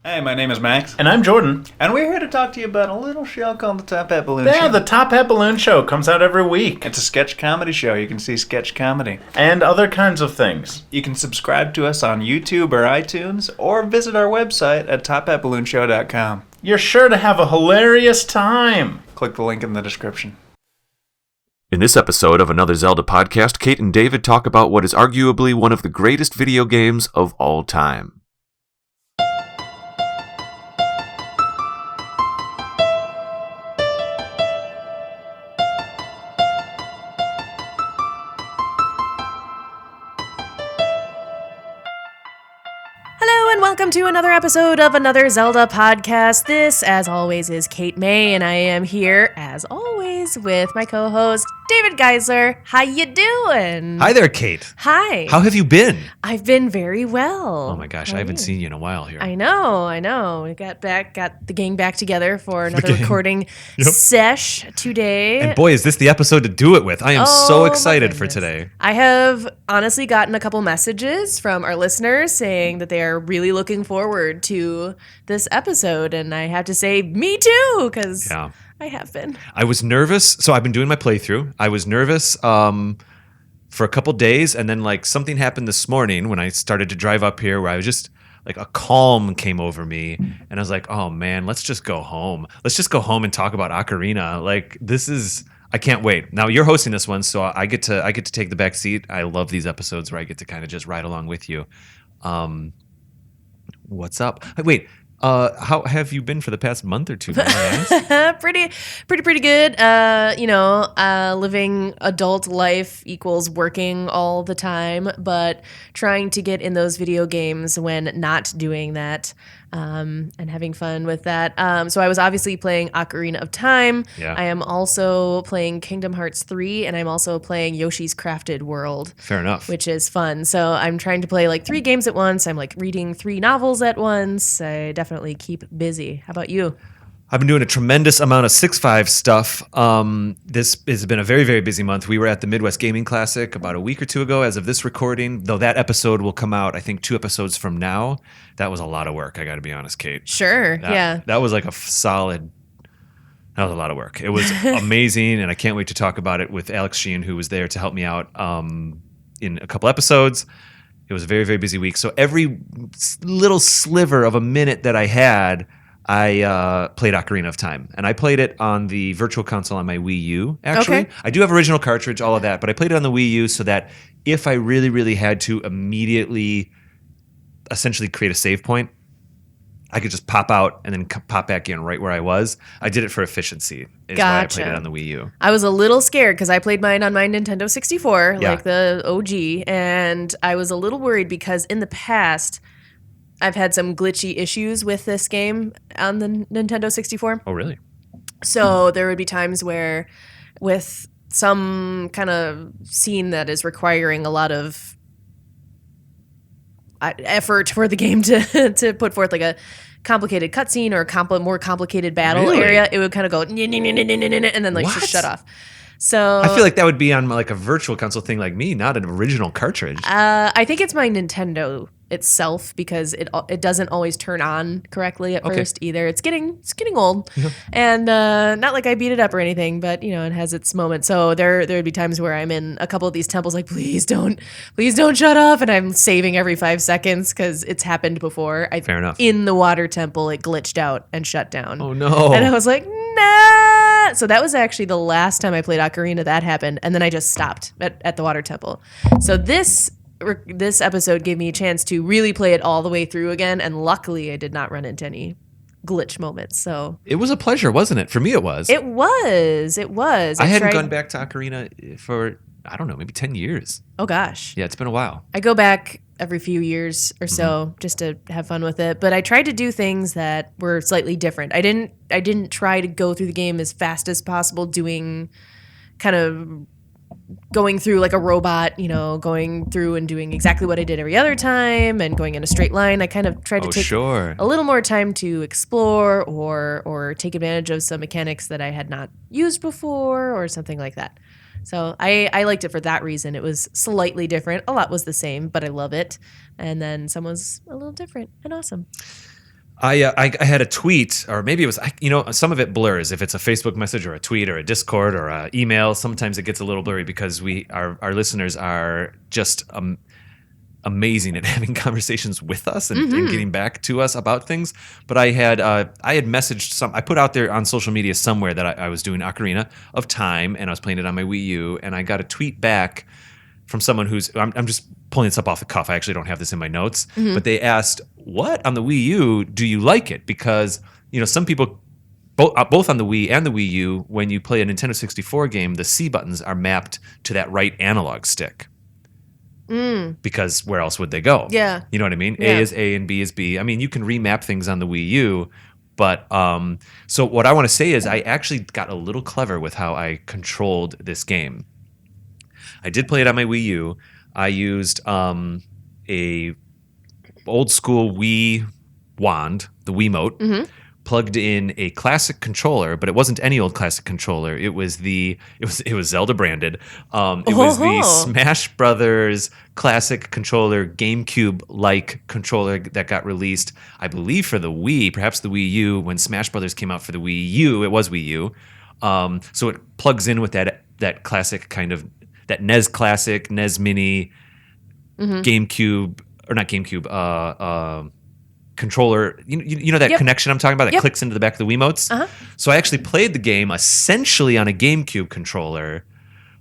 Hey, my name is Max. And I'm Jordan. And we're here to talk to you about a little show called The Top Hat Balloon Show. Yeah, the Top Hat Balloon Show comes out every week. It's a sketch comedy show. You can see sketch comedy. And other kinds of things. You can subscribe to us on YouTube or iTunes, or visit our website at tophatballoonshow.com. You're sure to have a hilarious time. Click the link in the description. In this episode of Another Zelda Podcast, Kate and David talk about what is arguably one of the greatest video games of all time. Welcome to another episode of Another Zelda Podcast. This, as always, is Kate May, and I am here, as always, with my co-host, David Geisler. How you doing? Hi there, Kate. Hi. How have you been? I've been very well. Oh my gosh, I haven't seen you in a while here. I know. We got the gang back together for another recording sesh today. And boy, is this the episode to do it with. I am so excited for today. I have honestly gotten a couple messages from our listeners saying that they are really looking forward to this episode, and I have to say, me too, because I have been. I was nervous, so I've been doing my playthrough. I was nervous for a couple days, and then something happened this morning when I started to drive up here, where I was just a calm came over me, and I was like, oh man, let's just go home. Let's just go home and talk about Ocarina. I can't wait. Now you're hosting this one, so I get to take the back seat. I love these episodes where I get to kind of just ride along with you. What's up? Wait, how have you been for the past month or two? Pretty good. Living adult life equals working all the time, but trying to get in those video games when not doing that, and having fun with that. So I was obviously playing Ocarina of Time. Yeah. I am also playing Kingdom Hearts 3, and I'm also playing Yoshi's Crafted World. Fair enough. Which is fun. So I'm trying to play 3 games at once. I'm reading 3 novels at once. I definitely keep busy. How about you? I've been doing a tremendous amount of Sixfive stuff. This has been a very, very busy month. We were at the Midwest Gaming Classic about a week or two ago as of this recording, though that episode will come out, I think, 2 episodes from now. That was a lot of work, I got to be honest, Kate. Sure, yeah. That was that was a lot of work. It was amazing, and I can't wait to talk about it with Alex Sheehan, who was there to help me out in a couple episodes. It was a very, very busy week. So every little sliver of a minute that I had, I played Ocarina of Time, and I played it on the Virtual Console on my Wii U, actually. Okay. I do have original cartridge, all of that, but I played it on the Wii U so that if I really, really had to immediately essentially create a save point, I could just pop out and then pop back in right where I was. I did it for efficiency, is why I played it on the Wii U. I was a little scared because I played mine on my Nintendo 64, Yeah. the OG, and I was a little worried because in the past, I've had some glitchy issues with this game on the Nintendo 64. Oh, really? So there would be times where with some kind of scene that is requiring a lot of effort for the game to put forth a complicated cutscene or a more complicated battle area, it would kind of go and then just shut off. So I feel like that would be on a virtual console thing like me, not an original cartridge. I think it's my Nintendo itself because it doesn't always turn on correctly at first either. It's getting old, and not like I beat it up or anything, but it has its moment. So there would be times where I'm in a couple of these temples, please don't shut off, and I'm saving every 5 seconds because it's happened before. Fair enough. In the water temple, it glitched out and shut down. Oh no! And I was like, nah. So that was actually the last time I played Ocarina that happened, and then I just stopped at the water temple. So this episode gave me a chance to really play it all the way through again, and luckily I did not run into any glitch moments. So it was a pleasure, wasn't it? For me, it was. It was. I hadn't gone back to Ocarina for, I don't know, maybe 10 years. Oh gosh. Yeah, it's been a while. I go back every few years or so just to have fun with it, but I tried to do things that were slightly different. I didn't try to go through the game as fast as possible, doing kind of going through like a robot, going through and doing exactly what I did every other time and going in a straight line. I kind of tried to take a little more time to explore or take advantage of some mechanics that I had not used before or something like that. So I liked it for that reason. It was slightly different. A lot was the same, but I love it. And then some was a little different and awesome. I had a tweet, or maybe it was, some of it blurs. If it's a Facebook message or a tweet or a Discord or an email, sometimes it gets a little blurry because our listeners are just amazing at having conversations with us and getting back to us about things. But I had messaged I put out there on social media somewhere that I was doing Ocarina of Time and I was playing it on my Wii U, and I got a tweet back from someone I'm just pulling this up off the cuff. I actually don't have this in my notes, but they asked, "What on the Wii U do you like it?" Because some people, both on the Wii and the Wii U, when you play a Nintendo 64 game, the C buttons are mapped to that right analog stick. Because where else would they go? Yeah, you know what I mean. Yeah. A is A and B is B. I mean, you can remap things on the Wii U, but so what I want to say is I actually got a little clever with how I controlled this game. I did play it on my Wii U. I used a old school Wii wand, the Wiimote, plugged in a classic controller, but it wasn't any old classic controller. It was Zelda branded. It was the Smash Brothers classic controller, GameCube-like controller that got released, I believe, for the Wii, perhaps the Wii U. When Smash Brothers came out for the Wii U, it was Wii U. So it plugs in with that classic kind of, that NES Classic, NES Mini, GameCube, or not GameCube, controller. You know that connection I'm talking about that clicks into the back of the Wiimotes? So I actually played the game essentially on a GameCube controller.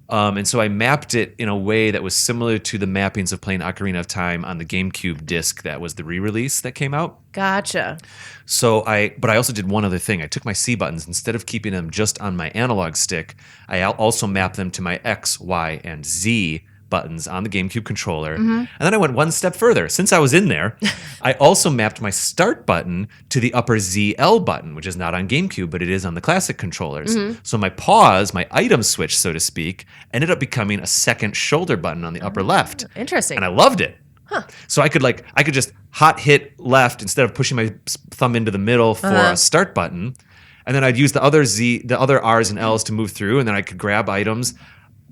And so I mapped it in a way that was similar to the mappings of playing Ocarina of Time on the GameCube disc that was the re-release that came out. Gotcha. But I also did one other thing. I took my C buttons, instead of keeping them just on my analog stick, I also mapped them to my X, Y, and Z buttons on the GameCube controller. And then I went one step further. Since I was in there, I also mapped my start button to the upper ZL button, which is not on GameCube, but it is on the classic controllers. So my pause, my item switch, so to speak, ended up becoming a second shoulder button on the upper left. Interesting. And I loved it. So I could just hot hit left instead of pushing my thumb into the middle for a start button. And then I'd use the other R's and L's to move through, and then I could grab items.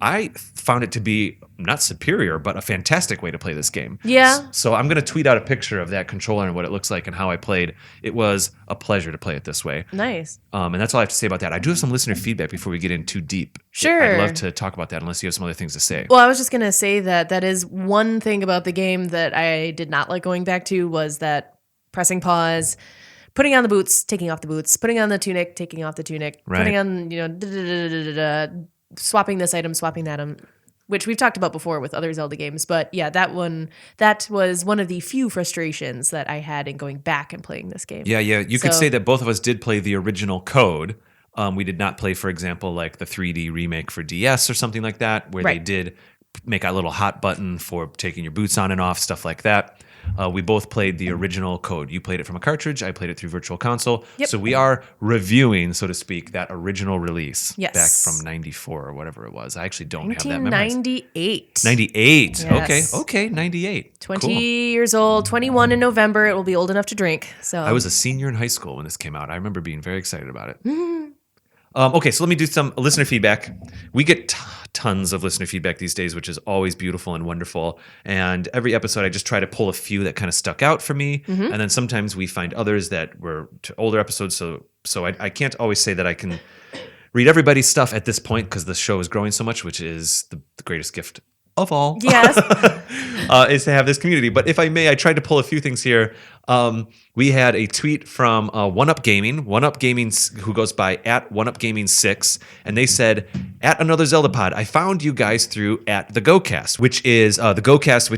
I found it to be not superior, but a fantastic way to play this game. Yeah. So I'm going to tweet out a picture of that controller and what it looks like and how I played. It was a pleasure to play it this way. Nice. And that's all I have to say about that. I do have some listener feedback before we get in too deep. Sure. I'd love to talk about that unless you have some other things to say. Well, I was just going to say that is one thing about the game that I did not like going back to, was that pressing pause, putting on the boots, taking off the boots, putting on the tunic, taking off the tunic, Right. putting on, swapping this item, swapping that item, which we've talked about before with other Zelda games. But yeah, that was one of the few frustrations that I had in going back and playing this game. Yeah. You could say that both of us did play the original code. We did not play, for example, like the 3D remake for DS or something like that, where they did make a little hot button for taking your boots on and off, stuff like that. We both played the original code. You played it from a cartridge. I played it through Virtual Console. Yep. So we are reviewing, so to speak, that original release back Yes. from 94 or whatever it was. I actually don't have that memorized. 1998. 98. Yes. Okay, 98. 20 Cool. years old, 21 in November. It will be old enough to drink. So I was a senior in high school when this came out. I remember being very excited about it. Okay, so let me do some listener feedback. We get tons of listener feedback these days, which is always beautiful and wonderful. And every episode, I just try to pull a few that kind of stuck out for me. And then sometimes we find others that were older episodes. So I can't always say that I can read everybody's stuff at this point because the show is growing so much, which is the greatest gift of all. Yes. Is to have this community. But if I may, I tried to pull a few things here. We had a tweet from One Up Gaming, who goes by @OneUpGaming6, and they said, @Another Zelda Pod, I found you guys through @The GoCast, which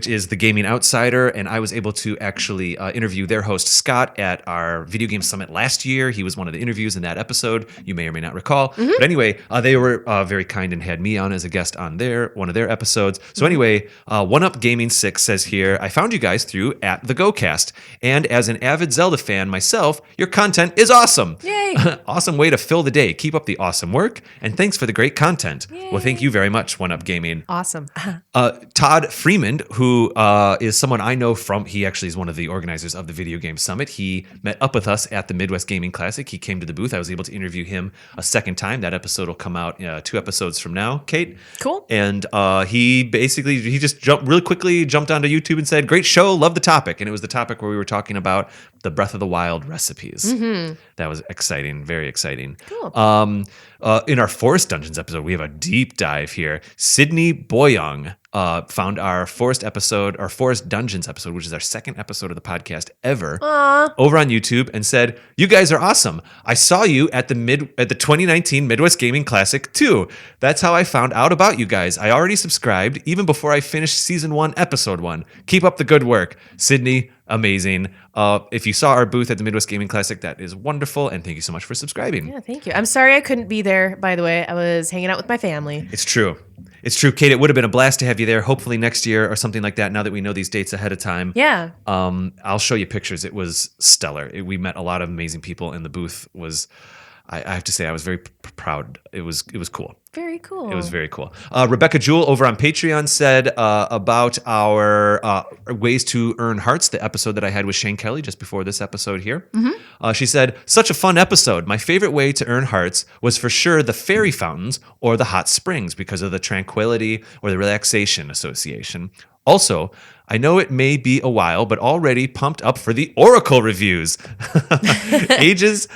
is the Gaming Outsider, and I was able to actually interview their host Scott at our Video Game Summit last year. He was one of the interviews in that episode. You may or may not recall. But anyway, they were very kind and had me on as a guest on one of their episodes. So anyway, One Up Gaming 6 says here, I found you guys through @The GoCast, and as an avid Zelda fan myself, your content is awesome. Yay. Awesome way to fill the day. Keep up the awesome work, and thanks for the great content. Yay. Well, thank you very much, One Up Gaming. Awesome. Todd Freeman, who is someone I know from, he actually is one of the organizers of the Video Game Summit. He met up with us at the Midwest Gaming Classic. He came to the booth. I was able to interview him a second time. That episode will come out 2 episodes from now, Kate. Cool. And he just jumped onto YouTube and said, great show, love the topic. And it was the topic where we were talking about the Breath of the Wild recipes. That was exciting, very exciting. Cool. In our Forest Dungeons episode, we have a deep dive here. Sydney Boyoung found our Forest Dungeons episode, which is our second episode of the podcast ever, over on YouTube, and said, "You guys are awesome. I saw you at the 2019 Midwest Gaming Classic too. That's how I found out about you guys. I already subscribed even before I finished season 1, episode 1. Keep up the good work, Sydney. Amazing. If you saw our booth at the Midwest Gaming Classic, that is wonderful, and thank you so much for subscribing." Yeah, thank you. I'm sorry I couldn't be there, by the way. I was hanging out with my family. It's true. It's true, Kate. It would have been a blast to have you there. Hopefully next year or something like that. Now that we know these dates ahead of time. Yeah. I'll show you pictures. It was stellar. We met a lot of amazing people, and the booth was. I have to say, I was very proud. It was cool. Very cool. It was very cool. Rebecca Jewell over on Patreon said about our ways to earn hearts, the episode that I had with Shane Kelly just before this episode here. She said, "Such a fun episode. My favorite way to earn hearts was for sure the fairy fountains or the hot springs because of the tranquility or the relaxation association. Also, I know it may be a while, but already pumped up for the Oracle reviews. Ages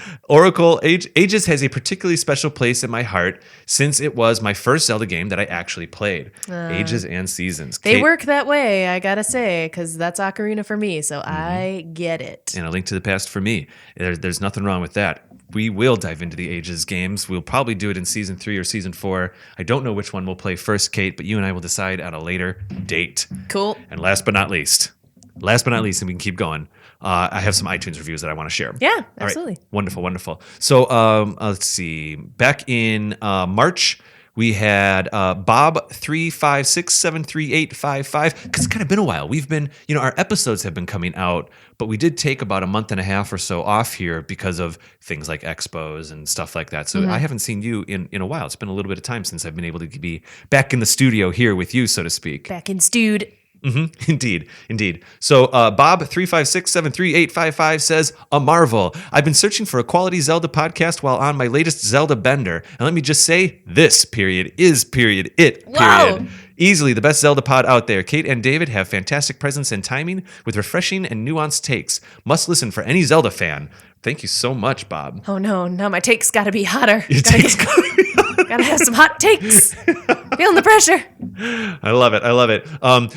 has a particularly special place in my heart since it was my first Zelda game that I actually played. Ages and Seasons." They Kate, work that way, I gotta say, because that's Ocarina for me, so I get it. and A Link to the Past for me. There's nothing wrong with that. We will dive into the Ages games. We'll probably do it in season 3 or season 4. I don't know which one we'll play first, Kate, but you and I will decide at a later date. Cool. And last but not least, and we can keep going, I have some iTunes reviews that I want to share. Yeah, All right. absolutely. Wonderful. So let's see. Back in March, we had Bob 356738855. Because it's kind of been a while. We've been, our episodes have been coming out, but we did take about a month and a half or so off here because of things like expos and stuff like that. So I haven't seen you in a while. It's been a little bit of time since I've been able to be back in the studio here with you, so to speak. Back in stewed. Indeed. So Bob 356738855 says, "A marvel. I've been searching for a quality Zelda podcast while on my latest Zelda bender, and let me just say, this period is period it period. Wow. Easily the best Zelda pod out there. Kate and David have fantastic presence and timing with refreshing and nuanced takes. Must listen for any Zelda fan." Thank you so much, Bob. Oh no, my take's gotta be hotter. Your take's gotta be Gotta have some hot takes. Feeling the pressure. I love it.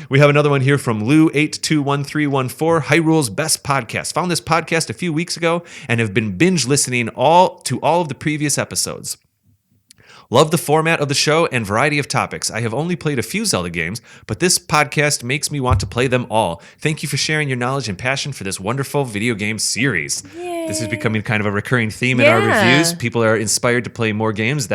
We have another one here from Lou821314, Hyrule's Best Podcast. Found this podcast a few weeks ago and have been binge listening to all of the previous episodes. Love the format of the show and variety of topics. I have only played a few Zelda games, but this podcast makes me want to play them all. Thank you for sharing your knowledge and passion for this wonderful video game series. Yay. This is becoming kind of a recurring theme in our reviews. People are inspired to play more games.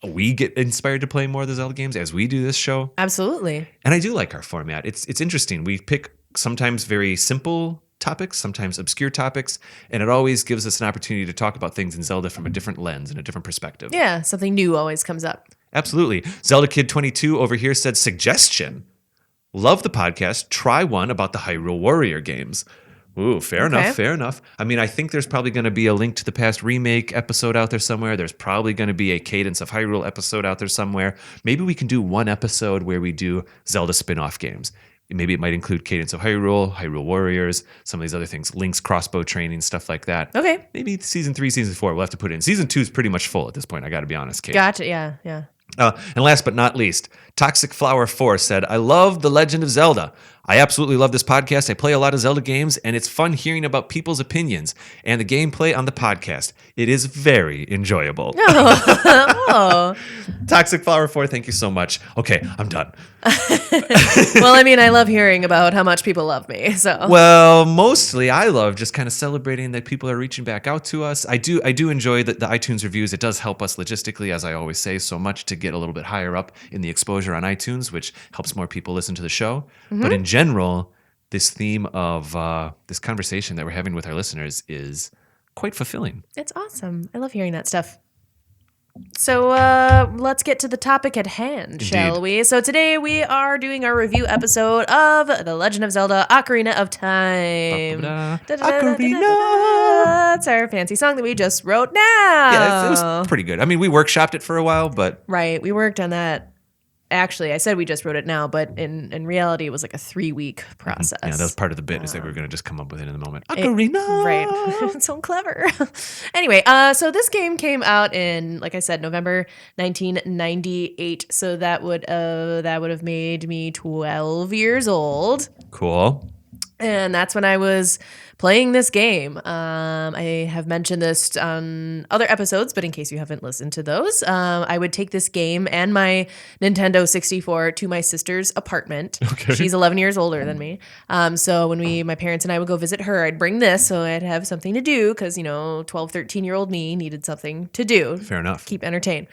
We get inspired to play more of the Zelda games as we do this show. Absolutely. And I do like our format. It's interesting. We pick sometimes very simple topics, sometimes obscure topics, and it always gives us an opportunity to talk about things in Zelda from a different lens and a different perspective. Yeah, something new always comes up. Absolutely. Zelda Kid 22 over here said, "Suggestion. Love the podcast. Try one about the Hyrule Warrior games." Ooh, fair enough. I mean, I think there's probably going to be a Link to the Past remake episode out there somewhere. There's probably going to be a Cadence of Hyrule episode out there somewhere. Maybe we can do one episode where we do Zelda spin-off games. Maybe it might include Cadence of Hyrule, Hyrule Warriors, some of these other things, Link's crossbow training, stuff like that. Okay. Maybe season 3, season 4, we'll have to put it in. Season 2 is pretty much full at this point, I got to be honest, Kate. Gotcha, yeah. And last but not least, Toxic Flower 4 said, "I love The Legend of Zelda. I absolutely love this podcast. I play a lot of Zelda games, and it's fun hearing about people's opinions and the gameplay on the podcast. It is very enjoyable." Oh. Toxic Flower 4, thank you so much. Okay, I'm done. Well, I mean, I love hearing about how much people love me. So Well, mostly I love just kind of celebrating that people are reaching back out to us. I do enjoy the iTunes reviews. It does help us logistically, as I always say, so much to get a little bit higher up in the exposure on iTunes, which helps more people listen to the show. But in general, this theme of this conversation that we're having with our listeners is quite fulfilling. it's awesome. I love hearing that stuff. So let's get to the topic at hand, shall we? So today we are doing our review episode of The Legend of Zelda Ocarina of Time. Ocarina! That's our fancy song that we just wrote now. Yeah, it was pretty good. I mean, we workshopped it for a while, but Right, we worked on that actually, I said we just wrote it now, but in reality, it was like a 3-week process. Yeah, that was part of the bit is that we were going to just come up with it in the moment. Ocarina! Right. So clever. Anyway, so this game came out in, like I said, November 1998. So that would have made me 12 years old. Cool. And that's when I was playing this game. I have mentioned this on other episodes, but in case you haven't listened to those, I would take this game and my Nintendo 64 to my sister's apartment. Okay. She's 11 years older than me. So when my parents and I would go visit her, I'd bring this so I'd have something to do because, 12, 13-year-old me needed something to do. Fair enough. Keep entertained.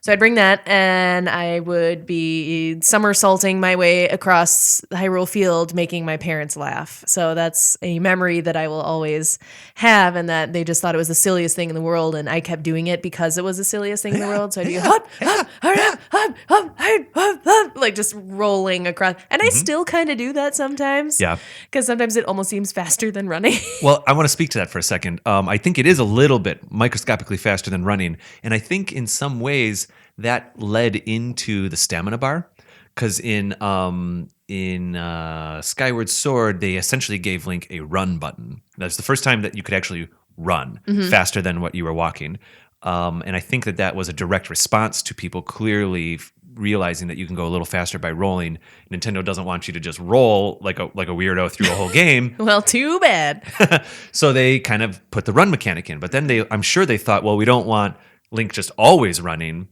So I'd bring that, and I would be somersaulting my way across Hyrule Field, making my parents laugh. So that's a memory that I will always have, and that they just thought it was the silliest thing in the world, and I kept doing it because it was the silliest thing in the world. So I'd be like just rolling across, and I still kind of do that sometimes. Yeah. Because sometimes it almost seems faster than running. Well, I want to speak to that for a second. I think it is a little bit microscopically faster than running. And I think in some ways that led into the stamina bar. Because in Skyward Sword, they essentially gave Link a run button. That's the first time that you could actually run faster than what you were walking. And I think that was a direct response to people clearly realizing that you can go a little faster by rolling. Nintendo doesn't want you to just roll like a weirdo through a whole game. Well, too bad. So they kind of put the run mechanic in. But then I'm sure they thought, well, we don't want Link just always running,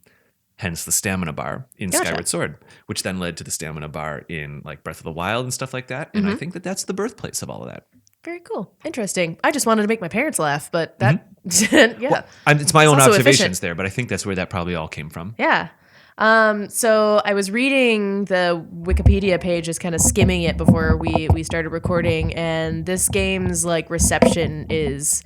hence the stamina bar in Skyward Sword, which then led to the stamina bar in like Breath of the Wild and stuff like that. And I think that's the birthplace of all of that. Very cool. Interesting. I just wanted to make my parents laugh, but that, yeah. Well, it's my own also observations efficient. there, but I think that's where that probably all came from. Yeah. So I was reading the Wikipedia page, just kind of skimming it before we started recording, and this game's like reception is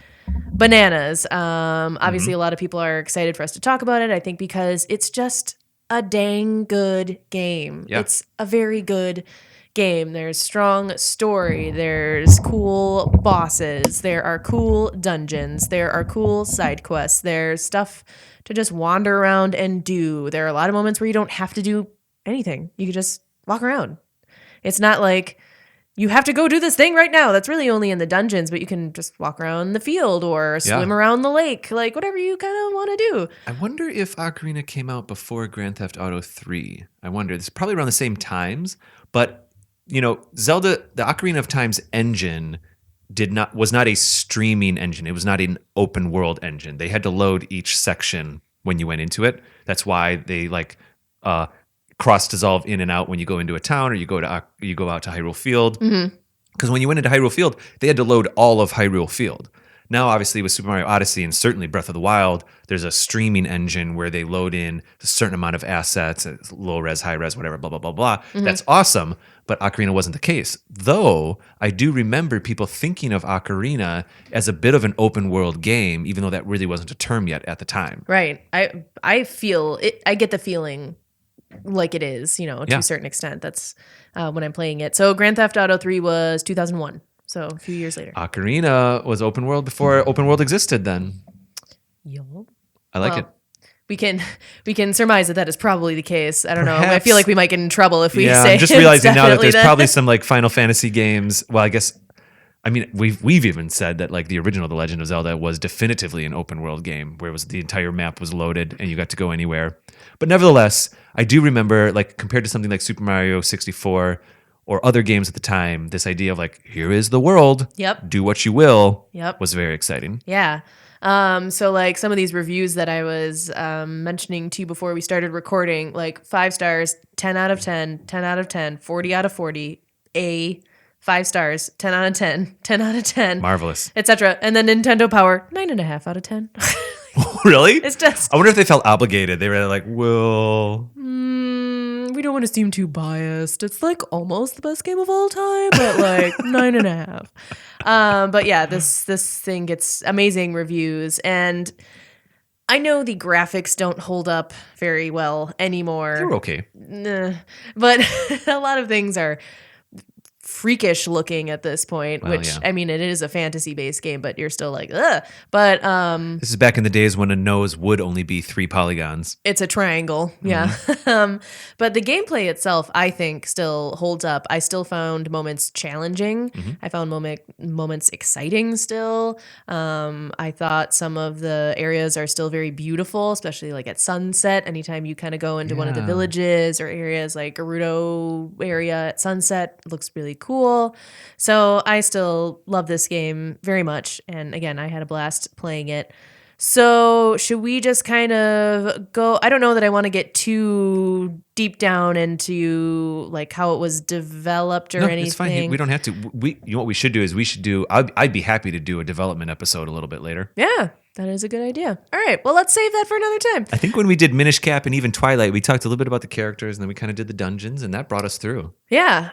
bananas. Obviously a lot of people are excited for us to talk about it, I think because it's just a dang good game. Yeah. It's a very good game. There's strong story, there's cool bosses, there are cool dungeons, there are cool side quests, there's stuff to just wander around and do. There are a lot of moments where you don't have to do anything. You can just walk around. It's not like you have to go do this thing right now. That's really only in the dungeons, but you can just walk around the field or swim around the lake, like whatever you kind of want to do. I wonder if Ocarina came out before Grand Theft Auto 3. I wonder. It's probably around the same times, but Zelda, the Ocarina of Time's engine was not a streaming engine. It was not an open world engine. They had to load each section when you went into it. That's why they cross dissolve in and out when you go into a town or you go out to Hyrule Field. Because when you went into Hyrule Field, they had to load all of Hyrule Field. Now, obviously, with Super Mario Odyssey and certainly Breath of the Wild, there's a streaming engine where they load in a certain amount of assets, low res, high res, whatever, blah, blah, blah, blah. That's awesome, but Ocarina wasn't the case. Though, I do remember people thinking of Ocarina as a bit of an open world game, even though that really wasn't a term yet at the time. Right. I feel it. I get the feeling like it is, to a certain extent. That's when I'm playing it. So Grand Theft Auto 3 was 2001. So a few years later. Ocarina was open world before open world existed then. Yo. I like it. We can surmise that is probably the case. I don't know. I Perhaps. feel like we might get in trouble if we Yeah, say I'm just it's realizing now that definitely there's probably some like Final Fantasy games. Well, I mean, we've even said that like the original The Legend of Zelda was definitively an open world game where the entire map was loaded and you got to go anywhere. But nevertheless, I do remember like compared to something like Super Mario 64 or other games at the time, this idea of like, here is the world. Yep. Do what you will. Yep. Was very exciting. Yeah. So like some of these reviews that I was mentioning to you before we started recording, like 5 stars, 10 out of 10, 10 out of 10, 40 out of 40, 5 stars, 10 out of 10, 10 out of 10. Marvelous. Etc. And then Nintendo Power, 9.5 out of 10. Really? It's just... I wonder if they felt obligated. They were like, well... we don't want to seem too biased. It's like almost the best game of all time, but like 9.5. But yeah, this thing gets amazing reviews, and I know the graphics don't hold up very well anymore. They were okay. But a lot of things are freakish looking at this point, Well, which yeah. I mean, it is a fantasy based game, but you're still like, ugh. But This is back in the days when a nose would only be 3 polygons. it's a triangle. Yeah. But the gameplay itself, I think, still holds up. I still found moments challenging. I found moments exciting still. I thought some of the areas are still very beautiful, especially like at sunset. Anytime you kind of go into one of the Yeah. villages or areas like Gerudo area at sunset, it looks really cool. So I still love this game very much. And again, I had a blast playing it. So should we just kind of go? I don't know that I want to get too deep down into like how it was developed or No, anything. it's fine. We don't have to. You know what we should do is I'd be happy to do a development episode a little bit later. Yeah, that is a good idea. All right, well, let's save that for another time. I think when we did Minish Cap and even Twilight, we talked a little bit about the characters, and then we kind of did the dungeons, and that brought us through. Yeah.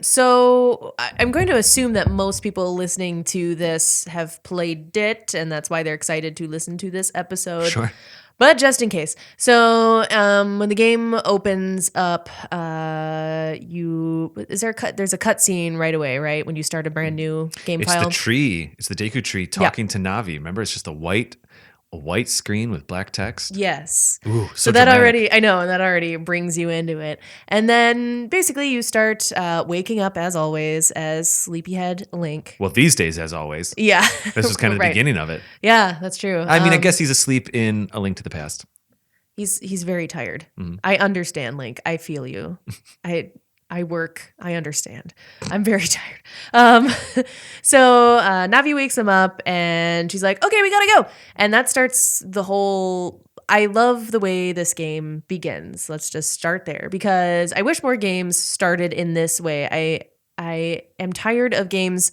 So I'm going to assume that most people listening to this have played it, and that's why they're excited to listen to this episode. Sure. But just in case. So when the game opens up, there's a cutscene right away, right? When you start a brand new game It's file. the tree. It's the Deku tree talking to Navi. Remember, it's just a white screen with black text. Yes. Ooh, So that already, I know, and that already brings you into it. And then basically you start waking up as always as Sleepyhead Link. Well, these days, as always. Yeah. This was kind of the Right. beginning of it. Yeah, that's true. I mean, I guess he's asleep in A Link to the Past. He's very tired. Mm-hmm. I understand, Link. I feel you. I work. I understand. I'm very tired. So Navi wakes him up and she's like, okay, we gotta go. And that starts the whole, I love the way this game begins. Let's just start there because I wish more games started in this way. I am tired of games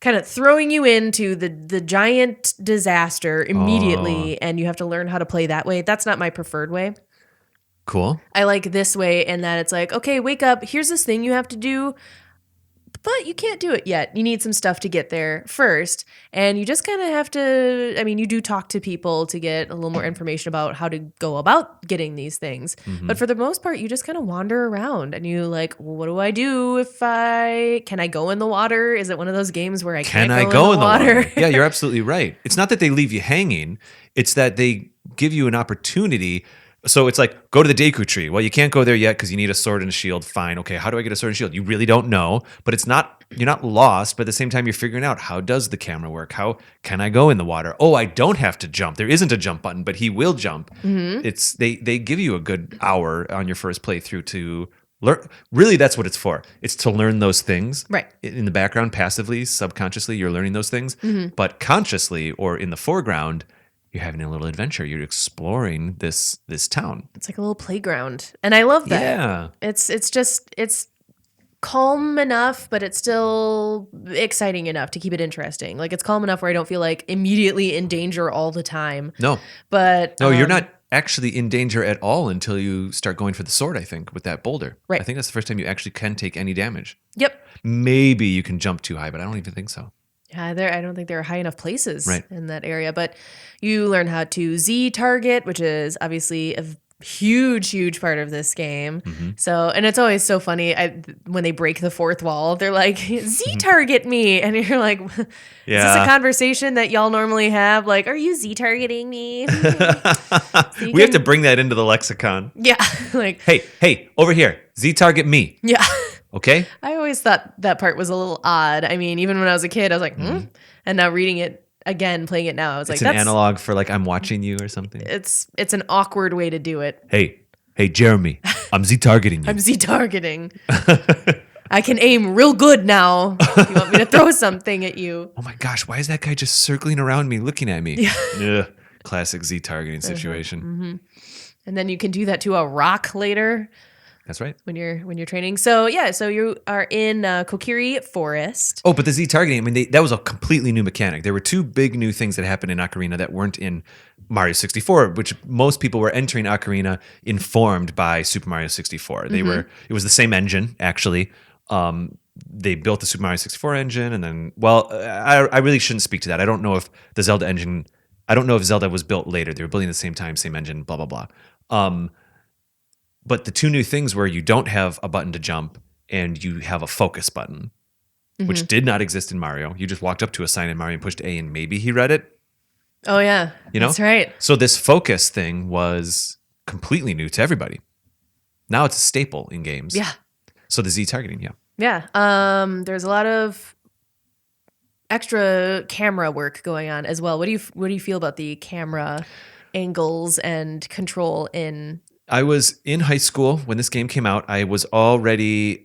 kind of throwing you into the giant disaster immediately and you have to learn how to play that way. That's not my preferred way. Cool. I like this way in that it's like, okay, wake up. Here's this thing you have to do, but you can't do it yet. You need some stuff to get there first. And you just kind of have to, I mean, you do talk to people to get a little more information about how to go about getting these things. But for the most part, you just kind of wander around and you like, well, what do I do can I go in the water? Is it one of those games where I can't go in the water? Yeah, you're absolutely right. It's not that they leave you hanging. It's that they give you an opportunity. So it's like, go to the Deku tree. Well, you can't go there yet because you need a sword and a shield. Fine. Okay, how do I get a sword and shield? You really don't know, but you're not lost, but at the same time you're figuring out, how does the camera work? How can I go in the water? Oh, I don't have to jump. There isn't a jump button, but he will jump. It's they give you a good hour on your first playthrough to learn. Really, that's what it's for. It's to learn those things. Right. In the background, passively, subconsciously, you're learning those things, but consciously or in the foreground, you're having a little adventure. You're exploring this town. It's like a little playground. And I love that. Yeah. It's calm enough, but it's still exciting enough to keep it interesting. Like it's calm enough where I don't feel like immediately in danger all the time. No. But No, you're not actually in danger at all until you start going for the sword, I think, with that boulder. Right. I think that's the first time you actually can take any damage. Yep. Maybe you can jump too high, but I don't even think so. Yeah, I don't think there are high enough places Right. in that area. But you learn how to Z target, which is obviously a huge part of this game. So, and it's always so funny when they break the fourth wall, they're like, Z target me. And you're like, is this a conversation that y'all normally have? Like, are you Z targeting me? We have to bring that into the lexicon. Yeah. Like, Hey, over here. Z target me. yeah. Okay? I always thought that part was a little odd. I mean, even when I was a kid, I was like, And now reading it again, playing it now, I was like, It's an analog for like I'm watching you or something. It's an awkward way to do it. Hey, Jeremy, I'm Z targeting you. I'm Z targeting. I can aim real good now. If you want me to throw something at you. Oh my gosh, why is that guy just circling around me looking at me? Yeah. Classic Z targeting situation. And then you can do that to a rock later. That's right. When you're training. So yeah, so you are in Kokiri Forest. Oh, but the Z targeting, I mean, that was a completely new mechanic. There were two big new things that happened in Ocarina that weren't in Mario 64, which most people were entering Ocarina informed by Super Mario 64. It was the same engine, actually. They built the Super Mario 64 engine, and then, well, I really shouldn't speak to that. I don't know if the Zelda engine, I don't know if Zelda was built later. They were building at the same time, same engine, blah, blah, blah. But the two new things where you don't have a button to jump and you have a focus button, which did not exist in Mario. You just walked up to a sign in Mario and pushed A and maybe he read it. Oh, yeah. You know? That's right. So this focus thing was completely new to everybody. Now it's a staple in games. Yeah. So the Z targeting, yeah. Yeah. There's a lot of extra camera work going on as well. What do you feel about the camera angles and control in? I was in high school when this game came out. I was already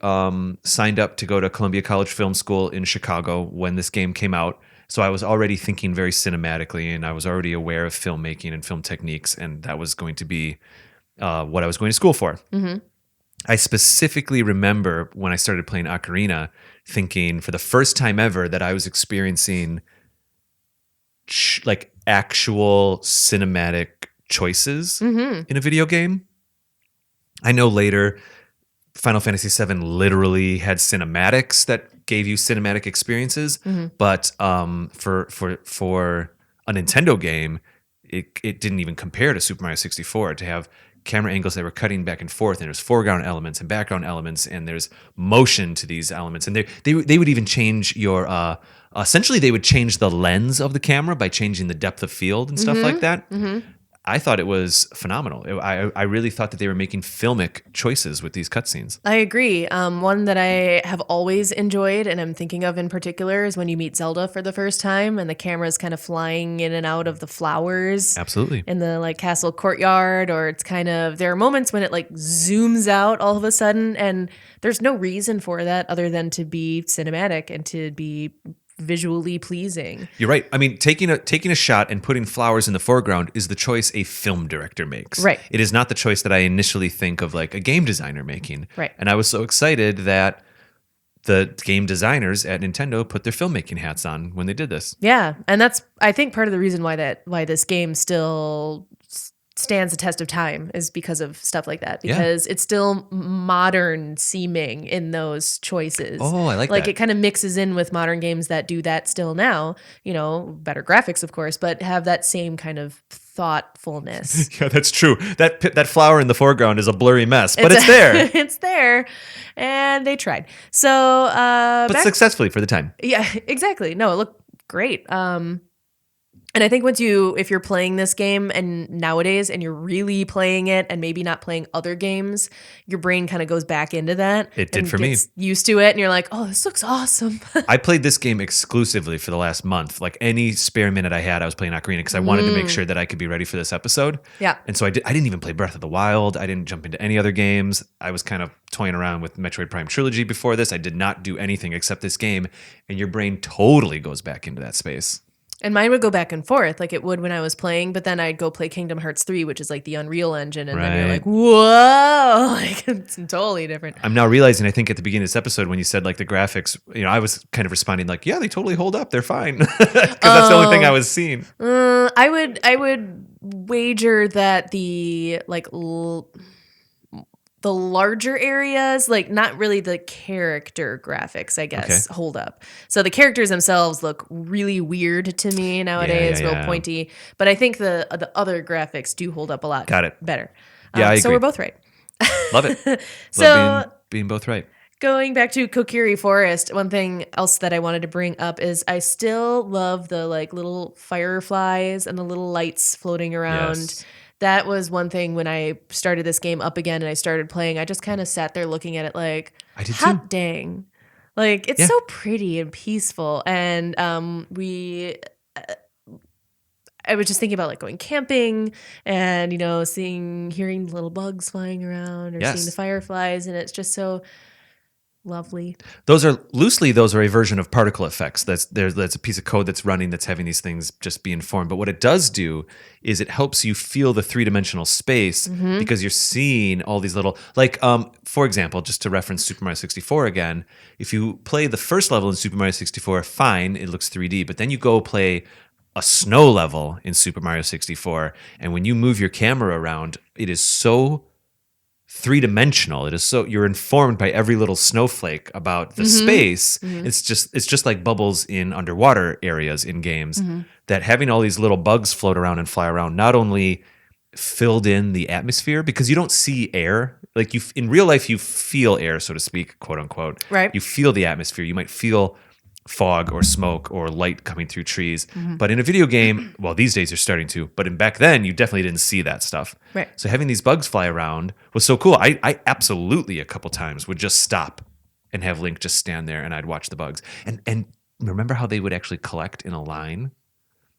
signed up to go to Columbia College Film School in Chicago when this game came out. So I was already thinking very cinematically, and I was already aware of filmmaking and film techniques, and that was going to be what I was going to school for. Mm-hmm. I specifically remember when I started playing Ocarina, thinking for the first time ever that I was experiencing like actual cinematic choices in a video game. I know later Final Fantasy VII literally had cinematics that gave you cinematic experiences, but for a Nintendo game, it didn't even compare to Super Mario 64 to have camera angles that were cutting back and forth, and there's foreground elements and background elements, and there's motion to these elements, and they would even change your essentially they would change the lens of the camera by changing the depth of field and stuff like that. I thought it was phenomenal. I really thought that they were making filmic choices with these cutscenes. I agree. One that I have always enjoyed, and I'm thinking of in particular, is when you meet Zelda for the first time, and the camera's kind of flying in and out of the flowers. Absolutely. In the like castle courtyard, or it's kind of, there are moments when it like zooms out all of a sudden, and there's no reason for that other than to be cinematic and to be visually pleasing. You're right. I mean, taking a shot and putting flowers in the foreground is the choice a film director makes. Right. It is not the choice that I initially think of like a game designer making. Right. And I was so excited that the game designers at Nintendo put their filmmaking hats on when they did this. Yeah, and that's, I think, part of the reason why this game still stands the test of time is because of stuff like that, because it's still modern seeming in those choices. Oh, I like that. Like it kind of mixes in with modern games that do that still now, you know, better graphics of course, but have that same kind of thoughtfulness. Yeah, that's true. That flower in the foreground is a blurry mess, but it's there. It's there, and they tried. So but successfully for the time. Yeah, exactly. No, it looked great. And I think if you're playing this game and nowadays and you're really playing it and maybe not playing other games, your brain kind of goes back into that. It did and for me. gets used to it, and you're like, oh, this looks awesome. I played this game exclusively for the last month. Like any spare minute I had, I was playing Ocarina because I wanted to make sure that I could be ready for this episode. Yeah. And so I didn't even play Breath of the Wild. I didn't jump into any other games. I was kind of toying around with Metroid Prime Trilogy before this. I did not do anything except this game. And your brain totally goes back into that space. And mine would go back and forth like it would when I was playing, but then I'd go play Kingdom Hearts 3, which is like the Unreal Engine, and then you're like, whoa, like it's totally different. I'm now realizing, I think at the beginning of this episode when you said like the graphics, you know, I was kind of responding like, yeah, they totally hold up. They're fine. Because that's the only thing I was seeing. I would wager that the like the larger areas, like not really the character graphics, I guess, hold up. So the characters themselves look really weird to me nowadays, real pointy. But I think the other graphics do hold up a lot better. Yeah, I agree. So we're both right. Love it. So Love being both right. Going back to Kokiri Forest, one thing else that I wanted to bring up is I still love the like little fireflies and the little lights floating around. Yes. That was one thing when I started this game up again and I started playing. I just kind of sat there looking at it like, I did hot too. dang. Like, it's so pretty and peaceful. And I was just thinking about like going camping and, you know, hearing little bugs flying around or seeing the fireflies. And it's just so lovely. Those are a version of particle effects. That's a piece of code that's running that's having these things just be informed. But what it does do is it helps you feel the three-dimensional space because you're seeing all these little, like, for example, just to reference Super Mario 64 again, if you play the first level in Super Mario 64, fine, it looks 3D, but then you go play a snow level in Super Mario 64, and when you move your camera around, it is so three-dimensional. It is so you're informed by every little snowflake about the space. It's just like bubbles in underwater areas in games that having all these little bugs float around and fly around not only filled in the atmosphere because you don't see air. Like in real life, you feel air, so to speak, quote unquote. Right. You feel the atmosphere. You might feel fog or smoke or light coming through trees. But in a video game, well, these days you're starting to, but back then you definitely didn't see that stuff. Right. So having these bugs fly around was so cool. I absolutely a couple times would just stop and have Link just stand there and I'd watch the bugs. And remember how they would actually collect in a line?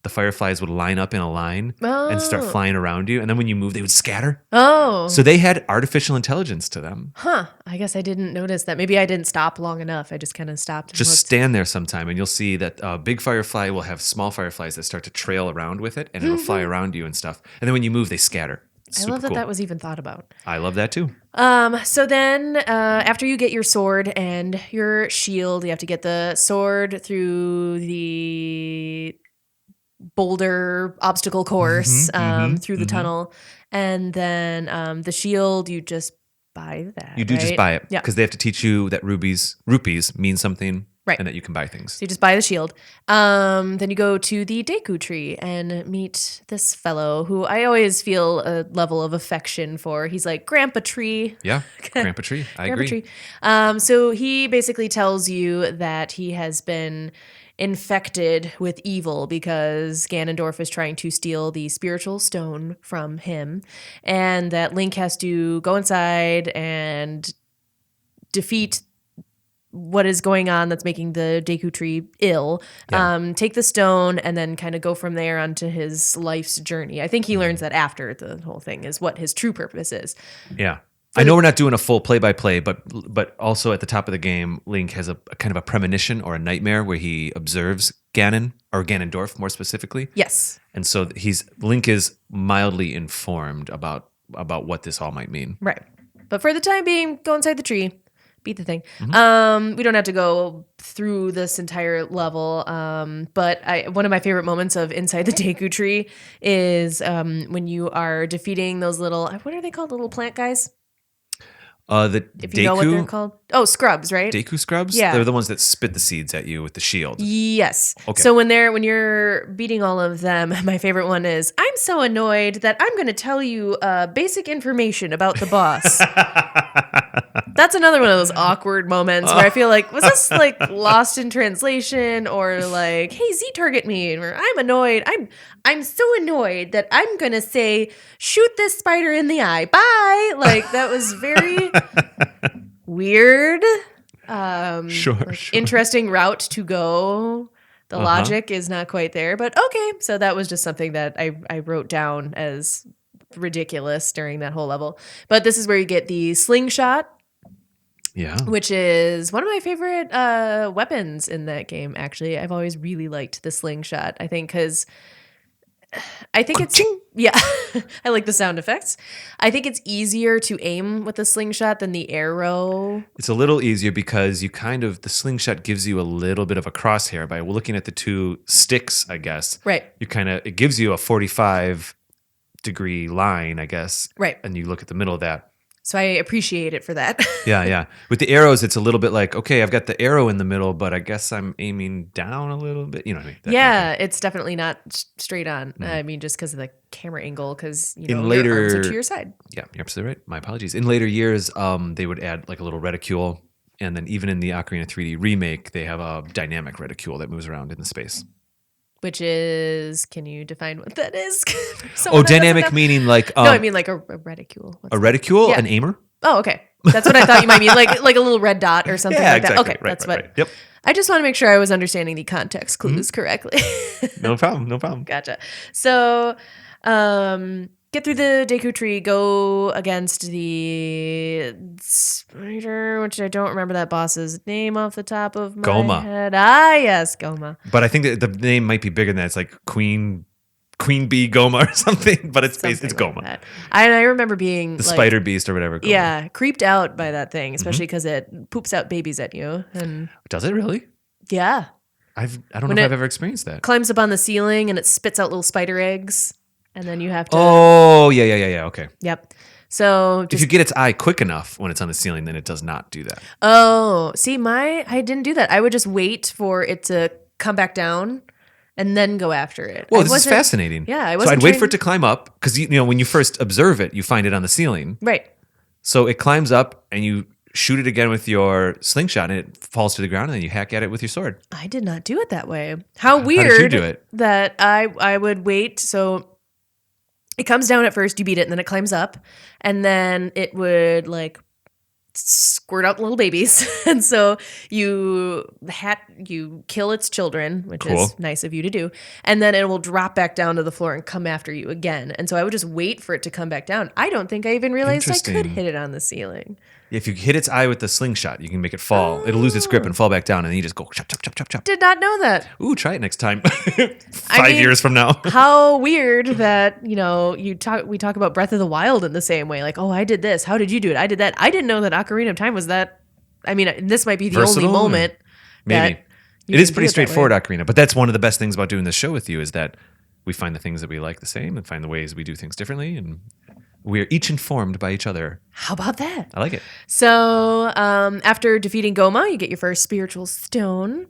The fireflies would line up in a line and start flying around you. And then when you move, they would scatter. Oh. So they had artificial intelligence to them. Huh. I guess I didn't notice that. Maybe I didn't stop long enough. I just kind of stopped. And Just looked. stand there sometime and you'll see that a big firefly will have small fireflies that start to trail around with it and it'll fly around you and stuff. And then when you move, they scatter. It's I love super that cool. that was even thought about. I love that too. So then after you get your sword and your shield, you have to get the sword through the boulder obstacle course through the tunnel. And then the shield, you just buy that. You do just buy it Yeah. because they have to teach you that rupees mean something Right. and that you can buy things. So you just buy the shield. Then you go to the Deku tree and meet this fellow who I always feel a level of affection for. He's like Grandpa Tree. Yeah, Grandpa Tree. I Grandpa agree. Tree. So he basically tells you that he has been infected with evil because Ganondorf is trying to steal the spiritual stone from him, and that Link has to go inside and defeat what is going on that's making the Deku tree ill, take the stone, and then kind of go from there onto his life's journey. I think he learns that after the whole thing is what his true purpose is. Yeah. I know we're not doing a full play-by-play, but also at the top of the game, Link has a kind of a premonition or a nightmare where he observes Ganon, or Ganondorf more specifically. Yes. And so Link is mildly informed about what this all might mean. Right. But for the time being, go inside the tree, beat the thing. We don't have to go through this entire level. But one of my favorite moments of Inside the Deku Tree is when you are defeating those little, what are they called? Little plant guys? If you know what they're called. Oh, scrubs, right? Deku scrubs? Yeah. They're the ones that spit the seeds at you with the shield. Yes. Okay. So when you're beating all of them, my favorite one is, I'm so annoyed that I'm going to tell you basic information about the boss. That's another one of those awkward moments where I feel like, was this like lost in translation or like, hey, Z target me, or I'm annoyed. I'm so annoyed that I'm going to say, shoot this spider in the eye. Bye. Like that was very weird. Sure. Interesting route to go. The logic is not quite there, but okay. So that was just something that I wrote down as ridiculous during that whole level. But this is where you get the slingshot. Yeah. Which is one of my favorite weapons in that game, actually. I've always really liked the slingshot. I think it's, yeah, I like the sound effects. I think it's easier to aim with the slingshot than the arrow. It's a little easier because the slingshot gives you a little bit of a crosshair by looking at the two sticks, I guess. Right. It gives you a 45-degree line, I guess. Right. And you look at the middle of that. So I appreciate it for that. Yeah. With the arrows, it's a little bit like, okay, I've got the arrow in the middle, but I guess I'm aiming down a little bit. You know what I mean? That Yeah, kind of it's definitely not straight on. I mean, just because of the camera angle, because In your later- arms are to your side. Yeah, you're absolutely right. My apologies. In later years, they would add like a little reticule. And then even in the Ocarina 3D remake, they have a dynamic reticule that moves around in the space. Which is, can you define what that is? Dynamic meaning like... no, I mean like a reticule. What's a that? reticule? Yeah. An aimer? Oh, okay. That's what I thought you might mean, like a little red dot or something Yeah, like that. exactly. Okay, Right, that's right, what. right. Yep. I just want to make sure I was understanding the context clues correctly. No problem. Gotcha. So, get through the Deku tree, go against the spider, which I don't remember that boss's name off the top of my Goma. head. Ah, yes, Goma. But I think that the name might be bigger than that. It's like Queen Bee Goma or something, but it's Something it's like Goma. that. I remember being The like, spider beast or whatever. Goma. yeah, creeped out by that thing, especially because it poops out babies at you. And Does it really? yeah, I don't When know if it- I've ever experienced that. climbs up on the ceiling and it spits out little spider eggs. And then you have to. Oh, yeah. Okay. Yep. So If just you get its eye quick enough when it's on the ceiling, then it does not do that. oh, see, I didn't do that. I would just wait for it to come back down, and then go after it. Whoa, I this is wasn't- fascinating. Yeah, I So wasn't I'd wait for it trained- to climb up because you know when you first observe it, you find it on the ceiling. Right. So it climbs up and you shoot it again with your slingshot and it falls to the ground and then you hack at it with your sword. I did not do it that way. How did weird you do it? that I would wait. So it comes down at first, you beat it, and then it climbs up, and then it would like squirt out little babies. And so you kill its children, which Cool. is nice of you to do, and then it will drop back down to the floor and come after you again. And so I would just wait for it to come back down. I don't think I even realized I could Interesting. hit it on the ceiling. If you hit its eye with the slingshot, you can make it fall. It'll lose its grip and fall back down, and then you just go chop, chop, chop, chop, chop. Did not know that. Ooh, try it next time. I 5 mean- years from now. How weird that, we talk about Breath of the Wild in the same way. Like, oh, I did this. How did you do it? I did that. I didn't know that Ocarina of Time was that. I mean, this might be the Versatile? only moment. Maybe. that you It is can pretty do that way. straightforward, Ocarina, but that's one of the best things about doing this show with you is that we find the things that we like the same and find the ways we do things differently, and we're each informed by each other. How about that? I like it. So after defeating Goma, you get your first spiritual stone.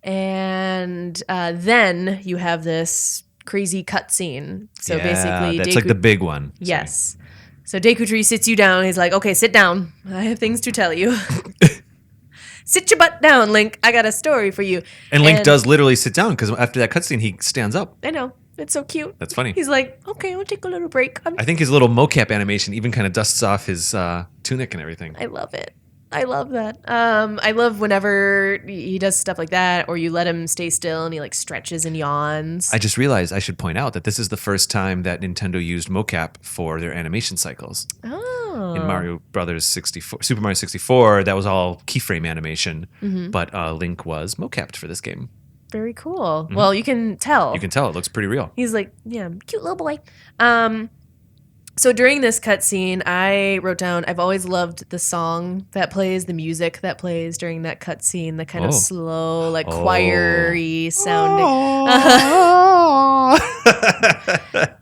And then you have this crazy cutscene. So Yeah, basically, that's like the big one. Yes. So Deku Tree sits you down. He's like, okay, sit down. I have things to tell you. Sit your butt down, Link. I got a story for you. And Link does literally sit down because after that cutscene, he stands up. I know. It's so cute. That's funny. He's like, okay, I'll take a little break. I think his little mocap animation even kind of dusts off his tunic and everything. I love it. I love that. I love whenever he does stuff like that, or you let him stay still and he like stretches and yawns. I just realized I should point out that this is the first time that Nintendo used mocap for their animation cycles. Oh. In Mario Brothers 64, Super Mario 64, that was all keyframe animation, but Link was mocapped for this game. Very cool. Well, you can tell. You can tell it looks pretty real. He's like, yeah, cute little boy. So during this cutscene, I wrote down, I've always loved the song that plays, the music that plays during that cutscene, the kind of slow, like choir-y sounding.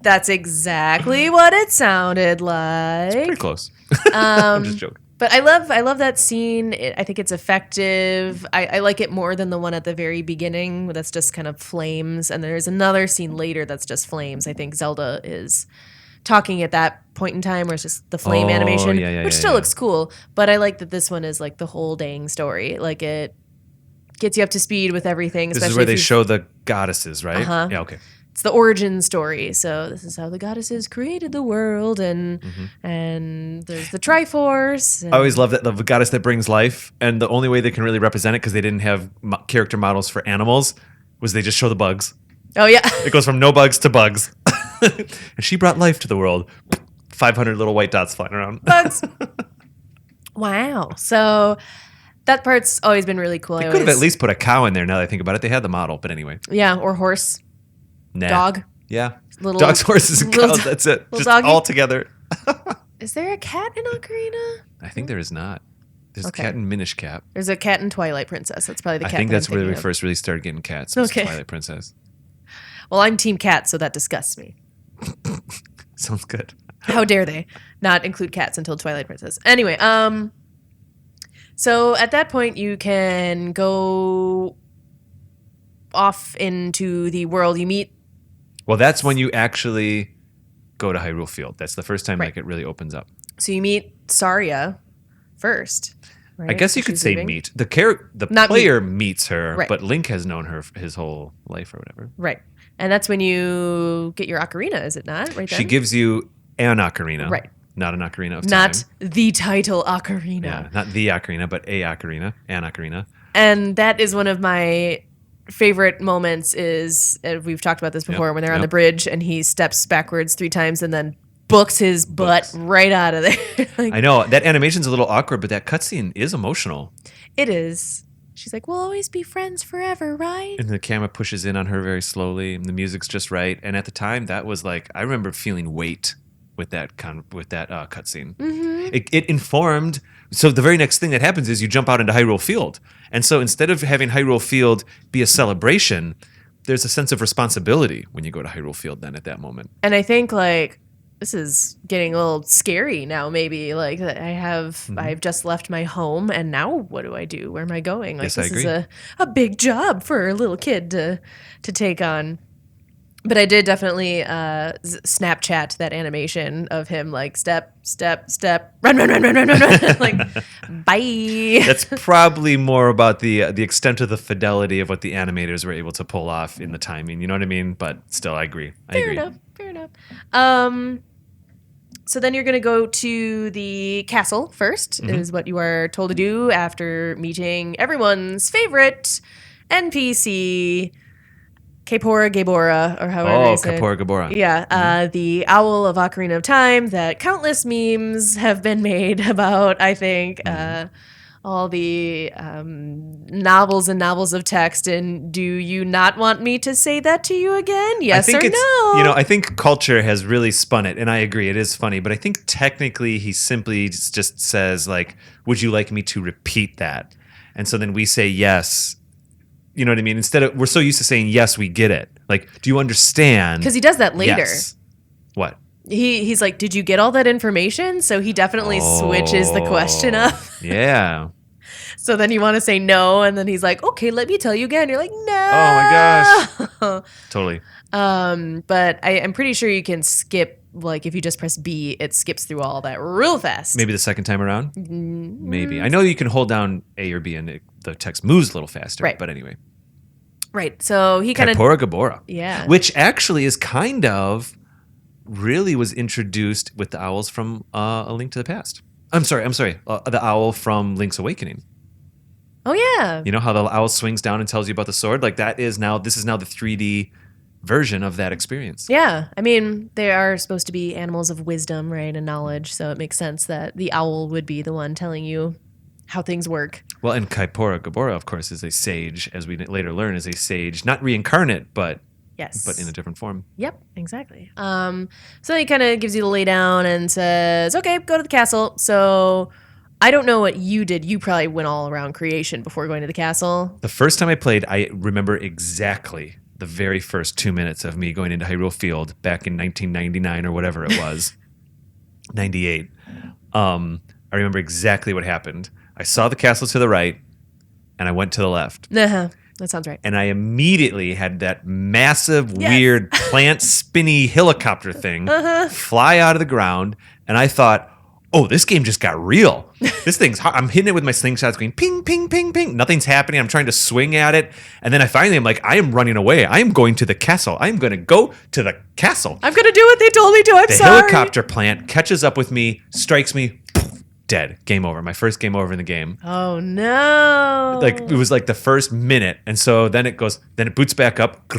That's exactly what it sounded like. Pretty close. I'm just joking. But I love that scene. I think it's effective. I like it more than the one at the very beginning that's just kind of flames. And there's another scene later that's just flames. I think Zelda is talking at that point in time where it's just the flame animation, which still looks cool. But I like that this one is like the whole dang story. Like it gets you up to speed with everything. This is especially where if they you've- show the goddesses, right? Uh-huh. Yeah, okay. It's the origin story. So this is how the goddesses created the world, and there's the Triforce. And I always love that the goddess that brings life, and the only way they can really represent it because they didn't have character models for animals was they just show the bugs. oh yeah, It goes from no bugs to bugs, and she brought life to the world. 500 little white dots flying around. bugs. Wow. So that part's always been really cool. They could have at least put a cow in there. Now that I think about it, they had the model, but anyway. yeah, or horse, Nah. dog. Yeah. Little Dogs, horses, and little cows. do- That's it. little Just doggy. all together. Is there a cat in Ocarina? I think there is not. There's Okay. a cat in Minish Cap. There's a cat in Twilight Princess. That's probably the I cat. think that that's I'm where we thinking of. first really started getting cats. Was Okay. Twilight Princess. Well, I'm Team Cat, so that disgusts me. Sounds good. How dare they not include cats until Twilight Princess? Anyway, so at that point you can go off into the world. You meet. Well, that's when you actually go to Hyrule Field. That's the first time Right. like it really opens up. So you meet Saria first. Right? I guess you So could she's say leaving. meet. The Not player meets her, Right. but Link has known her his whole life or whatever. Right. And that's when you get your ocarina, is it not? Right then? She gives you an ocarina. Right. Not an ocarina of Not time. the title ocarina. Yeah, not the ocarina, but a ocarina, an ocarina. And that is one of my favorite moments is, we've talked about this before, when they're on the bridge and he steps backwards 3 times and then books his butt right out of there. Like, I know that animation's a little awkward, but that cutscene is emotional. it is. She's like, we'll always be friends forever, right? And the camera pushes in on her very slowly, and the music's just right. And at the time, that was like I remember feeling weight with that cutscene. Mm-hmm. It informed. So the very next thing that happens is you jump out into Hyrule Field, and so instead of having Hyrule Field be a celebration, there's a sense of responsibility when you go to Hyrule Field. Then at that moment, And I think like this is getting a little scary now. Maybe like I've just left my home, and now what do I do? Where am I going? Like Yes, I this is agree. a big job for a little kid to take on. But I did definitely Snapchat that animation of him like step, step, step, run, run, run, run, run, run, run. Like, bye. That's probably more about the extent of the fidelity of what the animators were able to pull off in the timing. You know what I mean? But still, I agree. Fair enough. So then you're going to go to the castle first, is what you are told to do after meeting everyone's favorite NPC, Kapora Gabora, or however Oh, you say it. Kapora Gabora. Yeah, the owl of Ocarina of Time that countless memes have been made about, I think, all the novels and novels of text. And do you not want me to say that to you again? Yes or no? I think culture has really spun it, and I agree, it is funny, but I think technically he simply just says, like, would you like me to repeat that? And so then we say yes. You know what I mean? Instead of, we're so used to saying, yes, we get it. Like, do you understand? Because he does that later. Yes. What? He's like, did you get all that information? So he definitely switches the question up. Yeah. So then you want to say no, and then he's like, okay, let me tell you again. You're like, no. Oh my gosh. Totally. But I'm pretty sure you can skip, like if you just press B, it skips through all that real fast. Maybe the second time around? Maybe. I know you can hold down A or B and the text moves a little faster. Right. But anyway. Right. So he kind of, Kapora Gabora. yeah. Which actually is kind of really was introduced with the owls from A Link to the Past. I'm sorry. The owl from Link's Awakening. Oh yeah. You know how the owl swings down and tells you about the sword? Like this is now the 3D version of that experience. Yeah. I mean, they are supposed to be animals of wisdom, right, and knowledge. So it makes sense that the owl would be the one telling you how things work. Well, and Kapora Gabora, of course, is a sage, as we later learn, is a sage, not reincarnate, but Yes. in a different form. Yep, exactly. So he kind of gives you the lay down and says, okay, go to the castle. So I don't know what you did. You probably went all around creation before going to the castle. The first time I played, I remember exactly the very first 2 minutes of me going into Hyrule Field back in 1999 or whatever it was, 98. I remember exactly what happened. I saw the castle to the right, and I went to the left. Uh-huh. That sounds right. And I immediately had that massive, Yes. weird, plant spinny helicopter thing fly out of the ground. And I thought, oh, this game just got real. This thing's hard. I'm hitting it with my slingshots going ping, ping, ping, ping. Nothing's happening. I'm trying to swing at it. And then I'm like, I am running away. I am going to the castle. I am going to go to the castle. I'm going to do what they told me to. I'm The sorry. helicopter plant catches up with me, strikes me, dead. Game over. My first game over in the game. Oh, no. Like it was like the first minute, and so then it boots back up,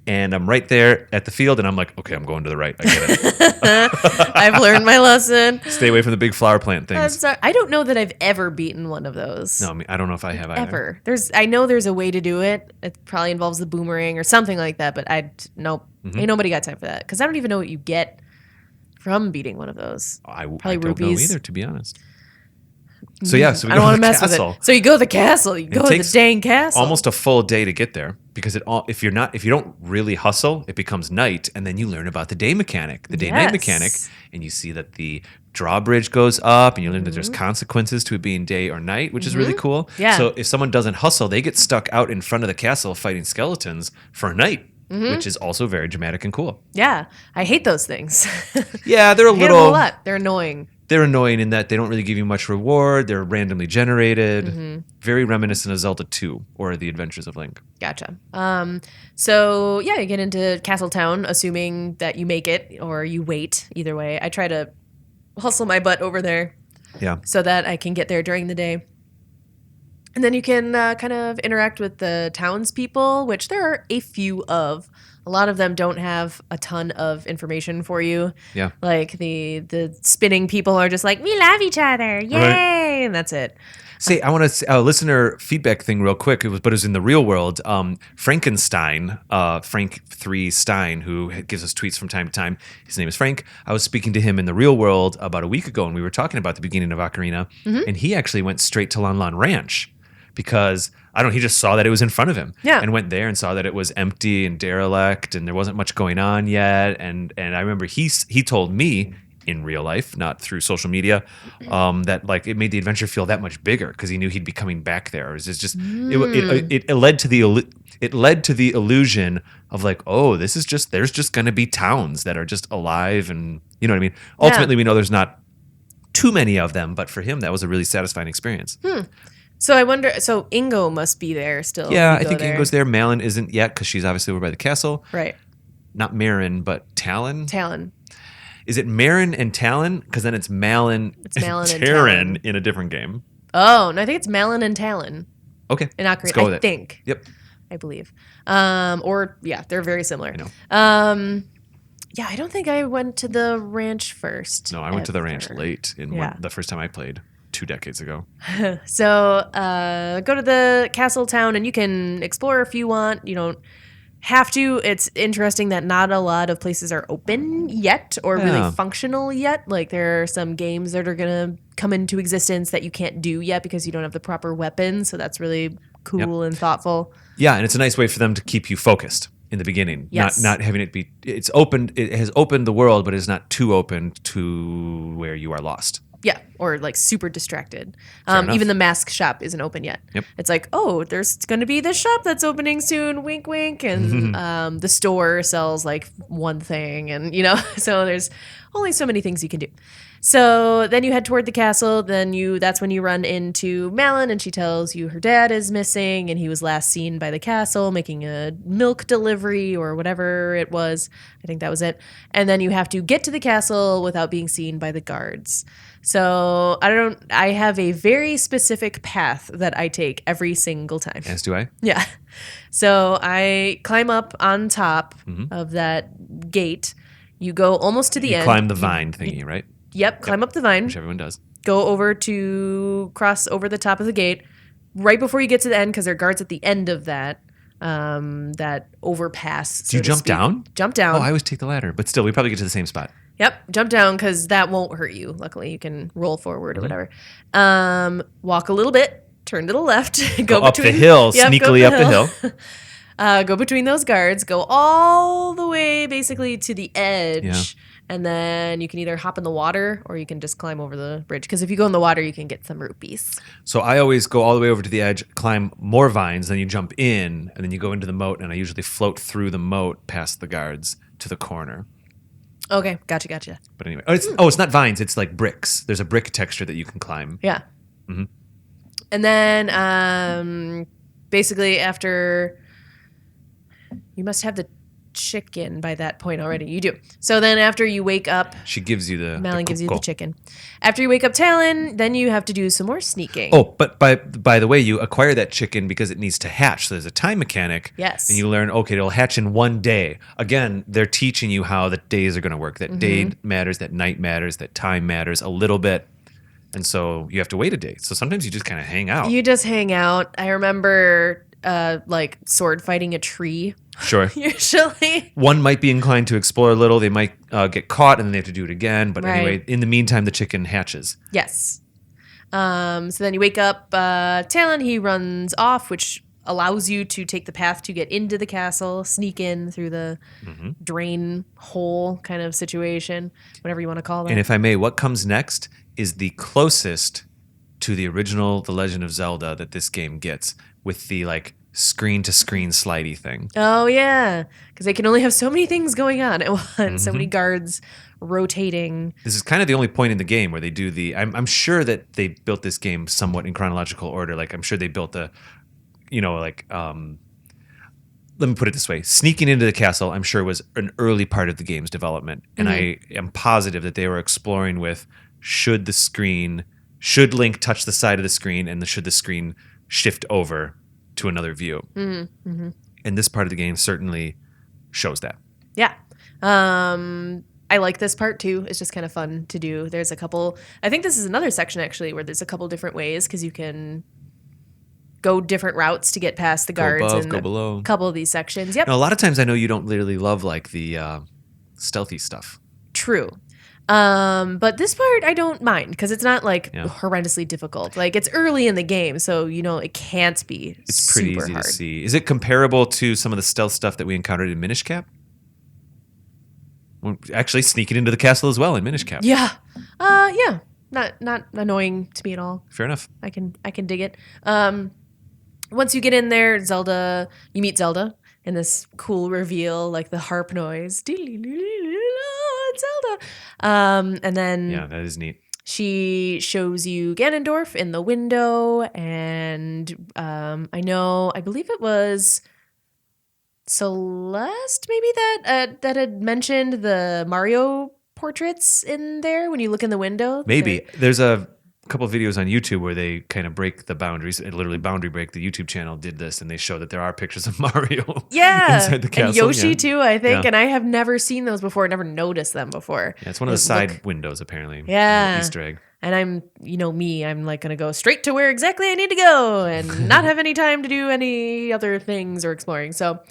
and I'm right there at the field, and I'm like, okay, I'm going to the right. I get it. I've learned my lesson. Stay away from the big flower plant I'm things. sorry. I don't know that I've ever beaten one of those. No, I mean, I don't know if I have either. Ever. I know there's a way to do it. It probably involves the boomerang or something like that, but nope. Ain't nobody got time for that. Because I don't even know what you get from beating one of those. I don't rupees. know either, to be honest. So yeah, so we I go don't to want the to mess castle. with it. So you go to the castle. You go to the takes dang castle. Almost a full day to get there because if you don't really hustle, it becomes night, and then you learn about the day mechanic, the day-night Yes. mechanic, and you see that the drawbridge goes up, and you learn that Mm-hmm. there's consequences to it being day or night, which is really cool. Yeah. So if someone doesn't hustle, they get stuck out in front of the castle fighting skeletons for a night, which is also very dramatic and cool. Yeah. I hate those things. Yeah, they're a I hate them a little. lot. They're annoying. They're annoying in that they don't really give you much reward. They're randomly generated. Mm-hmm. Very reminiscent of Zelda 2 or The Adventures of Link. Gotcha. So yeah, you get into Castle Town, assuming that you make it or you wait. Either way, I try to hustle my butt over there Yeah. so that I can get there during the day. And then you can kind of interact with the townspeople, which there are a few of. A lot of them don't have a ton of information for you. Yeah. Like the spinning people are just like, we love each other, yay, Right. and that's it. Say, I want to say a listener feedback thing real quick. But it was in the real world. Frankenstein, Frank 3 Stein, who gives us tweets from time to time. His name is Frank. I was speaking to him in the real world about a week ago, and we were talking about the beginning of Ocarina. And he actually went straight to Lon Lon Ranch because I don't know, he just saw that it was in front of him. Yeah. And went there and saw that it was empty and derelict and there wasn't much going on yet. And I remember he told me in real life, not through social media, that like it made the adventure feel that much bigger because he knew he'd be coming back there. It was just it led to the illusion of like, oh, there's just going to be towns that are just alive, and you know what I mean. Ultimately, we know there's not too many of them, but for him, that was a really satisfying experience. So I wonder. So Ingo must be there still. Yeah, if you I think go there. Ingo's there. Malin isn't yet because she's obviously over by the castle. Right. Not Marin, but Talon. Talon. Is it Marin and Talon? Because then it's Malin, It's Malin and Terran Talon. in a different game. Oh, no, I think it's Malin and Talon Okay. in Let's Ocarina. go with I it. think. Yep. I believe. Or yeah, they're very similar. I know. Yeah, I don't think I went to the ranch first. No, I went to the ranch ever. late Yeah. the first time I played 2 decades ago. So go to the castle town and you can explore if you want. You don't have to. It's interesting that not a lot of places are open yet or Yeah. really functional yet. Like there are some games that are going to come into existence that you can't do yet because you don't have the proper weapons. So that's really cool and thoughtful. Yeah, and it's a nice way for them to keep you focused in the beginning. Yes. Not having it be it has opened the world, but it's not too open to where you are lost. Yeah, or like super distracted. enough. Even the mask shop isn't open yet. Yep. It's like, oh, there's going to be this shop that's opening soon. Wink, wink. And the store sells like one thing, and so there's only so many things you can do. So then you head toward the castle. That's when you run into Malin, and she tells you her dad is missing, and he was last seen by the castle making a milk delivery or whatever it was. I think that was it. And then you have to get to the castle without being seen by the guards. So I have a very specific path that I take every single time. As do I. Yeah. So I climb up on top of that gate. You go almost to the You end. climb the vine thingy, right? Yep, climb up the vine. Which everyone does. Go over to cross over the top of the gate. Right before you get to the end, because there are guards at the end of that overpass. Do you jump down? Jump down. Oh, I always take the ladder, but still, we probably get to the same spot. Yep, jump down because that won't hurt you. Luckily, you can roll forward or whatever. Walk a little bit, turn to the left, go up the between, hill, Yep, go sneakily up the hill. Go between those guards, go all the way basically to the edge, Yeah. and then you can either hop in the water or you can just climb over the bridge. Because if you go in the water, you can get some rupees. So I always go all the way over to the edge, climb more vines, then you jump in, and then you go into the moat, and I usually float through the moat past the guards to the corner. Okay, gotcha. But anyway, it's not vines, it's like bricks. There's a brick texture that you can climb. Yeah. And then basically after you must have the chicken by that point already. You do. So then after you wake up, She gives you the Malin gives you the cocoa. chicken. After you wake up Talon, then you have to do some more sneaking. Oh, but by the way, you acquire that chicken because it needs to hatch. So there's a time mechanic. Yes. And you learn, okay, it'll hatch in 1 day. Again, they're teaching you how the days are going to work. That day matters, that night matters, that time matters a little bit. And so you have to wait a day. So sometimes you just kind of hang out. You just hang out. I remember like sword fighting a tree Sure. usually. One might be inclined to explore a little. They might get caught and then they have to do it again. But Right. anyway, in the meantime, the chicken hatches. Yes. So then you wake up Talon, he runs off, which allows you to take the path to get into the castle, sneak in through the drain hole kind of situation, whatever you want to call that. And if I may, what comes next is the closest to the original The Legend of Zelda that this game gets with the like screen-to-screen slidey thing. Oh, yeah. Because they can only have so many things going on at once. So many guards rotating. This is kind of the only point in the game where they do the... I'm sure that they built this game somewhat in chronological order. Like, I'm sure they built the... let me put it this way. Sneaking into the castle, I'm sure, was an early part of the game's development. And I am positive that they were exploring with should Link touch the side of the screen and should the screen shift over to another view. And this part of the game certainly shows that. Yeah. I like this part too. It's just kind of fun to do. There's a couple, I think this is another section actually where there's a couple different ways because you can go different routes to get past the guards. Go above, in go below. A couple of these sections. Yep. Now, a lot of times I know you don't really love like the stealthy stuff. True. But this part I don't mind because it's not like horrendously difficult. Like it's early in the game, so it can't be. It's pretty super easy hard. to see. Is it comparable to some of the stealth stuff that we encountered in Minish Cap? Well, actually, sneaking into the castle as well in Minish Cap. Yeah. Yeah. Not annoying to me at all. Fair enough. I can dig it. Once you get in there, you meet Zelda in this cool reveal, like the harp noise. It's Zelda. And then Yeah, that is neat. she shows you Ganondorf in the window, and I believe it was Celeste, maybe that had mentioned the Mario portraits in there when you look in the window. Maybe. There's a couple of videos on YouTube where they kind of break the boundaries, literally boundary break. The YouTube channel did this, and they show that there are pictures of Mario inside the castle. And Yoshi too, I think. Yeah. And I have never seen those before, never noticed them before. Yeah, it's one of the side windows, apparently. Yeah. Easter egg. And I'm like going to go straight to where exactly I need to go and not have any time to do any other things or exploring. So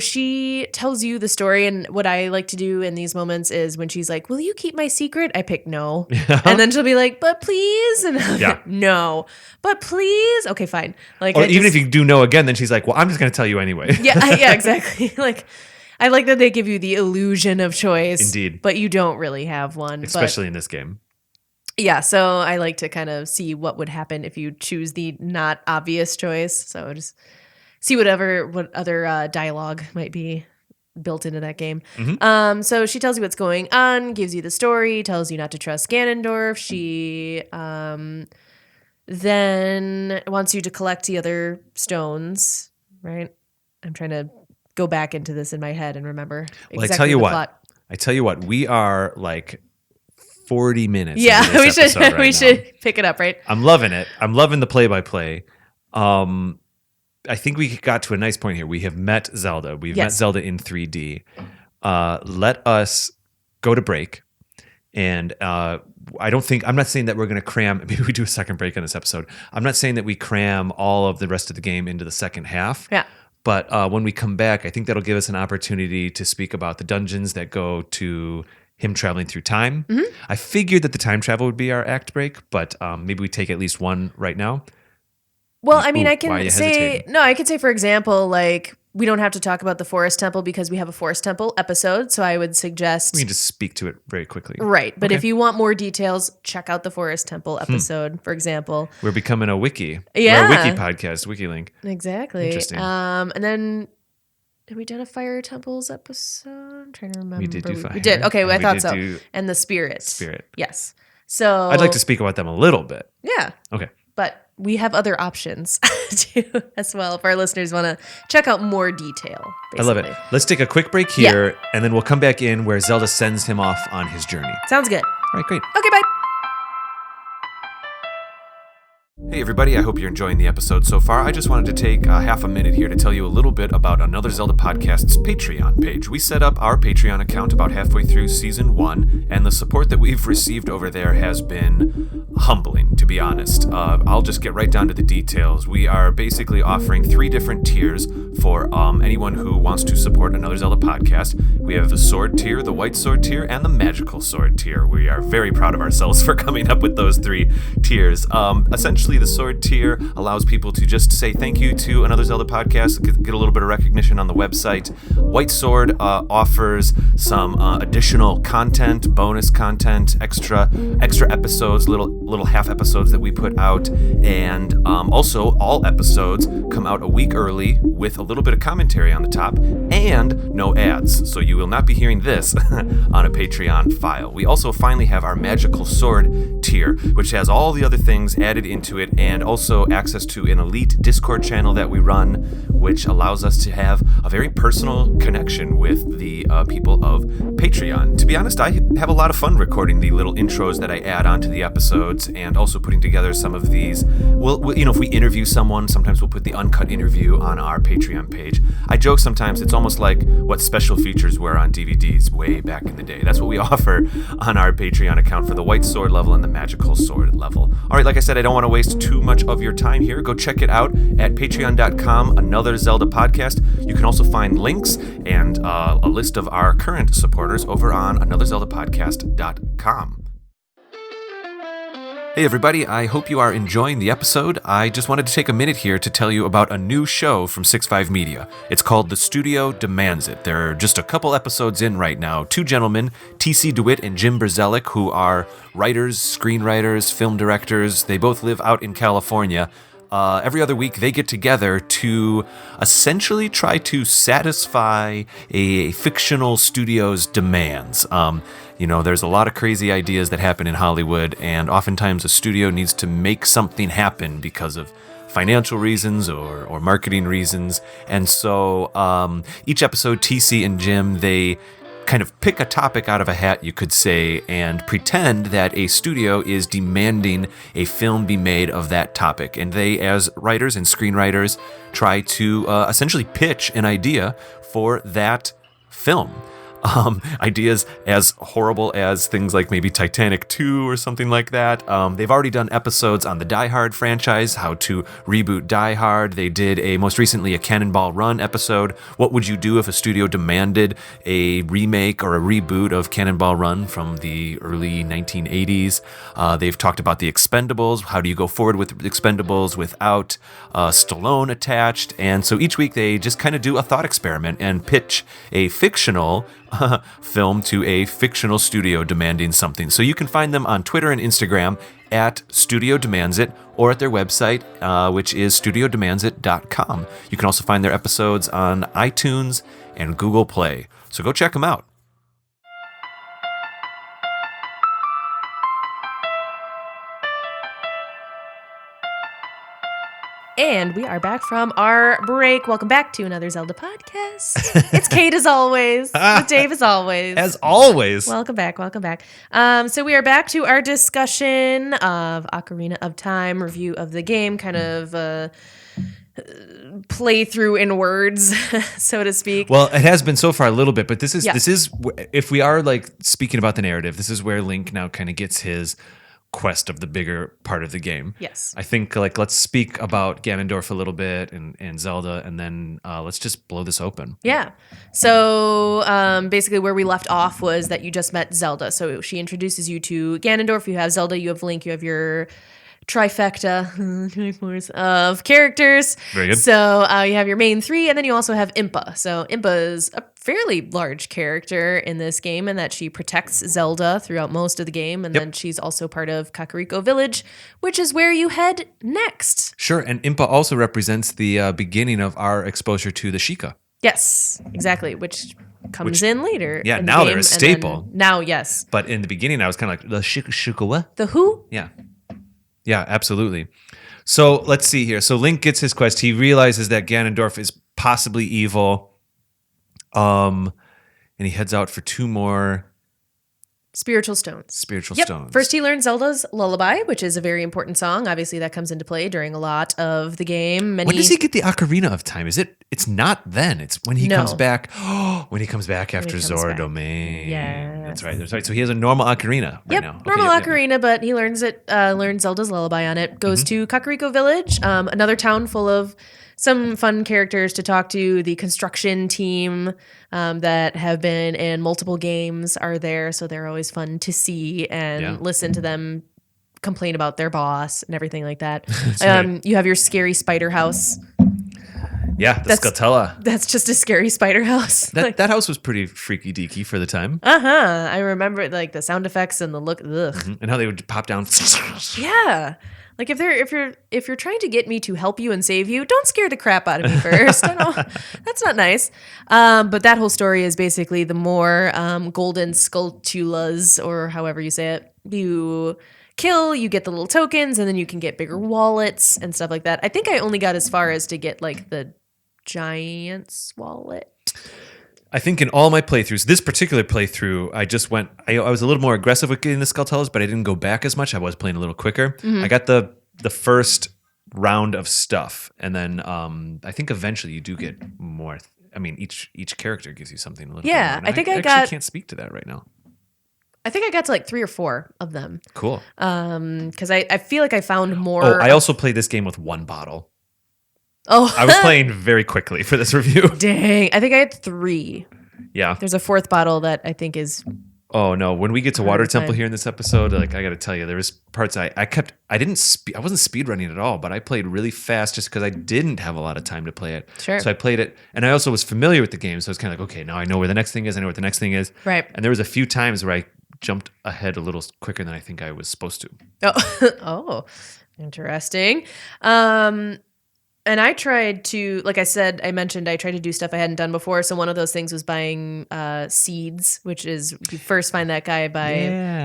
she tells you the story, and what I like to do in these moments is when she's like, "Will you keep my secret?" I pick no. Yeah. And then she'll be like, "But please." And I'm Yeah. like, "No. But please." Okay, fine. Like, Or even if you do know again, then she's like, "Well, I'm just going to tell you anyway." yeah, exactly. Like, I like that they give you the illusion of choice. Indeed. But you don't really have one. Especially in this game. Yeah, so I like to kind of see what would happen if you choose the not obvious choice. So just see what other dialogue might be built into that game. Mm-hmm. So she tells you what's going on, gives you the story, tells you not to trust Ganondorf. She then wants you to collect the other stones, right? I'm trying to go back into this in my head and remember Well, exactly I tell you the what. plot. I tell you what. We are like 40 minutes. Yeah, into this episode right we now. should pick it up, right? I'm loving it. I'm loving the play-by-play. I think we got to a nice point here. We have met Zelda. We've met Zelda in 3D. Let us go to break. And I'm not saying that we're going to cram, maybe we do a second break on this episode. I'm not saying that we cram all of the rest of the game into the second half. Yeah. But when we come back, I think that'll give us an opportunity to speak about the dungeons that go to him traveling through time. Mm-hmm. I figured that the time travel would be our act break, but maybe we take at least one right now. Well, I mean, Ooh, I why are can you say, hesitating? no, I could say, for example, like, we don't have to talk about the Forest Temple because we have a Forest Temple episode. So I would suggest. We can just speak to it very quickly. Right. But Okay. if you want more details, check out the Forest Temple episode, for example. We're becoming a wiki. Yeah. We're a wiki podcast, WikiLink. Exactly. Interesting. And then, have we done a Fire Temples episode? I'm trying to remember. We did do fire. We did. Okay, and I we thought did so. do And the Spirit. Spirit. Yes. So I'd like to speak about them a little bit. Yeah. Okay. But we have other options too, as well, if our listeners want to check out more detail. Basically. I love it. Let's take a quick break here, and then we'll come back in where Zelda sends him off on his journey. Sounds good. All right, great. Okay, bye. Hey everybody, I hope you're enjoying the episode so far. I just wanted to take half a minute here to tell you a little bit about Another Zelda Podcast's Patreon page. We set up our Patreon account about halfway through Season 1, and the support that we've received over there has been humbling, to be honest. I'll just get right down to the details. We are basically offering 3 different tiers for anyone who wants to support Another Zelda Podcast. We have the Sword tier, the White Sword tier, and the Magical Sword tier. We are very proud of ourselves for coming up with those 3 tiers. Essentially, the Sword tier allows people to just say thank you to Another Zelda Podcast, get a little bit of recognition on the website. White Sword offers some additional content, bonus content, extra episodes, little half episodes that we put out, and also all episodes come out a week early with a little bit of commentary on the top and no ads. So you will not be hearing this on a Patreon file. We also finally have our Magical Sword tier, which has all the other things added into it, and also access to an elite Discord channel that we run, which allows us to have a very personal connection with the people of Patreon. To be honest, I have a lot of fun recording the little intros that I add onto the episodes, and also putting together some of these. Well, if we interview someone, sometimes we'll put the uncut interview on our Patreon page. I joke sometimes it's almost like what special features were on DVDs way back in the day. That's what we offer on our Patreon account for the White Sword level and the Magical Sword level. All right, like I said, I don't want to waste too much of your time here, go check it out at patreon.com, Another Zelda Podcast. You can also find links and a list of our current supporters over on anotherzeldapodcast.com. Hey everybody, I hope you are enjoying the episode. I just wanted to take a minute here to tell you about a new show from Sixfive Media. It's called The Studio Demands It. There are just a couple episodes in right now. Two gentlemen, T.C. DeWitt and Jim Brzelik, who are writers, screenwriters, film directors. They both live out in California. Every other week, they get together to essentially try to satisfy a fictional studio's demands. There's a lot of crazy ideas that happen in Hollywood, and oftentimes a studio needs to make something happen because of financial reasons or marketing reasons. And so each episode, TC and Jim, they kind of pick a topic out of a hat, you could say, and pretend that a studio is demanding a film be made of that topic. And they, as writers and screenwriters, try to essentially pitch an idea for that film. Ideas as horrible as things like maybe Titanic 2 or something like that. They've already done episodes on the Die Hard franchise, how to reboot Die Hard. They did most recently a Cannonball Run episode. What would you do if a studio demanded a remake or a reboot of Cannonball Run from the early 1980s? They've talked about the Expendables. How do you go forward with Expendables without Stallone attached? And so each week they just kind of do a thought experiment and pitch a fictional film to a fictional studio demanding something. So you can find them on Twitter and Instagram at Studio Demands It, or at their website, which is studiodemandsit.com. You can also find their episodes on iTunes and Google Play. So go check them out. And we are back from our break. Welcome back to Another Zelda Podcast. It's Kate as always. With Dave as always. As always. Welcome back. So we are back to our discussion of Ocarina of Time, review of the game, kind of playthrough in words, so to speak. Well, it has been so far a little bit, but this is if we are like speaking about the narrative, this is where Link now kind of gets his quest of the bigger part of the game. Yes. I think let's speak about Ganondorf a little bit and Zelda, and then let's just blow this open. Yeah. So basically where we left off was that you just met Zelda. So she introduces you to Ganondorf. You have Zelda, you have Link, you have your trifecta of characters. Very good. So you have your main three, and then you also have Impa. So Impa is a fairly large character in this game, in that she protects Zelda throughout most of the game, and then she's also part of Kakariko Village, which is where you head next. Sure, and Impa also represents the beginning of our exposure to the Sheikah. Yes, exactly, which comes in later. Yeah, in now the they're game, a staple. Now, yes. But in the beginning, I was kind of like, the Sheikah what? The who? Yeah, absolutely. So let's see here. So Link gets his quest. He realizes that Ganondorf is possibly evil. And he heads out for two more Spiritual stones. Stones. First, he learns Zelda's Lullaby, which is a very important song. Obviously, that comes into play during a lot of the game. When does he get the Ocarina of Time? It's not then. It's when he comes back. When he comes back after Zoras Domain. Yeah, That's right. So he has a normal Ocarina right now. Normal Ocarina, but he learns Zelda's Lullaby on it. Goes to Kakariko Village, another town full of some fun characters to talk to. The construction team that have been in multiple games are there, so they're always fun to see and listen to them complain about their boss and everything like that. Right. You have your scary spider house. Yeah, the Scutella. That's just a scary spider house. That house was pretty freaky deaky for the time. I remember like the sound effects and the look. And how they would pop down. Yeah. Like if you're trying to get me to help you and save you, don't scare the crap out of me first. That's not nice. But that whole story is basically the more golden skulltulas, or however you say it, you kill, you get the little tokens, and then you can get bigger wallets and stuff like that. I think I only got as far as to get like the giant's wallet. I think in all my playthroughs, this particular playthrough, I was a little more aggressive with getting the Skulltulas, but I didn't go back as much. I was playing a little quicker. I got the first round of stuff, and then I think eventually you do get more. I mean, each character gives you something a little bit more. I think I actually got... can't speak to that right now. I think I got to like 3 or 4 of them. Cool. Because I feel like I found more. Oh, I also played this game with 1 bottle. Oh, I was playing very quickly for this review. dang. I think I had 3. Yeah. There's a 4th bottle that I think is. Oh no! When we get to Water time. Temple here in this episode, like I got to tell you, there was parts I wasn't speed running at all, but I played really fast just because I didn't have a lot of time to play it. Sure. So I played it, and I also was familiar with the game, so it's kind of like, okay, now I know where the next thing is. I know what the next thing is. Right. And there was a few times where I jumped ahead a little quicker than I think I was supposed to. Oh, oh, interesting. And I tried to, like I mentioned, I tried to do stuff I hadn't done before. So one of those things was buying seeds, which is you first find that guy by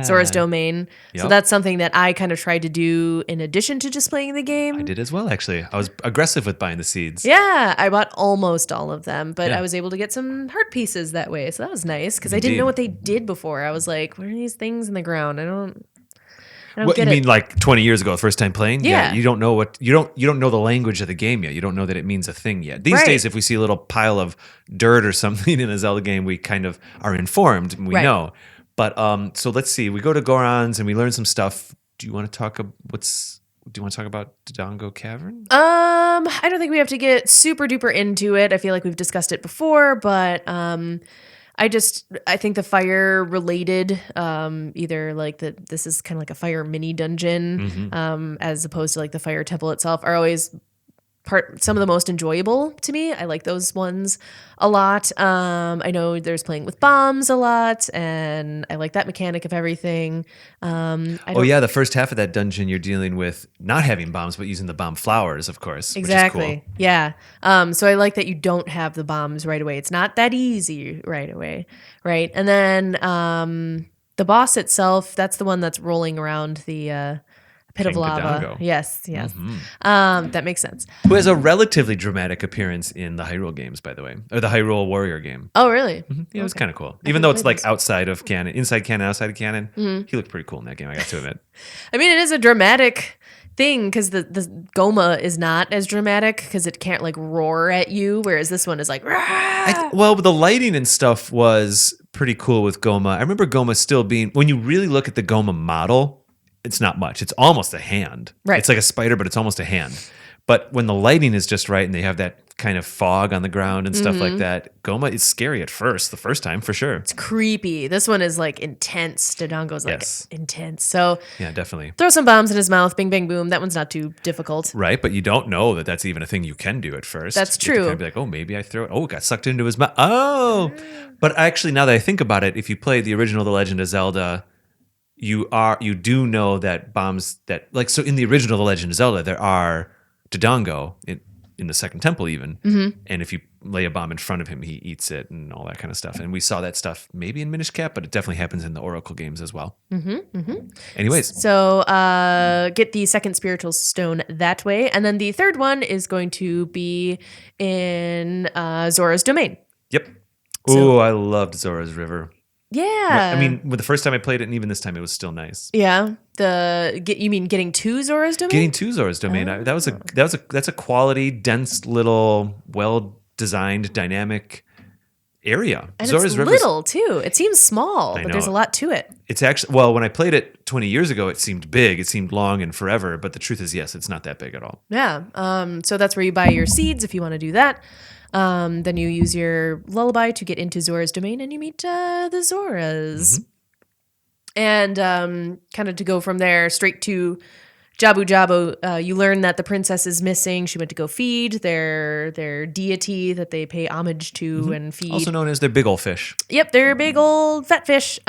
Zoras Domain. Yep. So that's something that I kind of tried to do in addition to just playing the game. I did as well, actually. I was aggressive with buying the seeds. Yeah, I bought almost all of them, but Yeah. I was able to get some heart pieces that way. So that was nice because I didn't Indeed. know what they did before. I was like, what are these things in the ground? I don't What you get mean, it. like 20 years ago, first time playing? Yeah. You don't know what you don't know the language of the game yet. You don't know that it means a thing yet. These Right. days, if we see a little pile of dirt or something in a Zelda game, we kind of are informed and we Right. know. But so let's see. We go to Goron's and we learn some stuff. Do you want to talk about Dodongo Cavern? I don't think we have to get super duper into it. I feel like we've discussed it before, but I think the fire related, either like this is kind of like a fire mini dungeon, as opposed to like the fire temple itself, are always some of the most enjoyable to me. I like those ones a lot. I know there's playing with bombs a lot, and I like that mechanic of everything. The first half of that dungeon, you're dealing with not having bombs, but using the bomb flowers, of course. Exactly. Which is cool. Yeah. So I like that you don't have the bombs right away. It's not that easy right away. Right. And then the boss itself, that's the one that's rolling around the pit of King lava. Dodongo. Yes. That makes sense. Who has a relatively dramatic appearance in the Hyrule games, by the way, or the Hyrule Warrior game. Oh, really? Yeah, it was kind of cool. I Even though haven't it's played like this. outside of canon, inside canon, outside of canon, he looked pretty cool in that game, I got to admit. I mean, it is a dramatic thing because the Goma is not as dramatic because it can't like roar at you, whereas this one is like, "Rah!" Well, the lighting and stuff was pretty cool with Goma. I remember Goma still being, when you really look at the Goma model, it's not much. It's almost a hand. Right. It's like a spider, but it's almost a hand. But when the lighting is just right and they have that kind of fog on the ground and stuff like that, Goma is scary at first, the first time for sure. It's creepy. This one is like intense. Dodongo's like Yes. intense. So Yeah, definitely. throw some bombs in his mouth. Bing, bang, boom. That one's not too difficult. Right, but you don't know that that's even a thing you can do at first. That's You have to true. kind of be like, oh, maybe I throw it. Oh, it got sucked into his mouth. Oh. But actually, now that I think about it, if you play the original The Legend of Zelda, you do know that bombs that, like, so in the original The Legend of Zelda, there are Dodongo in the second temple even. And if you lay a bomb in front of him, he eats it and all that kind of stuff. And we saw that stuff maybe in Minish Cap, but it definitely happens in the Oracle games as well. Anyways, So get the second spiritual stone that way. And then the third one is going to be in Zora's Domain. yep. So- Oh, I loved Zora's River. Yeah. I mean, the first time I played it, and even this time, it was still nice. yeah. You mean getting to Zora's Domain? Getting to Zora's Domain, that's a quality, dense, little, well designed, dynamic area. and Zora's it's River's- little too. It seems small, I but know. there's a lot to it. It's actually, well, when I played it 20 years ago, it seemed big, it seemed long and forever. But the truth is, yes, it's not that big at all. Yeah. So that's where you buy your seeds if you want to do that. Then you use your lullaby to get into Zora's Domain and you meet the Zoras. And kind of to go from there straight to Jabu Jabu, you learn that the princess is missing. She went to go feed their deity that they pay homage to and feed. Also known as the big ol' fish. Yep, they're a big old fat fish.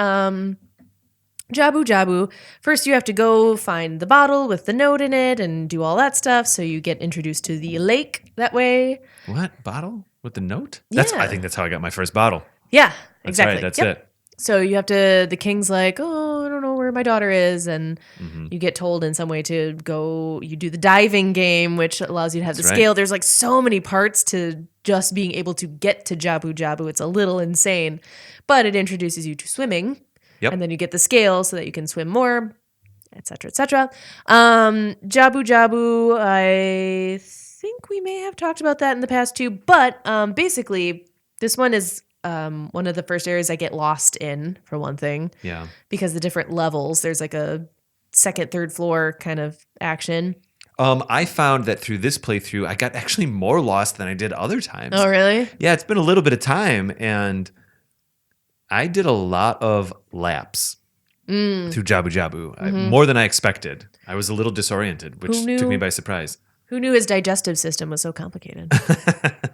Jabu Jabu. First, you have to go find the bottle with the note in it and do all that stuff. So you get introduced to the lake that way. What? Bottle? With the note? Yeah. I think that's how I got my first bottle. Yeah, That's exactly. right, that's Yep. it. So you have to, the king's like, oh, I don't know where my daughter is. And you get told in some way to go, you do the diving game, which allows you to have That's the right. scale. There's like so many parts to just being able to get to Jabu Jabu. It's a little insane, but it introduces you to swimming. Yep. And then you get the scale so that you can swim more, et cetera, et cetera. Jabu Jabu, I think we may have talked about that in the past too, but basically this one is one of the first areas I get lost in, for one thing. Yeah. Because the different levels, there's like a second, third floor kind of action. I found that through this playthrough, I got actually more lost than I did other times. Oh, really? Yeah, it's been a little bit of time, and I did a lot of laps through Jabu Jabu, more than I expected. I was a little disoriented, which took me by surprise. Who knew his digestive system was so complicated?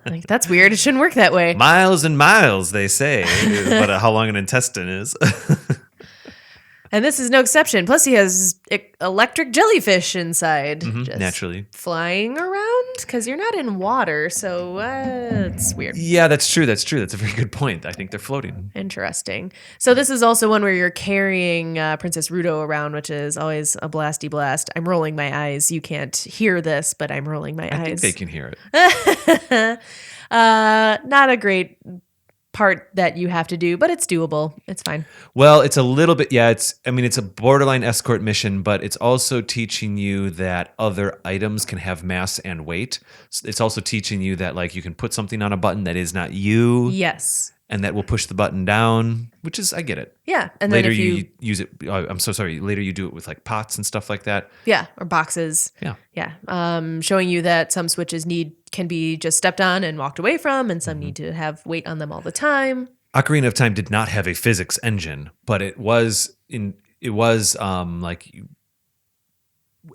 Like, that's weird. It shouldn't work that way. Miles and miles, they say, but how long an intestine is. And this is no exception. Plus, he has electric jellyfish inside. Just naturally. flying around because you're not in water. So it's weird. Yeah, that's true. That's a very good point. I think they're floating. Interesting. So this is also one where you're carrying Princess Ruto around, which is always a blasty blast. I'm rolling my eyes. You can't hear this, but I'm rolling my eyes. I think they can hear it. Not a great part that you have to do, but it's doable. It's fine. Well, it's a little bit, it's a borderline escort mission, but it's also teaching you that other items can have mass and weight. It's also teaching you that, like, you can put something on a button that is not you. Yes. And that will push the button down, which is, I get it. Yeah. And later then if you use it, I'm so sorry, later you do it with like pots and stuff like that. Yeah, or boxes. Yeah. Yeah. Showing you that some switches can be just stepped on and walked away from, and some need to have weight on them all the time. Ocarina of Time did not have a physics engine, but it was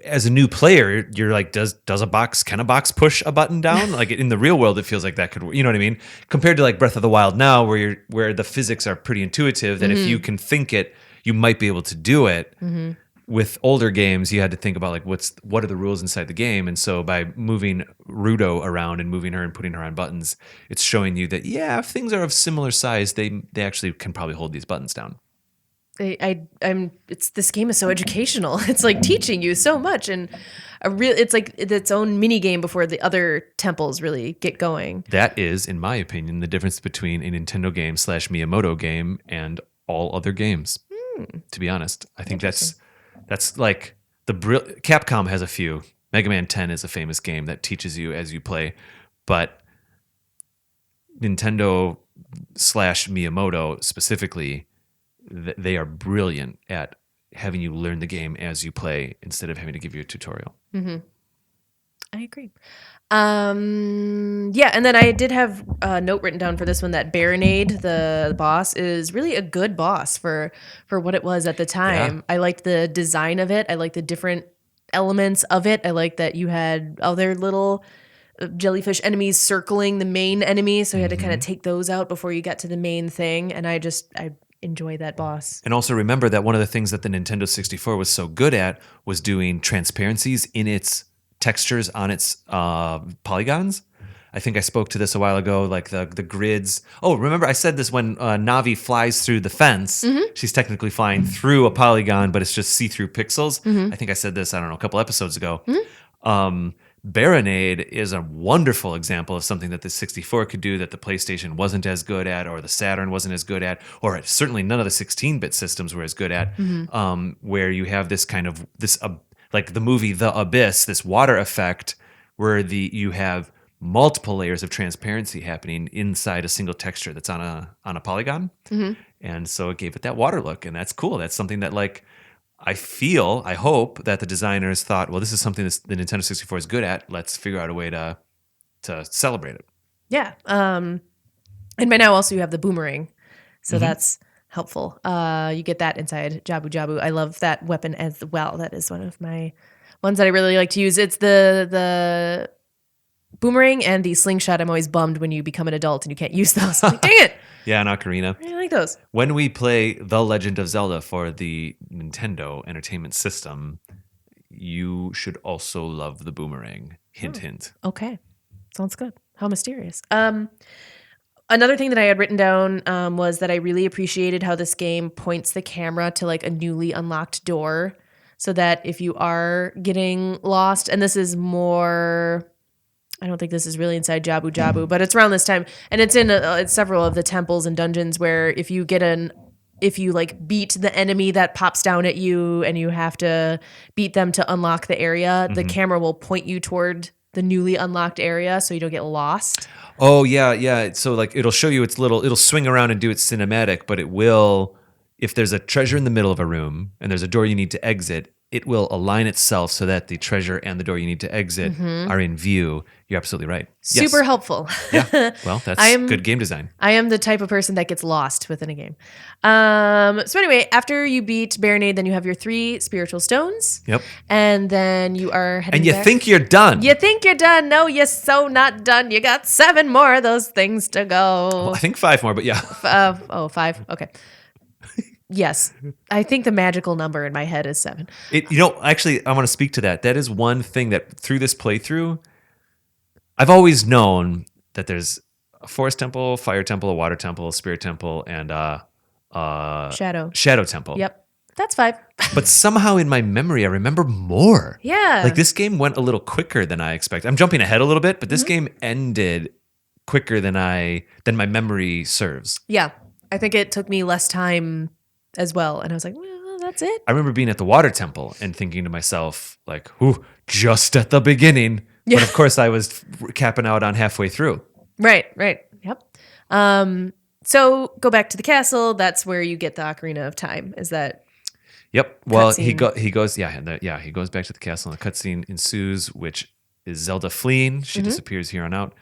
as a new player, you're like, can a box push a button down? Like, in the real world, it feels like that could, you know what I mean? Compared to like Breath of the Wild now, where the physics are pretty intuitive, that if you can think it, you might be able to do it. With older games, you had to think about like what are the rules inside the game, and so by moving Ruto around and moving her and putting her on buttons, it's showing you that if things are of similar size, they actually can probably hold these buttons down. This game is so educational. It's like teaching you so much, and it's like its own mini game before the other temples really get going. That is, in my opinion, the difference between a Nintendo game / Miyamoto game and all other games. To be honest, I think that's like Capcom has a few. Mega Man 10 is a famous game that teaches you as you play, but Nintendo / Miyamoto specifically, they are brilliant at having you learn the game as you play instead of having to give you a tutorial. I agree. And then I did have a note written down for this one that Baronade, the boss, is really a good boss for what it was at the time. Yeah. I liked the design of it. I liked the different elements of it. I liked that you had other little jellyfish enemies circling the main enemy, so you had to kind of take those out before you got to the main thing. And I enjoy that boss. And also remember that one of the things that the Nintendo 64 was so good at was doing transparencies in its textures on its polygons. I think I spoke to this a while ago, like the grids. Oh, remember I said this when Navi flies through the fence. She's technically flying through a polygon, but it's just see-through pixels. I think I said this, I don't know, a couple episodes ago. Baronade is a wonderful example of something that the 64 could do that the PlayStation wasn't as good at, or the Saturn wasn't as good at, or certainly none of the 16-bit systems were as good at, where you have this kind of, like the movie The Abyss, this water effect where you have multiple layers of transparency happening inside a single texture that's on a polygon. And so it gave it that water look, and that's cool. That's something that, like, I hope that the designers thought, well, this is something that the Nintendo 64 is good at. Let's figure out a way to celebrate it. Yeah. And by now also you have the boomerang. So that's helpful. You get that inside Jabu Jabu. I love that weapon as well. That is one of my ones that I really like to use. It's the boomerang and the slingshot. I'm always bummed when you become an adult and you can't use those. I'm like, dang it. Yeah, and Ocarina. I like those. When we play The Legend of Zelda for the Nintendo Entertainment System, you should also love the boomerang. Hint, hint. Okay. Sounds good. How mysterious. Another thing that I had written down was that I really appreciated how this game points the camera to like a newly unlocked door, so that if you are getting lost, and this is more, I don't think this is really inside Jabu Jabu, but it's around this time, and it's in it's several of the temples and dungeons where if you like beat the enemy that pops down at you and you have to beat them to unlock the area, the camera will point you toward the newly unlocked area so you don't get lost. Oh yeah. So like it'll show you it'll swing around and do its cinematic, but it will, if there's a treasure in the middle of a room and there's a door you need to exit, it will align itself so that the treasure and the door you need to exit are in view. You're absolutely right. Yes. Super helpful. Yeah. Well, that's good game design. I am the type of person that gets lost within a game. So anyway, after you beat Baronade, then you have your 3 spiritual stones. Yep. And then you are heading And you back. think you're done. You think you're done. No, you're so not done. You got 7 more of those things to go. Well, I think 5 more, but yeah. 5. Okay. Yes. I think the magical number in my head is 7. Actually, I want to speak to that. That is one thing that through this playthrough, I've always known that there's a forest temple, fire temple, a water temple, a spirit temple, and shadow temple. Yep. That's 5. But somehow in my memory, I remember more. Yeah. Like this game went a little quicker than I expected. I'm jumping ahead a little bit, but this game ended quicker than my memory serves. Yeah. I think it took me less time as well. And I was like, well, that's it. I remember being at the water temple and thinking to myself, like, "Ooh, just at the beginning." Yeah. But of course, I was capping out on halfway through. Right. Yep. So go back to the castle. That's where you get the Ocarina of Time. Is that? Yep. Well, he Cutscene. goes. He goes back to the castle, and a cutscene ensues, which is Zelda fleeing. She disappears here on out.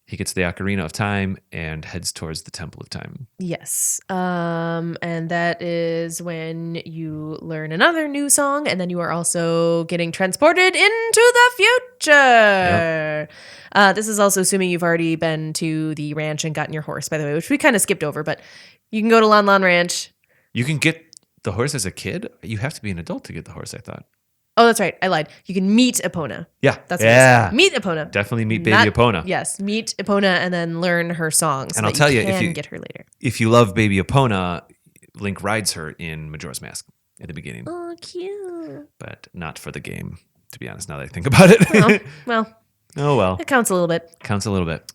He gets the Ocarina of Time and heads towards the Temple of Time. Yes. And that is when you learn another new song, and then you are also getting transported into the future. This is also assuming you've already been to the ranch and gotten your horse, by the way, which we kind of skipped over, but you can go to Lon Lon Ranch. You can get the horse as a kid? You have to be an adult to get the horse, I thought. Oh, that's right. I lied. You can meet Epona. Yeah. That's what it is. Meet Epona. Definitely meet Baby Epona. Yes, meet Epona and then learn her songs. And I'll tell you, can get her later. If you love Baby Epona, Link rides her in Majora's Mask at the beginning. Oh, cute. But not for the game, to be honest, now that I think about it. Well, Oh, well. it counts a little bit. Counts a little bit.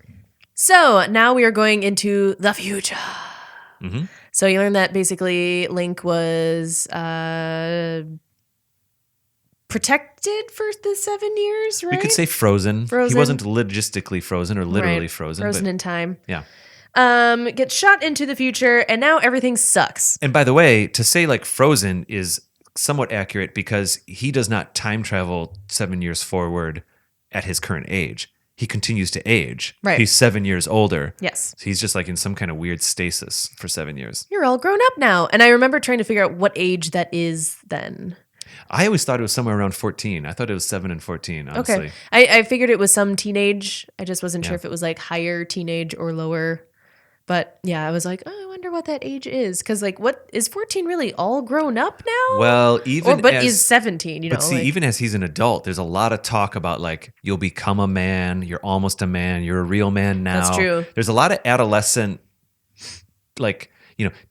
So now we are going into the future. Mhm. So you learn that basically Link was protected for the 7 years, right? We could say frozen. Frozen. He wasn't logistically frozen or literally Right. frozen. Frozen but, in time. yeah. Gets shot into the future, and now everything sucks. And by the way, to say like frozen is somewhat accurate because he does not time travel 7 years forward at his current age. He continues to age. Right. He's 7 years older. Yes. So he's just like in some kind of weird stasis for 7 years. You're all grown up now. And I remember trying to figure out what age that is then. I always thought it was somewhere around 14. I thought it was 7 and 14, honestly. Okay. I figured it was some teenage. I just wasn't sure if it was like higher teenage or lower. But yeah, I was like, oh, I wonder what that age is. Because like, what is 14 really all grown up now? Well, is 17, you know? But see, even as he's an adult, there's a lot of talk about like, you'll become a man, you're almost a man, you're a real man now. That's true. There's a lot of adolescent, like,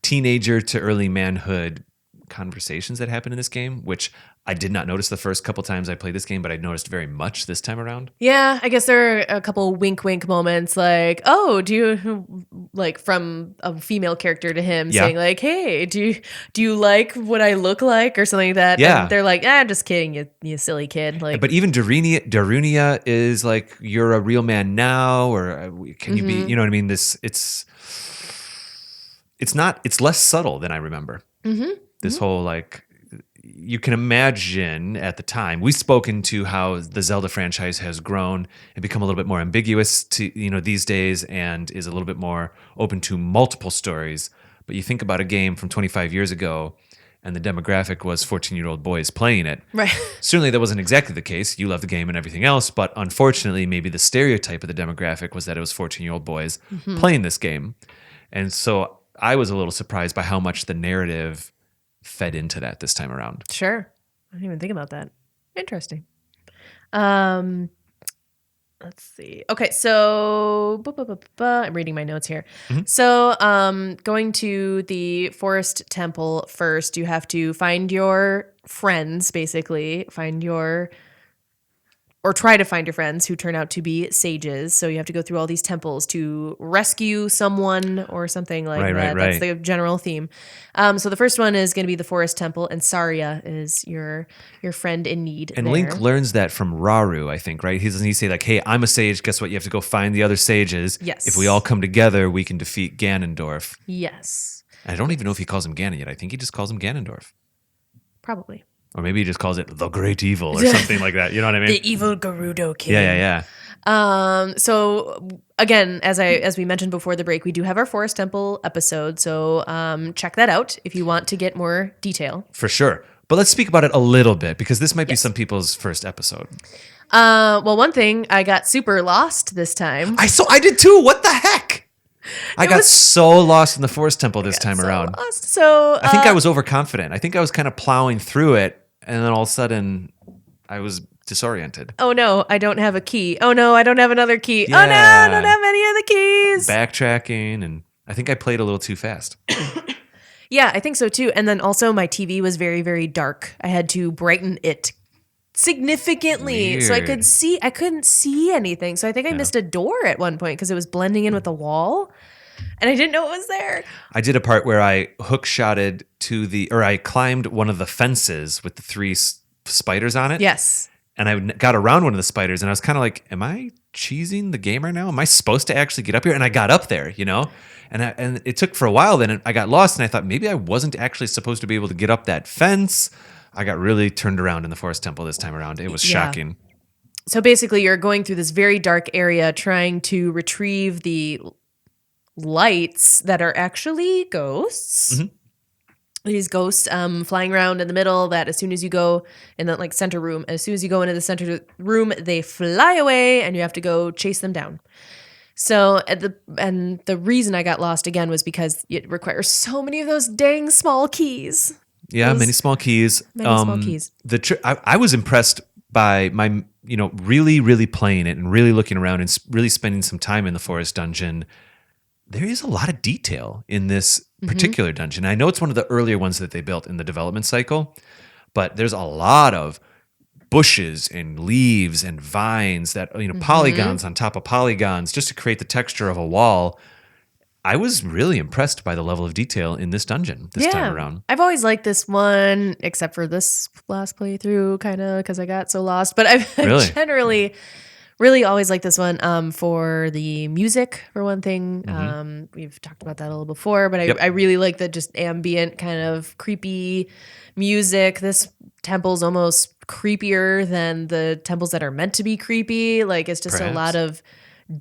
teenager to early manhood conversations that happen in this game, which I did not notice the first couple times I played this game, but I noticed very much this time around. Yeah, I guess there are a couple wink moments like, oh, do you like from a female character to him saying like, hey, do you like what I look like or something like that? Yeah. And they're like, just kidding, you silly kid. Like, But even Darunia is like, you're a real man now, or can you be, you know what I mean? It's less subtle than I remember. This whole like, you can imagine at the time we've spoken to how the Zelda franchise has grown and become a little bit more ambiguous to these days and is a little bit more open to multiple stories. But you think about a game from 25 years ago and the demographic was 14-year-old boys playing it. right. Certainly that wasn't exactly the case. You love the game and everything else, but unfortunately maybe the stereotype of the demographic was that it was 14-year-old boys playing this game. And so I was a little surprised by how much the narrative fed into that this time around. Sure. I didn't even think about that. Interesting. Let's see. Okay, so I'm reading my notes here. So going to the forest temple first, you have to find your friends, basically. Find your or try to find your friends who turn out to be sages. So you have to go through all these temples to rescue someone or something like that. Right. That's the general theme. So the first one is going to be the Forest Temple, and Saria is your friend in need. And there. Link learns that from Raru, I think, right? Doesn't he say like, hey, I'm a sage. Guess what? You have to go find the other sages. Yes. If we all come together, we can defeat Ganondorf. Yes. I don't even know if he calls him Ganon yet. I think he just calls him Ganondorf. Probably. Or maybe he just calls it the Great Evil or something like that. You know what I mean? The evil Gerudo King. Yeah. So again, as we mentioned before the break, we do have our Forest Temple episode. So check that out if you want to get more detail. For sure. But let's speak about it a little bit because this might be some people's first episode. Well, one thing, I got super lost this time. I did too. What the heck? I got so lost in the Forest Temple this time around. Lost. So I think I was overconfident. I think I was kind of plowing through it, and then all of a sudden, I was disoriented. Oh no, I don't have a key. Oh no, I don't have another key. Yeah. Oh no, I don't have any of the keys. Backtracking, and I think I played a little too fast. Yeah, I think so too. And then also my TV was very, very dark. I had to brighten it significantly so I couldn't see anything. So I think I missed a door at one point because it was blending in with the wall. And I didn't know it was there. I did a part where I hook-shotted I climbed one of the fences with the 3 spiders on it. Yes. And I got around one of the spiders, and I was kind of like, am I cheesing the game right now? Am I supposed to actually get up here? And I got up there, you know? And it took for a while, then I got lost, and I thought maybe I wasn't actually supposed to be able to get up that fence. I got really turned around in the Forest Temple this time around. It was shocking. So basically, you're going through this very dark area trying to retrieve the lights that are actually ghosts. Mm-hmm. These ghosts flying around in the middle that as soon as you go in the center room, as soon as you go into the center room, they fly away and you have to go chase them down. So the reason I got lost again was because it requires so many of those dang small keys. Yeah, many small keys. Small keys. I was impressed by my, really, really playing it and really looking around and really spending some time in the forest dungeon. There is a lot of detail in this particular dungeon. I know it's one of the earlier ones that they built in the development cycle, but there's a lot of bushes and leaves and vines that, polygons on top of polygons just to create the texture of a wall. I was really impressed by the level of detail in this dungeon this time around. I've always liked this one, except for this last playthrough, kind of, because I got so lost. But I've generally really always liked this one for the music, for one thing. We've talked about that a little before, but I really like the just ambient kind of creepy music. This temple's almost creepier than the temples that are meant to be creepy. Like, it's just a lot of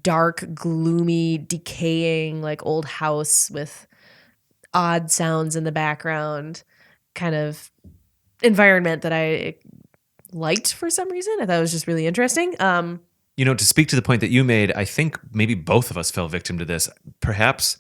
dark, gloomy, decaying, like old house with odd sounds in the background kind of environment that I liked for some reason. I thought it was just really interesting. To speak to the point that you made, I think maybe both of us fell victim to this. Perhaps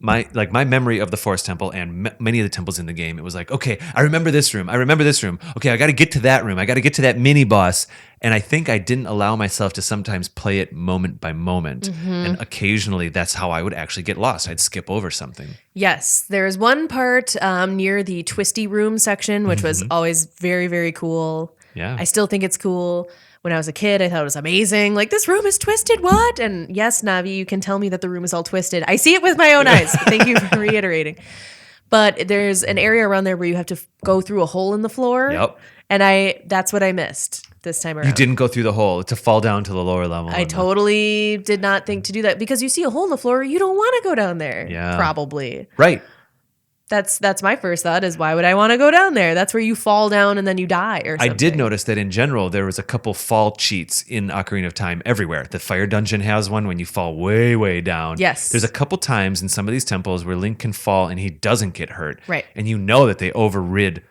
my memory of the Forest Temple and many of the temples in the game, it was like, okay, I remember this room. Okay, I got to get to that room. I got to get to that mini boss. And I think I didn't allow myself to sometimes play it moment by moment. And occasionally that's how I would actually get lost. I'd skip over something. Yes, there's one part near the twisty room section, which was always very, very cool. Yeah. I still think it's cool. When I was a kid, I thought it was amazing. Like, this room is twisted, what? And yes, Navi, you can tell me that the room is all twisted. I see it with my own eyes. Thank you for reiterating. But there's an area around there where you have to go through a hole in the floor. Yep. And that's what I missed this time around. You didn't go through the hole to fall down to the lower level. I totally did not think to do that because you see a hole in the floor, you don't want to go down there. Yeah. Probably. Right. That's my first thought is why would I want to go down there? That's where you fall down and then you die or something. I did notice that in general, there was a couple fall cheats in Ocarina of Time everywhere. The fire dungeon has one when you fall way, way down. Yes. There's a couple times in some of these temples where Link can fall and he doesn't get hurt. Right. And you know that they overrode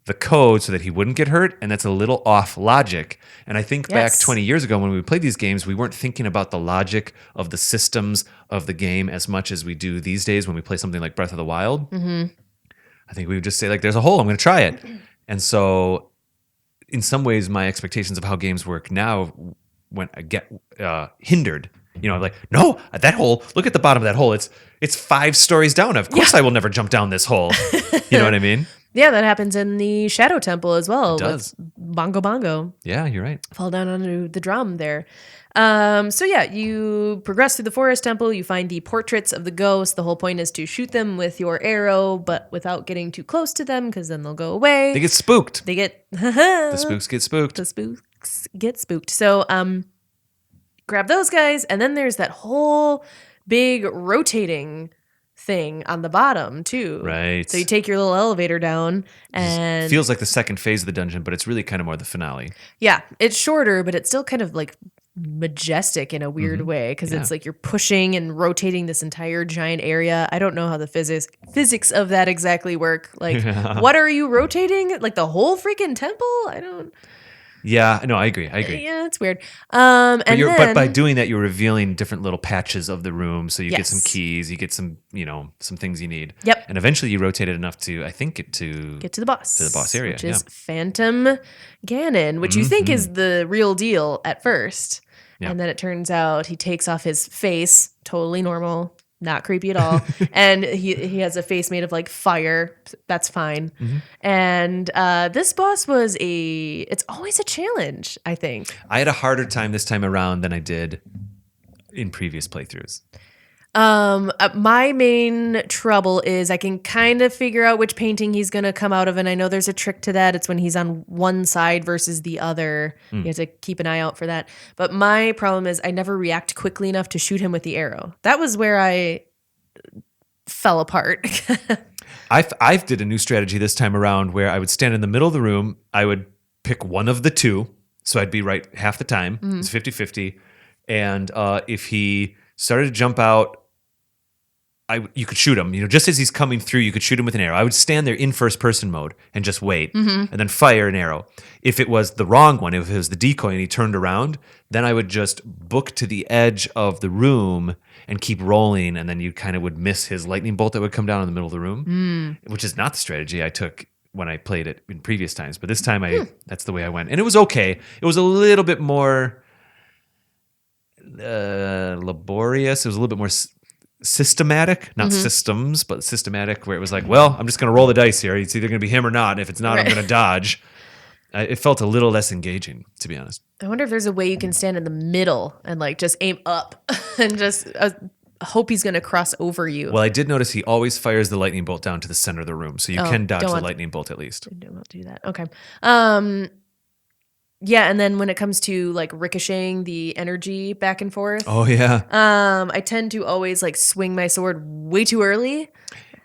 the code so that he wouldn't get hurt, and that's a little off logic. And I think back 20 years ago when we played these games, we weren't thinking about the logic of the systems of the game as much as we do these days when we play something like Breath of the Wild. I think we would just say, like, there's a hole, I'm going to try it. And so in some ways, my expectations of how games work now get hindered. Like, no, that hole, look at the bottom of that hole. It's 5 stories down. Of course I will never jump down this hole. You know what I mean? Yeah, that happens in the Shadow Temple as well. It does. With Bongo Bongo. Yeah, you're right. Fall down onto the drum there. So yeah, you progress through the Forest Temple. You find the portraits of the ghosts. The whole point is to shoot them with your arrow, but without getting too close to them, because then they'll go away. They get spooked. They get The spooks get spooked. the spooks get spooked. So grab those guys, and then there's that whole big rotating thing on the bottom too. Right. So you take your little elevator down, and Feels like the second phase of the dungeon, but it's really kind of more the finale. yeah, it's shorter, but it's still kind of like majestic in a weird way, because it's like you're pushing and rotating this entire giant area. I don't know how the physics of that exactly work. Like, what are you rotating? Like the whole freaking temple? I don't. Yeah, no, I agree. Yeah, it's weird. But But by doing that, you're revealing different little patches of the room. So you get some Yes. keys, you get some, some things you need. Yep. And eventually you rotate it enough to, I think, get to the boss. To the boss area, which is Phantom Ganon, which you think is the real deal at first. Yeah. And then it turns out he takes off his face, totally normal, not creepy at all. And he has a face made of like fire. That's fine. And this boss it's always a challenge, I think. I had a harder time this time around than I did in previous playthroughs. My main trouble is I can kind of figure out which painting he's going to come out of. And I know there's a trick to that. It's when he's on one side versus the other. You have to keep an eye out for that. But my problem is I never react quickly enough to shoot him with the arrow. That was where I fell apart. I did a new strategy this time around where I would stand in the middle of the room. I would pick one of the two. So I'd be right half the time. It's 50-50. And if he started to jump out, you could shoot him. Just as he's coming through, you could shoot him with an arrow. I would stand there in first person mode and just wait and then fire an arrow. If it was the wrong one, if it was the decoy and he turned around, then I would just book to the edge of the room and keep rolling, and then you kind of would miss his lightning bolt that would come down in the middle of the room, which is not the strategy I took when I played it in previous times. But this time that's the way I went. And it was okay. It was a little bit more laborious. It was a little bit more systematic, not systems, but systematic, where it was like, well, I'm just going to roll the dice here. It's either going to be him or not. If it's not, I'm going to dodge. It felt a little less engaging, to be honest. I wonder if there's a way you can stand in the middle and like just aim up and just hope he's going to cross over you. Well, I did notice he always fires the lightning bolt down to the center of the room, so you can dodge the lightning bolt at least. I don't want to do that. Okay. Yeah, and then when it comes to like ricocheting the energy back and forth, Oh, yeah. I tend to always like swing my sword way too early.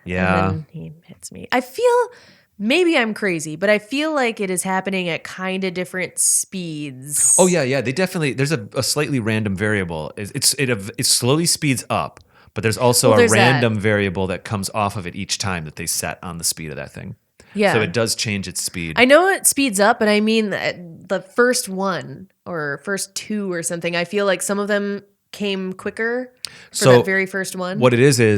Yeah. And then he hits me. I feel, maybe I'm crazy, but I feel like it is happening at kind of different speeds. Oh, yeah. They definitely, there's a slightly random variable. It slowly speeds up, but there's also Well, a there's random variable that comes off of it each time that they set on the speed of that thing. Yeah. So it does change its speed. I know it speeds up, but I mean the first one or first two or something. I feel like some of them came quicker for that very first one. What it is there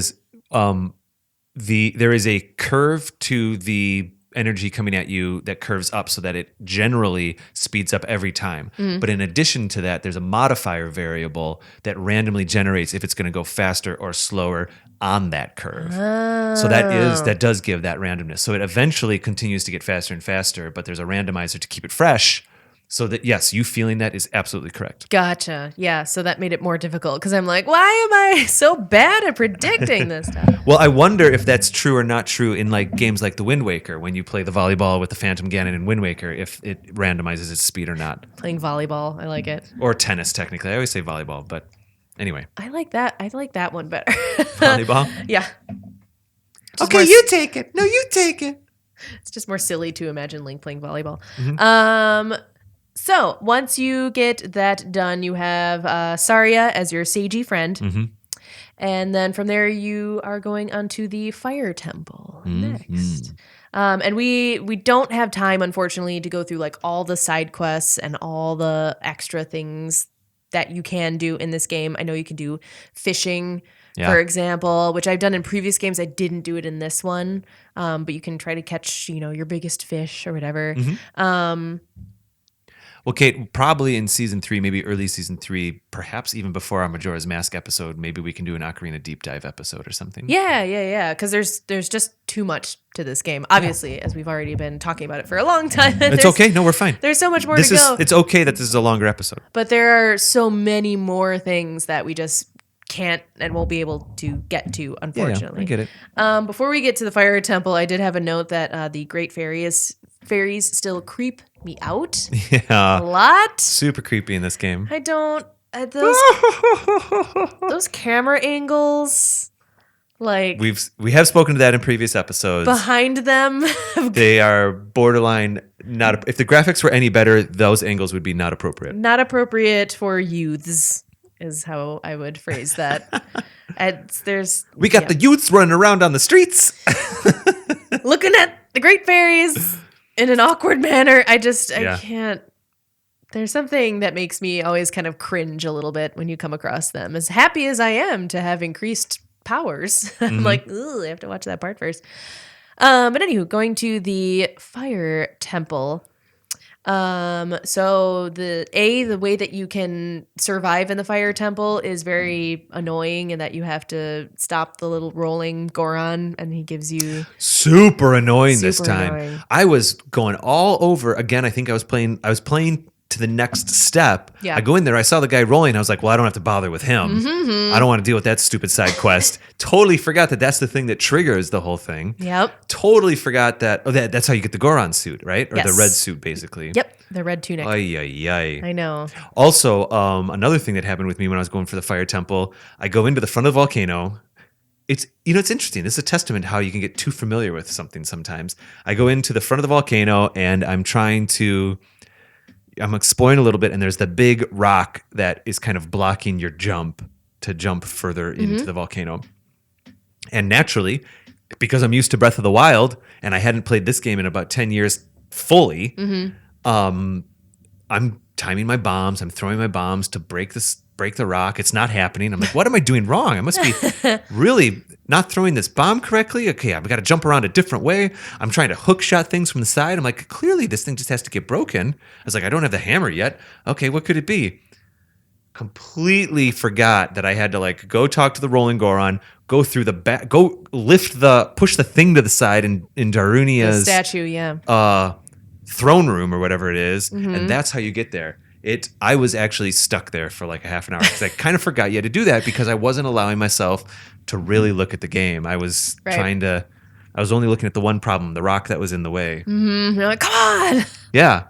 is a curve to the energy coming at you that curves up so that it generally speeds up every time. But in addition to that, there's a modifier variable that randomly generates if it's going to go faster or slower on that curve. So that does give that randomness. So it eventually continues to get faster and faster, but there's a randomizer to keep it fresh. So that, yes, you feeling that is absolutely correct. Gotcha. Yeah. So that made it more difficult because I'm like, why am I so bad at predicting this stuff? Well, I wonder if that's true or not true in like games like the Wind Waker, when you play the volleyball with the Phantom Ganon in Wind Waker, if it randomizes its speed or not. Playing volleyball. I like it. Or tennis, technically. I always say volleyball, but anyway. I like that. I like that one better. Volleyball? Yeah. Okay, you take it. No, you take it. It's just more silly to imagine Link playing volleyball. So once you get that done, you have Saria as your sagey friend. And then from there, you are going onto the Fire Temple next. And we don't have time, unfortunately, to go through like all the side quests and all the extra things that you can do in this game. I know you can do fishing, for example, which I've done in previous games. I didn't do it in this one, but you can try to catch, your biggest fish or whatever. Well, Kate, probably in season 3, maybe early season 3, perhaps even before our Majora's Mask episode, maybe we can do an Ocarina deep dive episode or something. Yeah. Because there's just too much to this game. Obviously, as we've already been talking about it for a long time. It's okay. No, we're fine. There's so much more to go. It's okay that this is a longer episode. But there are so many more things that we just can't and won't be able to get to, unfortunately. Yeah, I get it. Before we get to the Fire Temple, I did have a note that the Great Fairies still creep me out a Yeah. lot. Super creepy in this game. I don't those camera angles, like We have spoken to that in previous episodes. behind them. They are borderline not. If the graphics were any better, those angles would be not appropriate. Not appropriate for youths is how I would phrase that. We got the youths running around on the streets. looking at the Great Fairies in an awkward manner. I Yeah. can't. There's something that makes me always kind of cringe a little bit when you come across them. As happy as I am to have increased powers, I'm like, ooh, I have to watch that part first. But anywho, going to the Fire Temple. So the way that you can survive in the Fire Temple is very annoying, in that you have to stop the little rolling Goron, and he gives you Super annoying this Super time. annoying. I was going all over again. I think I was playing to the next step. Yeah. I go in there, I saw the guy rolling. I was like, well, I don't have to bother with him. I don't want to deal with that stupid side quest. Totally forgot that that's the thing that triggers the whole thing. Yep. Totally forgot that. Oh, that's how you get the Goron suit, right? Or the Yes. red suit, basically. Yep, the red tunic. Ay, ay, ay. I know. Also, another thing that happened with me when I was going for the Fire Temple, I go into the front of the volcano. It's interesting. This is a testament to how you can get too familiar with something sometimes. I go into the front of the volcano and I'm exploring a little bit, and there's the big rock that is kind of blocking your jump to jump further into the volcano. And naturally, because I'm used to Breath of the Wild and I hadn't played this game in about 10 years fully, I'm timing my bombs. I'm throwing my bombs to break the rock. It's not happening. I'm like, what am I doing wrong? I must be really not throwing this bomb correctly. Okay, I've got to jump around a different way. I'm trying to hook shot things from the side. I'm like, clearly this thing just has to get broken. I was like, I don't have the hammer yet. Okay, what could it be? Completely forgot that I had to like go talk to the rolling Goron, go through the back, push the thing to the side in The Darunia's statue, yeah. throne room or whatever it is, and that's how you get there. I was actually stuck there for like a half an hour because I kind of forgot you had to do that because I wasn't allowing myself to really look at the game. I was I was only looking at the one problem, the rock that was in the way. You're like, come on. Yeah,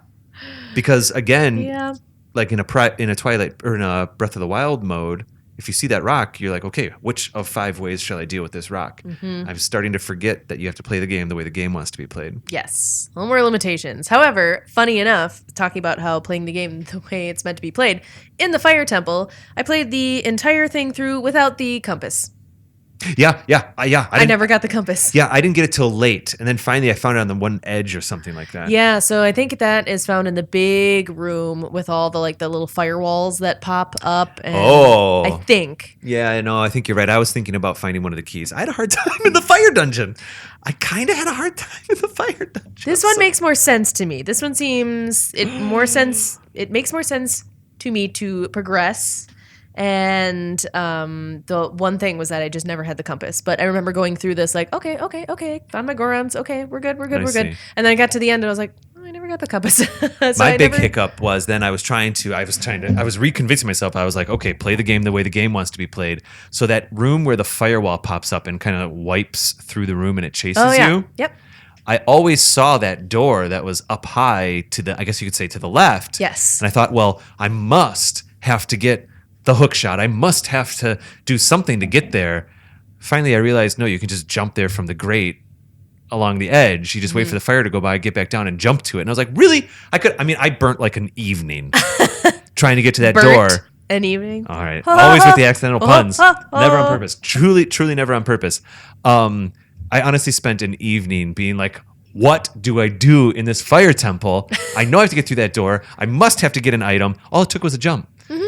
because again, Yeah. like in a Twilight or in a Breath of the Wild mode, if you see that rock, you're like, okay, which of 5 ways shall I deal with this rock? I'm starting to forget that you have to play the game the way the game wants to be played. Yes, a little more limitations. However, funny enough, talking about how playing the game the way it's meant to be played, in the Fire Temple, I played the entire thing through without the compass. Yeah. I never got the compass. Yeah, I didn't get it till late, and then finally I found it on the one edge or something like that. Yeah, so I think that is found in the big room with all the little firewalls that pop up. And Oh. I think. Yeah, I know. I think you're right. I was thinking about finding one of the keys. I had a hard time in the fire dungeon. I kind of had a hard time in the fire dungeon. This one makes more sense to me. This one it makes more sense to me to progress. And the one thing was that I just never had the compass. But I remember going through this like, okay, found my Gorons. Okay, we're good. see. And then I got to the end and I was like, oh, I never got the compass. So My big hiccup was then I was reconvincing myself. I was like, okay, play the game the way the game wants to be played. So that room where the firewall pops up and kind of wipes through the room and it chases you. Yep. I always saw that door that was up high I guess you could say to the left. Yes. And I thought, well, I must have to get the hook shot. I must have to do something to get there. Finally, I realized, no, you can just jump there from the grate along the edge. You just wait for the fire to go by, get back down and jump to it. And I was like, really? I burnt like an evening trying to get to that door. An evening. All right. Always with the accidental puns. Never on purpose. Truly never on purpose. I honestly spent an evening being like, what do I do in this fire temple? I know I have to get through that door. I must have to get an item. All it took was a jump.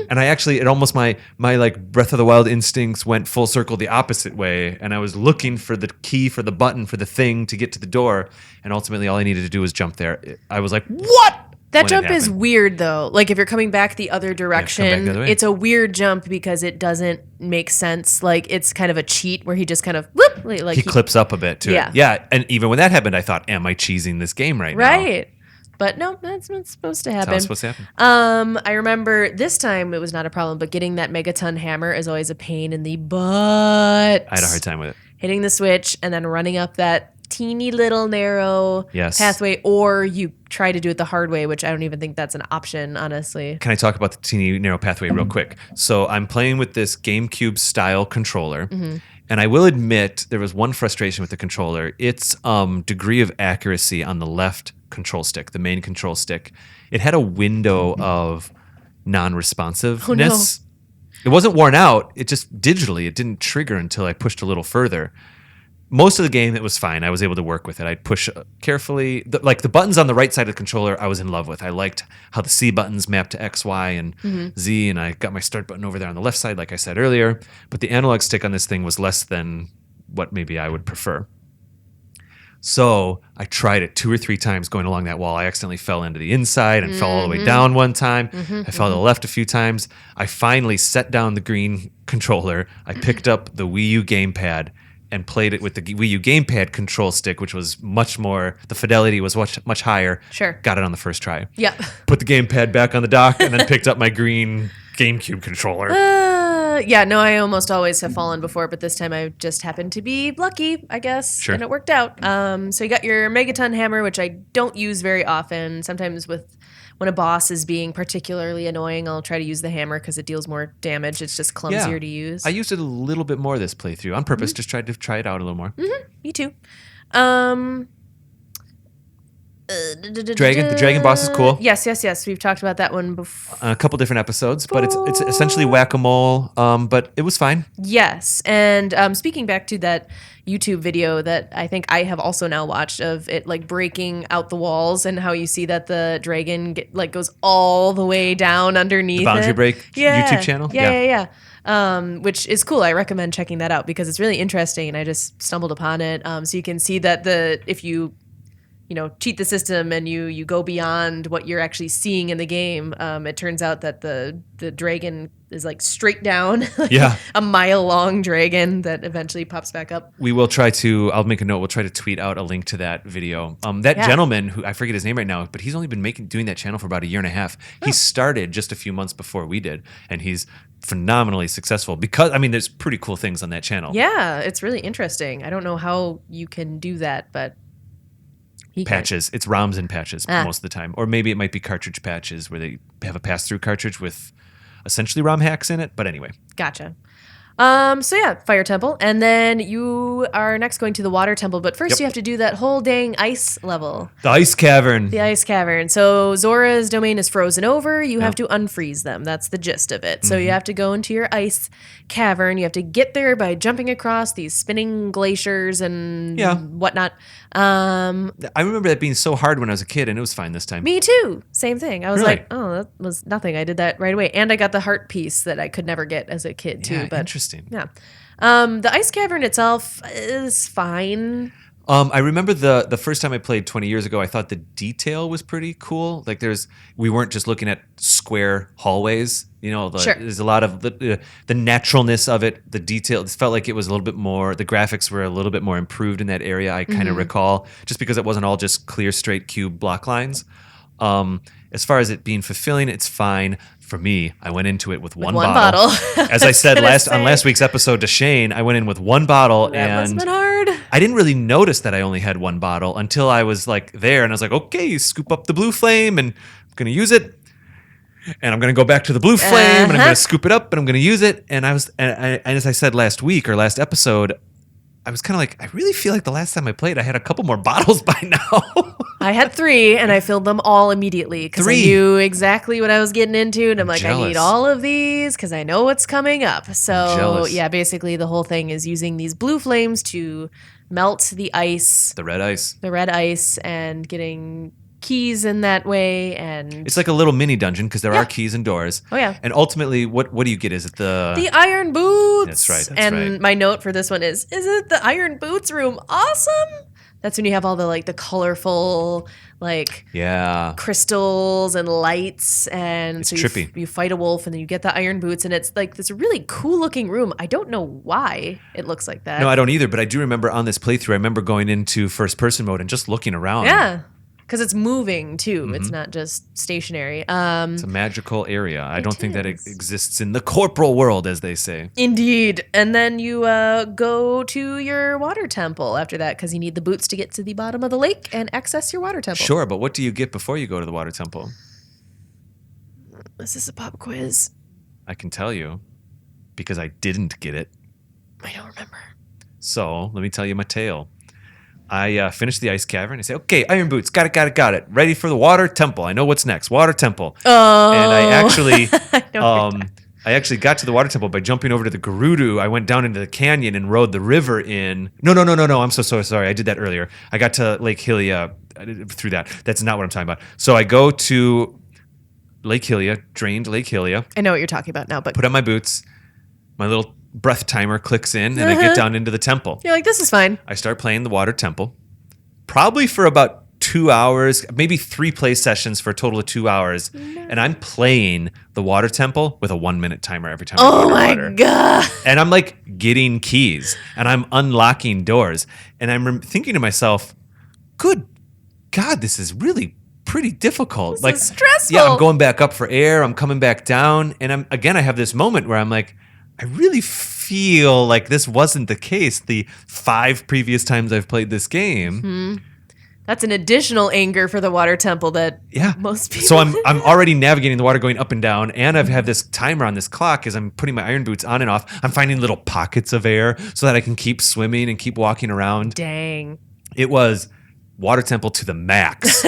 And it almost my like Breath of the Wild instincts went full circle the opposite way. And I was looking for the key, for the button, for the thing to get to the door. And ultimately all I needed to do was jump there. I was like, what? That when it jump is happened. weird though. Like if you're coming back the other direction, the other way. it's a weird jump because it doesn't make sense. Like it's kind of a cheat where he just kind of whoop, like He clips up a bit too. Yeah. Yeah. And even when that happened, I thought, am I cheesing this game right now? right. But no, that's what's supposed to That's happen. how it's supposed to happen. I remember this time it was not a problem, but getting that megaton hammer is always a pain in the butt. I had a hard time with it. Hitting the switch and then running up that teeny little narrow Yes. pathway, or you try to do it the hard way, which I don't even think that's an option, honestly. Can I talk about the teeny narrow pathway real quick? So I'm playing with this GameCube style controller, and I will admit there was one frustration with the controller. Its degree of accuracy on the left control stick, the main control stick, it had a window of non-responsiveness. It wasn't worn out. It just digitally, it didn't trigger until I pushed a little further. Most of the game, it was fine. I was able to work with it. I'd push carefully. The buttons on the right side of the controller, I was in love with. I liked how the C buttons mapped to X, Y, and Z, and I got my start button over there on the left side, like I said earlier. But the analog stick on this thing was less than what maybe I would prefer. So I tried it 2 or 3 times going along that wall. I accidentally fell into the inside and fell all the way down one time. I fell to the left a few times. I finally set down the green controller. I picked up the Wii U gamepad and played it with the Wii U gamepad control stick, which was much more, the fidelity was much higher. Sure. Got it on the first try. Yep. Put the gamepad back on the dock and then picked up my green GameCube controller. Yeah, no, I almost always have fallen before, but this time I just happened to be lucky, I guess, Sure. and it worked out. So you got your Megaton Hammer, which I don't use very often. Sometimes when a boss is being particularly annoying, I'll try to use the hammer because it deals more damage. It's just clumsier to use. I used it a little bit more this playthrough on purpose, just tried to try it out a little more. Me too. The dragon boss is cool. Yes. We've talked about that one before. A couple different episodes, but it's essentially whack-a-mole, but it was fine. Yes, and speaking back to that YouTube video that I think I have also now watched of it like breaking out the walls and how you see that the dragon goes all the way down underneath The Boundary it. Break YouTube channel? Yeah. Which is cool. I recommend checking that out because it's really interesting and I just stumbled upon it. So you can see that if you cheat the system and you go beyond what you're actually seeing in the game, it turns out that the dragon is like straight down, a mile-long dragon that eventually pops back up. I'll make a note, we'll try to tweet out a link to that video. That gentleman, who I forget his name right now, but he's only been doing that channel for about 1.5 years. He started just a few months before we did, and he's phenomenally successful because, there's pretty cool things on that channel. Yeah, it's really interesting. I don't know how you can do that, but patches. It's ROMs and patches most of the time. Or maybe it might be cartridge patches where they have a pass-through cartridge with essentially ROM hacks in it. But anyway. Gotcha. Fire temple. And then you are next going to the water temple. But first you have to do that whole dang ice level. The ice cavern. The ice cavern. So Zora's domain is frozen over. You have to unfreeze them. That's the gist of it. So you have to go into your ice cavern. You have to get there by jumping across these spinning glaciers and whatnot. I remember that being so hard when I was a kid, and it was fine this time. Me too. Same thing. I was Really? like, oh, that was nothing. I did that right away. And I got the heart piece that I could never get as a kid too. But interesting. Yeah. The ice cavern itself is fine. I remember the first time I played 20 years ago, I thought the detail was pretty cool. Like we weren't just looking at square hallways. There's a lot of the naturalness of it, the detail. It felt like it was a little bit more, the graphics were a little bit more improved in that area, I kind of recall, just because it wasn't all just clear, straight cube block lines. As far as it being fulfilling, it's fine. For me, I went into it with one bottle. As I said on last week's episode to Shane, I went in with one bottle, that must and have been hard. I didn't really notice that I only had one bottle until I was like there, and I was like, okay, scoop up the blue flame, and I'm gonna use it, and I'm gonna go back to the blue flame, and I'm gonna scoop it up, and I'm gonna use it, and as I said last week or last episode, I was kind of like, I really feel like the last time I played, I had a couple more bottles by now. I had 3, and I filled them all immediately because I knew exactly what I was getting into, and I'm like, jealous. I need all of these because I know what's coming up. So, jealous. yeah, basically the whole thing is using these blue flames to melt the ice, The red ice. And getting keys in that way. And It's like a little mini dungeon because there are keys and doors. Oh, yeah. And ultimately, what do you get? Is it the iron boots. That's right. And my note for this one is it the iron boots room awesome? That's when you have all the like the colorful like Yeah. crystals and lights, and It's so trippy. you fight a wolf, and then you get the iron boots, and it's like this really cool looking room. I don't know why it looks like that. No, I don't either, but I do remember on this playthrough, I remember going into first person mode and just looking around. Yeah, because it's moving too. It's not just stationary. It's a magical area. I don't think that it is. exists in the corporal world, as they say. Indeed. And then you go to your water temple after that because you need the boots to get to the bottom of the lake and access your water temple. Sure, but what do you get before you go to the water temple? Is this a pop quiz? I can tell you, because I didn't get it. I don't remember. So let me tell you my tale. I finished the ice cavern. I say, okay, iron boots, got it. Ready for the water temple. I know what's next. Water temple. Oh. And I actually, know I actually got to the water temple by jumping over to the Gerudo. I went down into the canyon and rode the river in. No. I'm so sorry. I did that earlier. I got to Lake Hylia through that. That's not what I'm talking about. So I go to Lake Hylia, drained Lake Hylia, I know what you're talking about now, but put on my boots. My little breath timer clicks in, and I get down into the temple. you're like, this is fine. I start playing the water temple, probably for about 2 hours, maybe 3 play sessions for a total of 2 hours. And I'm playing the water temple with a 1-minute timer every time I go Oh underwater. my God. And I'm like getting keys and I'm unlocking doors. And I'm thinking to myself, good God, this is really pretty difficult. This is stressful. Yeah, I'm going back up for air. I'm coming back down. And I have this moment where I'm like, I really feel like this wasn't the case the 5 previous times I've played this game. That's an additional anger for the water temple that Yeah. most people So I'm already navigating the water going up and down, and I've had this timer on this clock as I'm putting my iron boots on and off. I'm finding little pockets of air so that I can keep swimming and keep walking around. Dang. It was water temple to the max.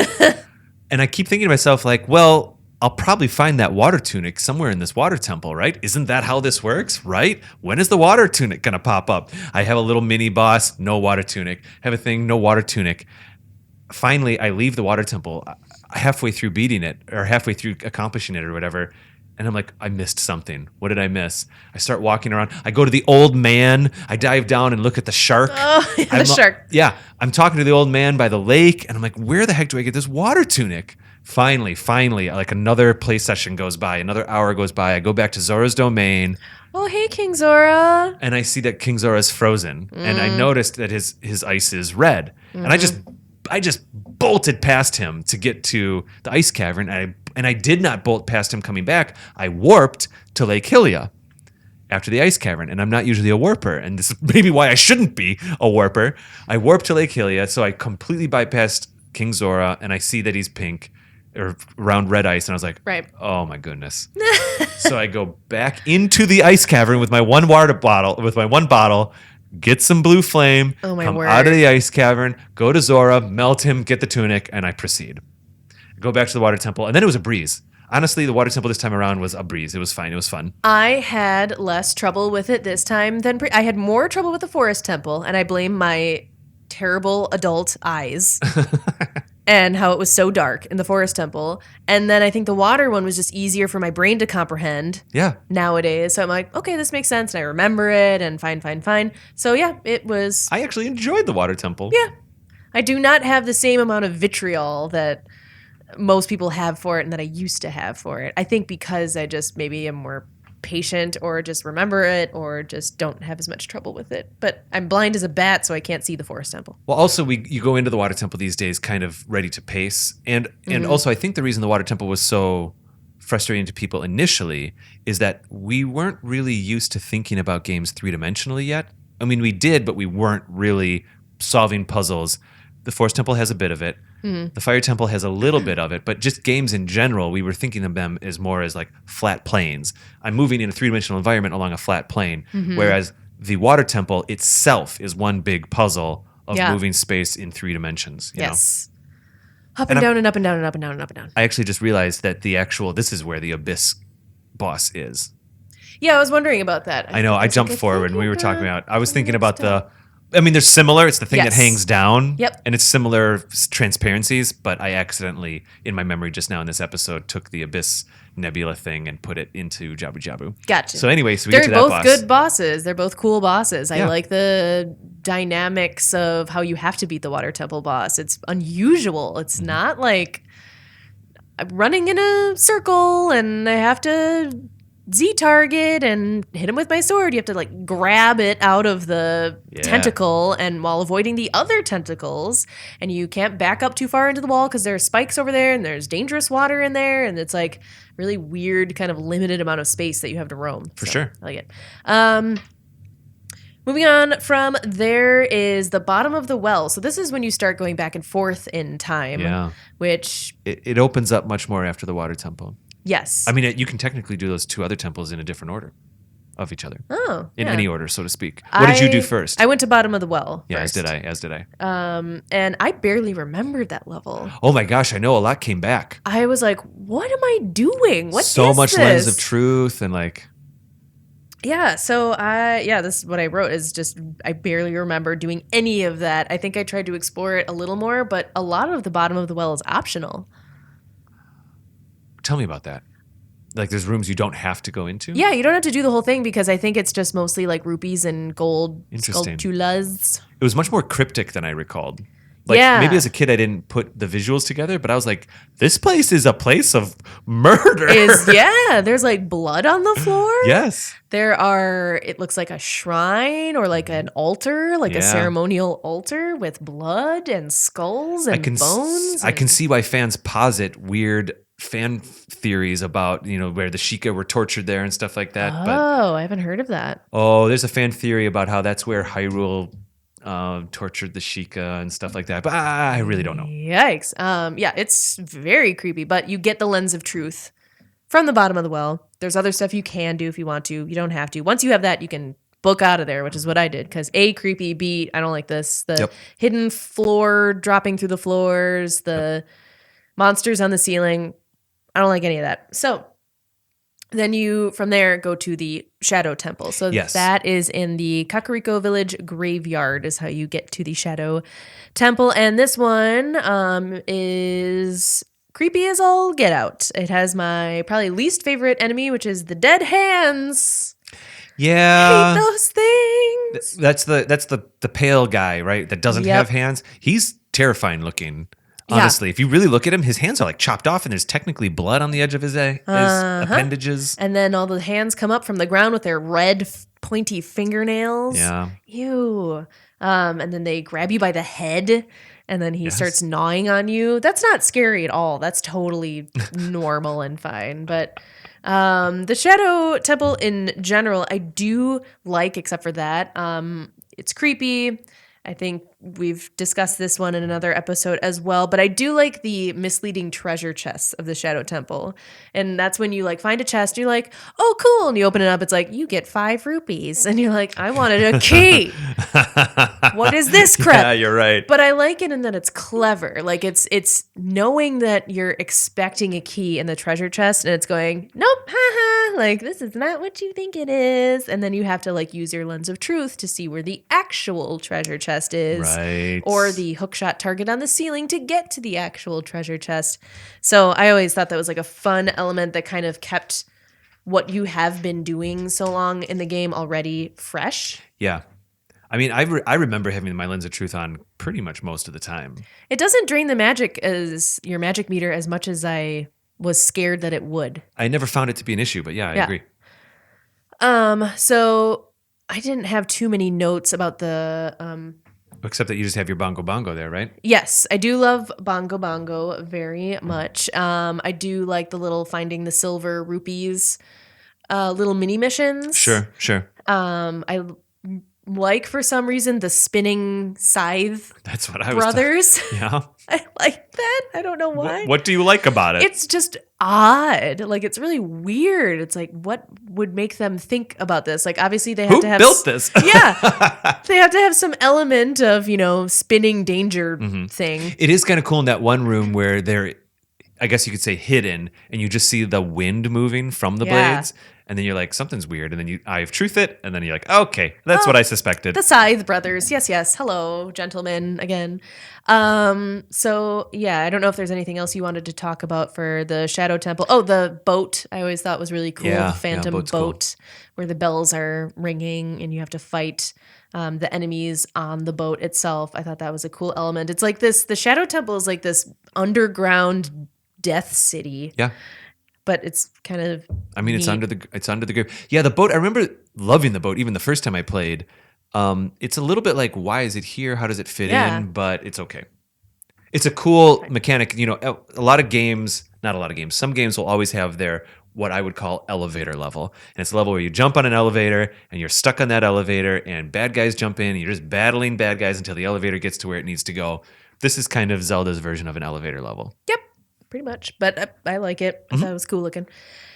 And I keep thinking to myself, like, well, I'll probably find that water tunic somewhere in this water temple, right? Isn't that how this works, right? When is the water tunic going to pop up? I have a little mini boss, no water tunic. Have a thing, no water tunic. Finally, I leave the water temple halfway through beating it or halfway through accomplishing it or whatever. And I'm like, I missed something. What did I miss? I start walking around. I go to the old man. I dive down and look at the shark. Oh, yeah, the shark. Yeah. I'm talking to the old man by the lake. And I'm like, where the heck do I get this water tunic? Finally, like another play session goes by. Another hour goes by. I go back to Zora's Domain. Oh, hey, King Zora. And I see that King Zora is frozen. And I noticed that his ice is red. And I just bolted past him to get to the ice cavern. And I did not bolt past him coming back. I warped to Lake Hylia after the ice cavern. And I'm not usually a warper. And this is maybe why I shouldn't be a warper. I warped to Lake Hylia. So I completely bypassed King Zora. And I see that he's pink or around red ice. And I was like, Right. oh my goodness. So I go back into the ice cavern with my one bottle, get some blue flame, Oh, my come word. out of the ice cavern, go to Zora, melt him, get the tunic, and I proceed. Go back to the water temple, and then it was a breeze. Honestly, the water temple this time around was a breeze. It was fine. It was fun. I had less trouble with it this time than I had more trouble with the forest temple, and I blame my terrible adult eyes and how it was so dark in the forest temple. And then I think the water one was just easier for my brain to comprehend Yeah. nowadays. So I'm like, okay, this makes sense, and I remember it, and fine. So yeah, it was. I actually enjoyed the water temple. Yeah, I do not have the same amount of vitriol that most people have for it and that I used to have for it. I think because I just maybe am more patient or just remember it or just don't have as much trouble with it. But I'm blind as a bat, so I can't see the forest temple. Well, also you go into the water temple these days kind of ready to pace, and also I think the reason the water temple was so frustrating to people initially is that we weren't really used to thinking about games 3-dimensionally yet. I mean, we did, but we weren't really solving puzzles. The forest temple has a bit of it. The fire temple has a little bit of it, but just games in general, we were thinking of them as more as like flat planes. I'm moving in a 3-dimensional environment along a flat plane, whereas the water temple itself is one big puzzle of Yeah. moving space in 3 dimensions. You know? Yes. Up and down and up and down and up and down and up and down. I actually just realized that this is where the Abyss boss is. Yeah, I was wondering about that. I know, I was jumped like, forward when we were think talking about, I was thinking next about time. they're similar. It's the thing that Yes. hangs down. Yep. And it's similar transparencies, but I accidentally, in my memory just now in this episode, took the Abyss nebula thing and put it into Jabu Jabu. Gotcha. So anyway, so we They're get to that both boss. good bosses. They're both cool bosses. I Yeah. like the dynamics of how you have to beat the water temple boss. It's unusual. It's Mm-hmm. not like I'm running in a circle and I have to Z-target and hit him with my sword. You have to like grab it out of the Yeah. tentacle and while avoiding the other tentacles, and you can't back up too far into the wall because there are spikes over there and there's dangerous water in there, and it's like really weird kind of limited amount of space that you have to roam. For So, sure. I like it. Moving on from there is the bottom of the well. So this is when you start going back and forth in time. Yeah. Which, It opens up much more after the water temple. yes. I mean, you can technically do those two other temples in a different order of each other. Oh, In yeah. any order, so to speak. What did you do first? I went to bottom of the well. Yeah, first. as did I. And I barely remembered that level. Oh my gosh, I know a lot came back. I was like, what am I doing? What So is much this? lens of truth and like Yeah, so this is what I wrote is just I barely remember doing any of that. I think I tried to explore it a little more, but a lot of the bottom of the well is optional. tell me about that. Like there's rooms you don't have to go into? Yeah, you don't have to do the whole thing because I think it's just mostly like rupees and gold Interesting. sculptulas. It was much more cryptic than I recalled. Like Yeah. maybe as a kid I didn't put the visuals together, but I was like, this place is a place of murder. There's like blood on the floor. Yes. It looks like a shrine or like an altar, like a Yeah. ceremonial altar with blood and skulls and bones. I can see why fans posit weird fan theories about, where the Sheikah were tortured there and stuff like that. But I haven't heard of that. there's a fan theory about how that's where Hyrule tortured the Sheikah and stuff like that. But I really don't know. Yikes. It's very creepy, but you get the lens of truth from the bottom of the well. There's other stuff you can do if you want to. You don't have to. Once you have that, you can book out of there, which is what I did. Because A, creepy, B, I don't like this. The Yep. hidden floor dropping through the floors, the monsters on the ceiling. I don't like any of that. So then you, from there, go to the Shadow Temple. So Yes. that is in the Kakariko Village graveyard is how you get to the Shadow Temple. And this one is creepy as all get out. It has my probably least favorite enemy, which is the dead hands. Yeah. Hate those things. That's the pale guy, right? That doesn't Yep. have hands. He's terrifying looking. Honestly, if you really look at him, his hands are like chopped off, and there's technically blood on the edge of his appendages. And then all the hands come up from the ground with their red pointy fingernails. Yeah. Ew. And then they grab you by the head and then he starts gnawing on you. That's not scary at all. That's totally normal and fine. But the Shadow Temple in general, I do like, except for that. It's creepy. I think we've discussed this one in another episode as well, but I do like the misleading treasure chests of the Shadow Temple. And that's when you like find a chest, you're like, oh, cool. And you open it up, it's like, you get 5 rupees. And you're like, I wanted a key. What is this crap? Yeah, you're right. But I like it in that it's clever. Like it's knowing that you're expecting a key in the treasure chest and it's going, nope, haha, like this is not what you think it is. And then you have to like use your lens of truth to see where the actual treasure chest is. Right. Or the hookshot target on the ceiling to get to the actual treasure chest. So I always thought that was like a fun element that kind of kept what you have been doing so long in the game already fresh. Yeah. I mean, I remember having my lens of truth on pretty much most of the time. It doesn't drain the magic as your magic meter as much as I was scared that it would. I never found it to be an issue, but yeah, I agree. So I didn't have too many notes about the Except that you just have your bongo bongo there, right? yes, I do love Bongo Bongo very much. I do like the little finding the silver rupees little mini missions. Sure. I like for some reason the spinning scythe That's what I was brothers. Yeah. I like that. I don't know why. What do you like about it? It's just odd. Like it's really weird. It's like what would make them think about this? Like obviously they have Who to have built this? Yeah. They have to have some element of, spinning danger thing. It is kind of cool in that one room where they're, I guess you could say, hidden, and you just see the wind moving from the Yeah. blades. and then you're like, something's weird, and then you Eye of Truth it, and then you're like, okay, that's what I suspected. The Scythe brothers. Yes. Hello, gentlemen, again. So, yeah, I don't know if there's anything else you wanted to talk about for the Shadow Temple. Oh, the boat I always thought was really cool. Yeah, the Phantom boat's boat cool. where the bells are ringing and you have to fight the enemies on the boat itself. I thought that was a cool element. It's like this, the Shadow Temple is like this underground death city. Yeah. But it's kind of It's under the grave. Yeah, the boat. I remember loving the boat even the first time I played. It's a little bit like, why is it here? How does it fit in? But it's okay. It's a cool mechanic. You know, some games will always have their what I would call elevator level, and it's a level where you jump on an elevator and you're stuck on that elevator, and bad guys jump in, and you're just battling bad guys until the elevator gets to where it needs to go. This is kind of Zelda's version of an elevator level. Yep. Pretty much, but I like it. I thought it was cool looking.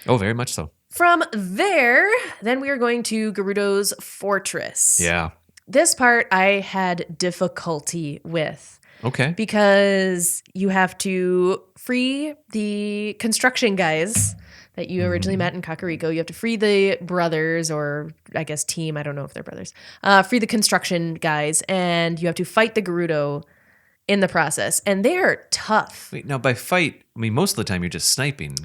Oh, very much so. From there, then we are going to Gerudo's Fortress. Yeah. This part I had difficulty with Okay. because you have to free the construction guys that you originally met in Kakariko. You have to free the brothers, or I guess team. I don't know if they're brothers. Free the construction guys, and you have to fight the Gerudo in the process, and they're tough. Wait, now by fight, I mean, most of the time you're just sniping.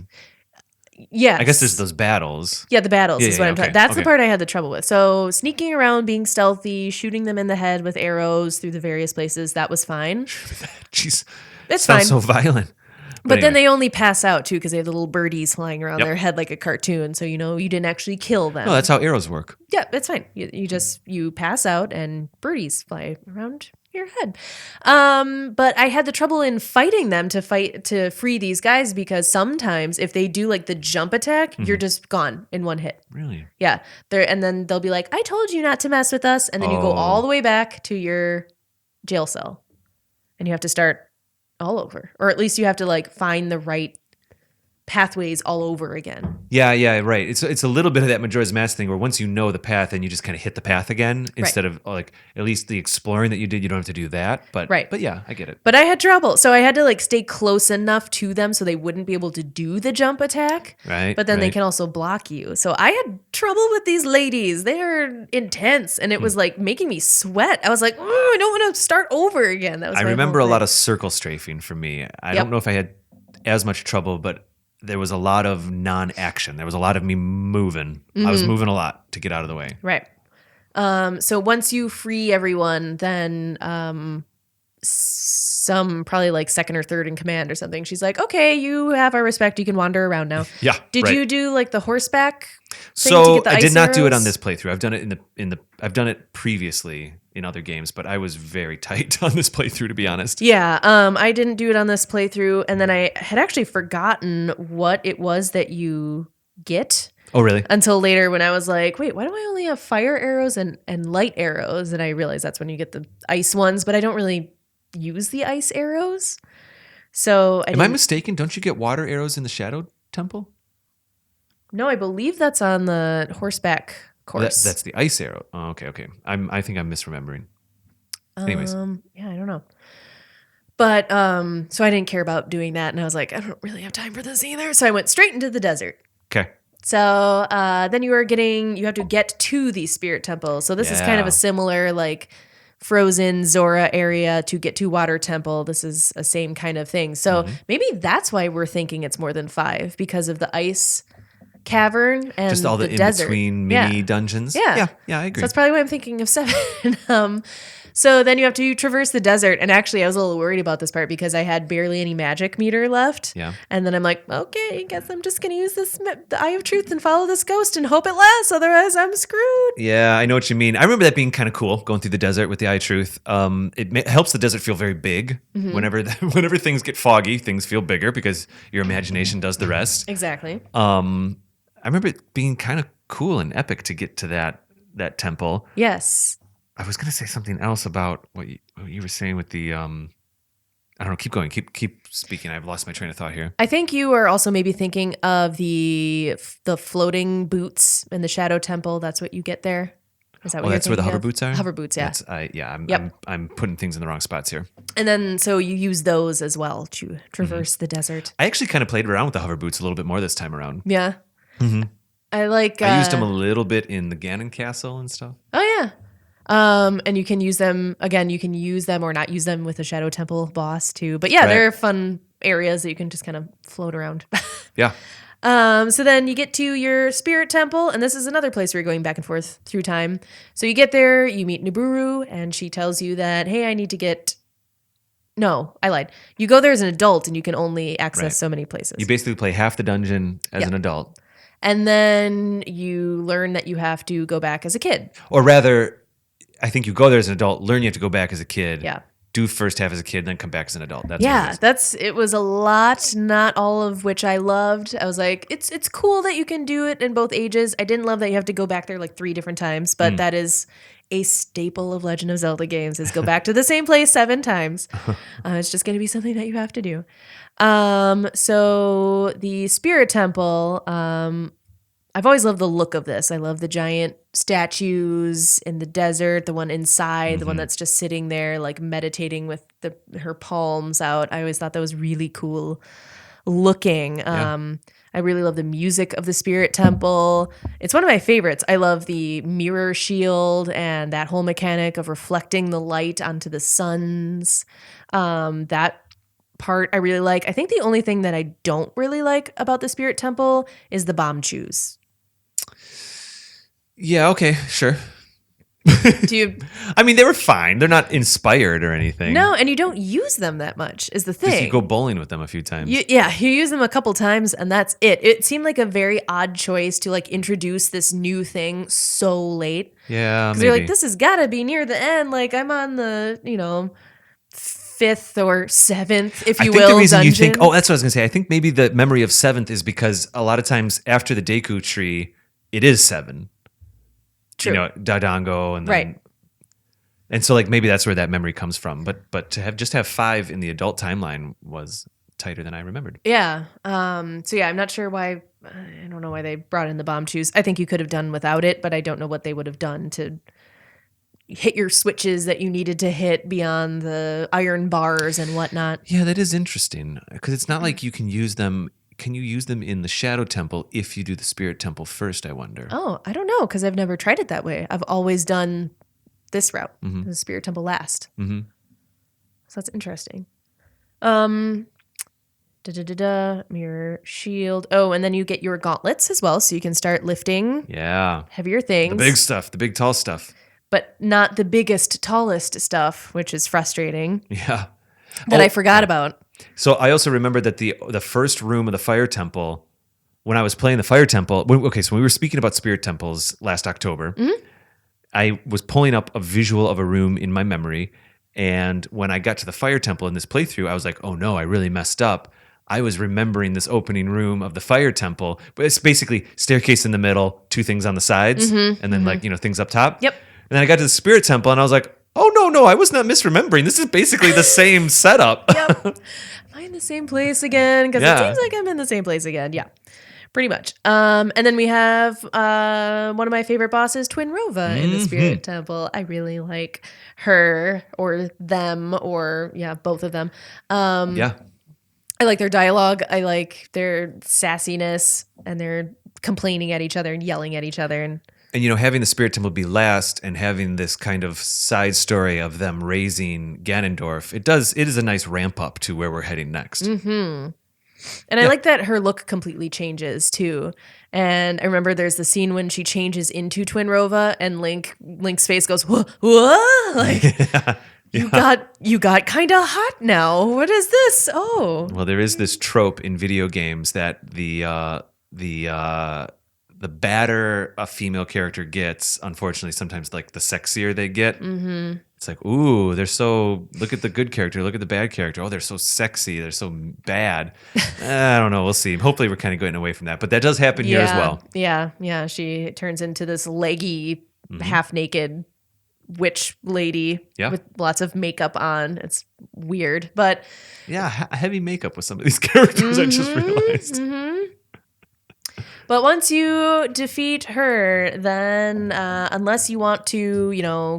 Yes. I guess there's those battles. Yeah, the battles is what I'm okay, talking. That's the okay. part I had the trouble with. So sneaking around, being stealthy, shooting them in the head with arrows through the various places, that was fine. Jeez. It's Sounds fine. so violent. But then anyway. they only pass out too because they have the little birdies flying around their head like a cartoon. So you didn't actually kill them. No, that's how arrows work. Yeah, it's fine. You pass out and birdies fly around your head. But I had the trouble in fighting them to free these guys because sometimes if they do like the jump attack, you're just gone in one hit. Really? Yeah. And then they'll be like, I told you not to mess with us. And then you go all the way back to your jail cell and you have to start all over. Or at least you have to like find the right pathways all over again. Yeah, right. It's a little bit of that Majora's Mask thing where once you know the path, then you just kind of hit the path again instead of like at least the exploring that you did. You don't have to do that. But yeah, I get it. But I had trouble, so I had to like stay close enough to them so they wouldn't be able to do the jump attack. Right. But then they right. can also block you. So I had trouble with these ladies. They're intense, and it was like making me sweat. I was like, oh, I don't want to start over again. That was. I my remember whole a lot thing. of circle strafing for me. I don't know if I had as much trouble, but there was a lot of non-action. There was a lot of me moving. I was moving a lot to get out of the way. Right. So once you free everyone, then some probably like second or third in command or something, she's like, okay, you have our respect. You can wander around now. Yeah. Did right. you do like the horseback thing to So get the I did ice not do it on arrows? this playthrough. I've done it I've done it previously in other games, but I was very tight on this playthrough, to be honest. Yeah, I didn't do it on this playthrough, and then I had actually forgotten what it was that you get Oh, really? until later when I was like, wait, why do I only have fire arrows and light arrows? And I realized that's when you get the ice ones, but I don't really use the ice arrows. So Am I mistaken? Don't you get water arrows in the Shadow Temple? No, I believe that's on the horseback course. That's the ice arrow. Oh, okay. I think I'm misremembering. Anyways. Yeah, I don't know. But so I didn't care about doing that, and I was like, I don't really have time for this either. So I went straight into the desert. Okay. So then you have to get to the spirit temple. So this is kind of Yeah. a similar like frozen Zora area to get to Water Temple. This is a same kind of thing. So maybe that's why we're thinking it's more than 5 because of the ice cavern and Just all the desert. in-between mini dungeons. Yeah. Yeah, I agree. So that's probably why I'm thinking of 7. So then you have to traverse the desert. And actually, I was a little worried about this part because I had barely any magic meter left. Yeah. And then I'm like, okay, I guess I'm just going to use the Eye of Truth and follow this ghost and hope it lasts. Otherwise, I'm screwed. Yeah, I know what you mean. I remember that being kind of cool, going through the desert with the Eye of Truth. It helps the desert feel very big. Mm-hmm. Whenever things get foggy, things feel bigger because your imagination does the rest. Exactly. I remember it being kind of cool and epic to get to that temple. Yes. I was going to say something else about what you were saying with the I don't know. Keep going. Keep speaking. I've lost my train of thought here. I think you are also maybe thinking of the floating boots in the Shadow Temple. That's what you get there. Is that what you're That's where the thinking hover of? boots are. Hover boots, yeah. I'm putting things in the wrong spots here. And then so you use those as well to traverse the desert. I actually kind of played around with the hover boots a little bit more this time around. Yeah. I like. I used them a little bit in the Ganon Castle and stuff. Oh yeah. And you can use them again. You can use them or not use them with the Shadow Temple boss too. But yeah, Right. they're fun areas that you can just kind of float around. Yeah. So then you get to your Spirit Temple, and this is another place where you're going back and forth through time. So you get there, you meet Niburu, and she tells you that, hey, I need to get. No, I lied. You go there as an adult, and you can only access Right. so many places. You basically play half the dungeon as Yeah. an adult. And then you learn that you have to go back as a kid. Or rather, I think you go there as an adult, learn you have to go back as a kid. Yeah. Do first half as a kid, then come back as an adult. That's what it Yeah, is. it was a lot, not all of which I loved. I was like, it's cool that you can do it in both ages. I didn't love that you have to go back there like 3 different times, but that is a staple of Legend of Zelda games is go back to the same place 7 times. It's just going to be something that you have to do. So the Spirit Temple, I've always loved the look of this. I love the giant statues in the desert, the one inside, the one that's just sitting there like meditating with her palms out. I always thought that was really cool looking. I really love the music of the Spirit Temple. It's one of my favorites. I love the mirror shield and that whole mechanic of reflecting the light onto the suns. That part I really like. I think the only thing that I don't really like about the Spirit Temple is the bomb chews. Yeah, okay, sure. Do you? I mean, they were fine. They're not inspired or anything. No, and you don't use them that much is the Just thing. you go bowling with them a few times. You use them a couple times and that's it. It seemed like a very odd choice to like introduce this new thing so late. Yeah, Because maybe. you're like, this has got to be near the end. Like I'm on the, 5th or 7th, if you I think will, the reason dungeon. you think, oh, that's what I was going to say. I think maybe the memory of 7th is because a lot of times after the Deku tree, it is 7. True. Dadango and then, Right. And so like maybe that's where that memory comes from. But to have 5 in the adult timeline was tighter than I remembered. Yeah. So yeah, I'm not sure why. I don't know why they brought in the bomb chews. I think you could have done without it, but I don't know what they would have done to hit your switches that you needed to hit beyond the iron bars and whatnot. Yeah, that is interesting because it's not like you can use them. Can you use them in the Shadow Temple if you do the Spirit Temple first, I wonder? Oh, I don't know because I've never tried it that way. I've always done this route, the Spirit Temple last. Mm-hmm. So that's interesting. Mirror shield. Oh, and then you get your gauntlets as well, so you can start lifting Yeah. heavier things. The big stuff, the big tall stuff. But not the biggest, tallest stuff, which is frustrating. Yeah. That Oh, I forgot about. So I also remember that the first room of the Fire Temple, when I was playing the Fire Temple, so when we were speaking about Spirit Temples last October, I was pulling up a visual of a room in my memory, and when I got to the Fire Temple in this playthrough, I was like, oh no, I really messed up. I was remembering this opening room of the Fire Temple, but it's basically staircase in the middle, 2 things on the sides, and then things up top. Yep. And then I got to the Spirit Temple, and I was like, oh, no, I was not misremembering. This is basically the same setup. Yep. Am I in the same place again? Because Yeah. it seems like I'm in the same place again. Yeah, pretty much. And then we have one of my favorite bosses, Twin Rova, in the Spirit Temple. I really like her or them or, both of them. Yeah. I like their dialogue. I like their sassiness and their complaining at each other and yelling at each other. And having the Spirit Temple be last and having this kind of side story of them raising Ganondorf, it is a nice ramp up to where we're heading next. And I like that her look completely changes too. And I remember there's the scene when she changes into Twin Rova and Link's face goes, what? Like you got kind of hot now. What is this? Oh. Well, there is this trope in video games that the badder a female character gets, unfortunately, sometimes like the sexier they get. Mm-hmm. It's like, ooh, look at the good character, look at the bad character. Oh, they're so sexy, they're so bad. I don't know, we'll see. Hopefully we're kind of getting away from that, but that does happen here as well. Yeah. She turns into this leggy, half-naked witch lady with lots of makeup on. It's weird, but... Yeah, heavy makeup with some of these characters, I just realized. But once you defeat her, then unless you want to,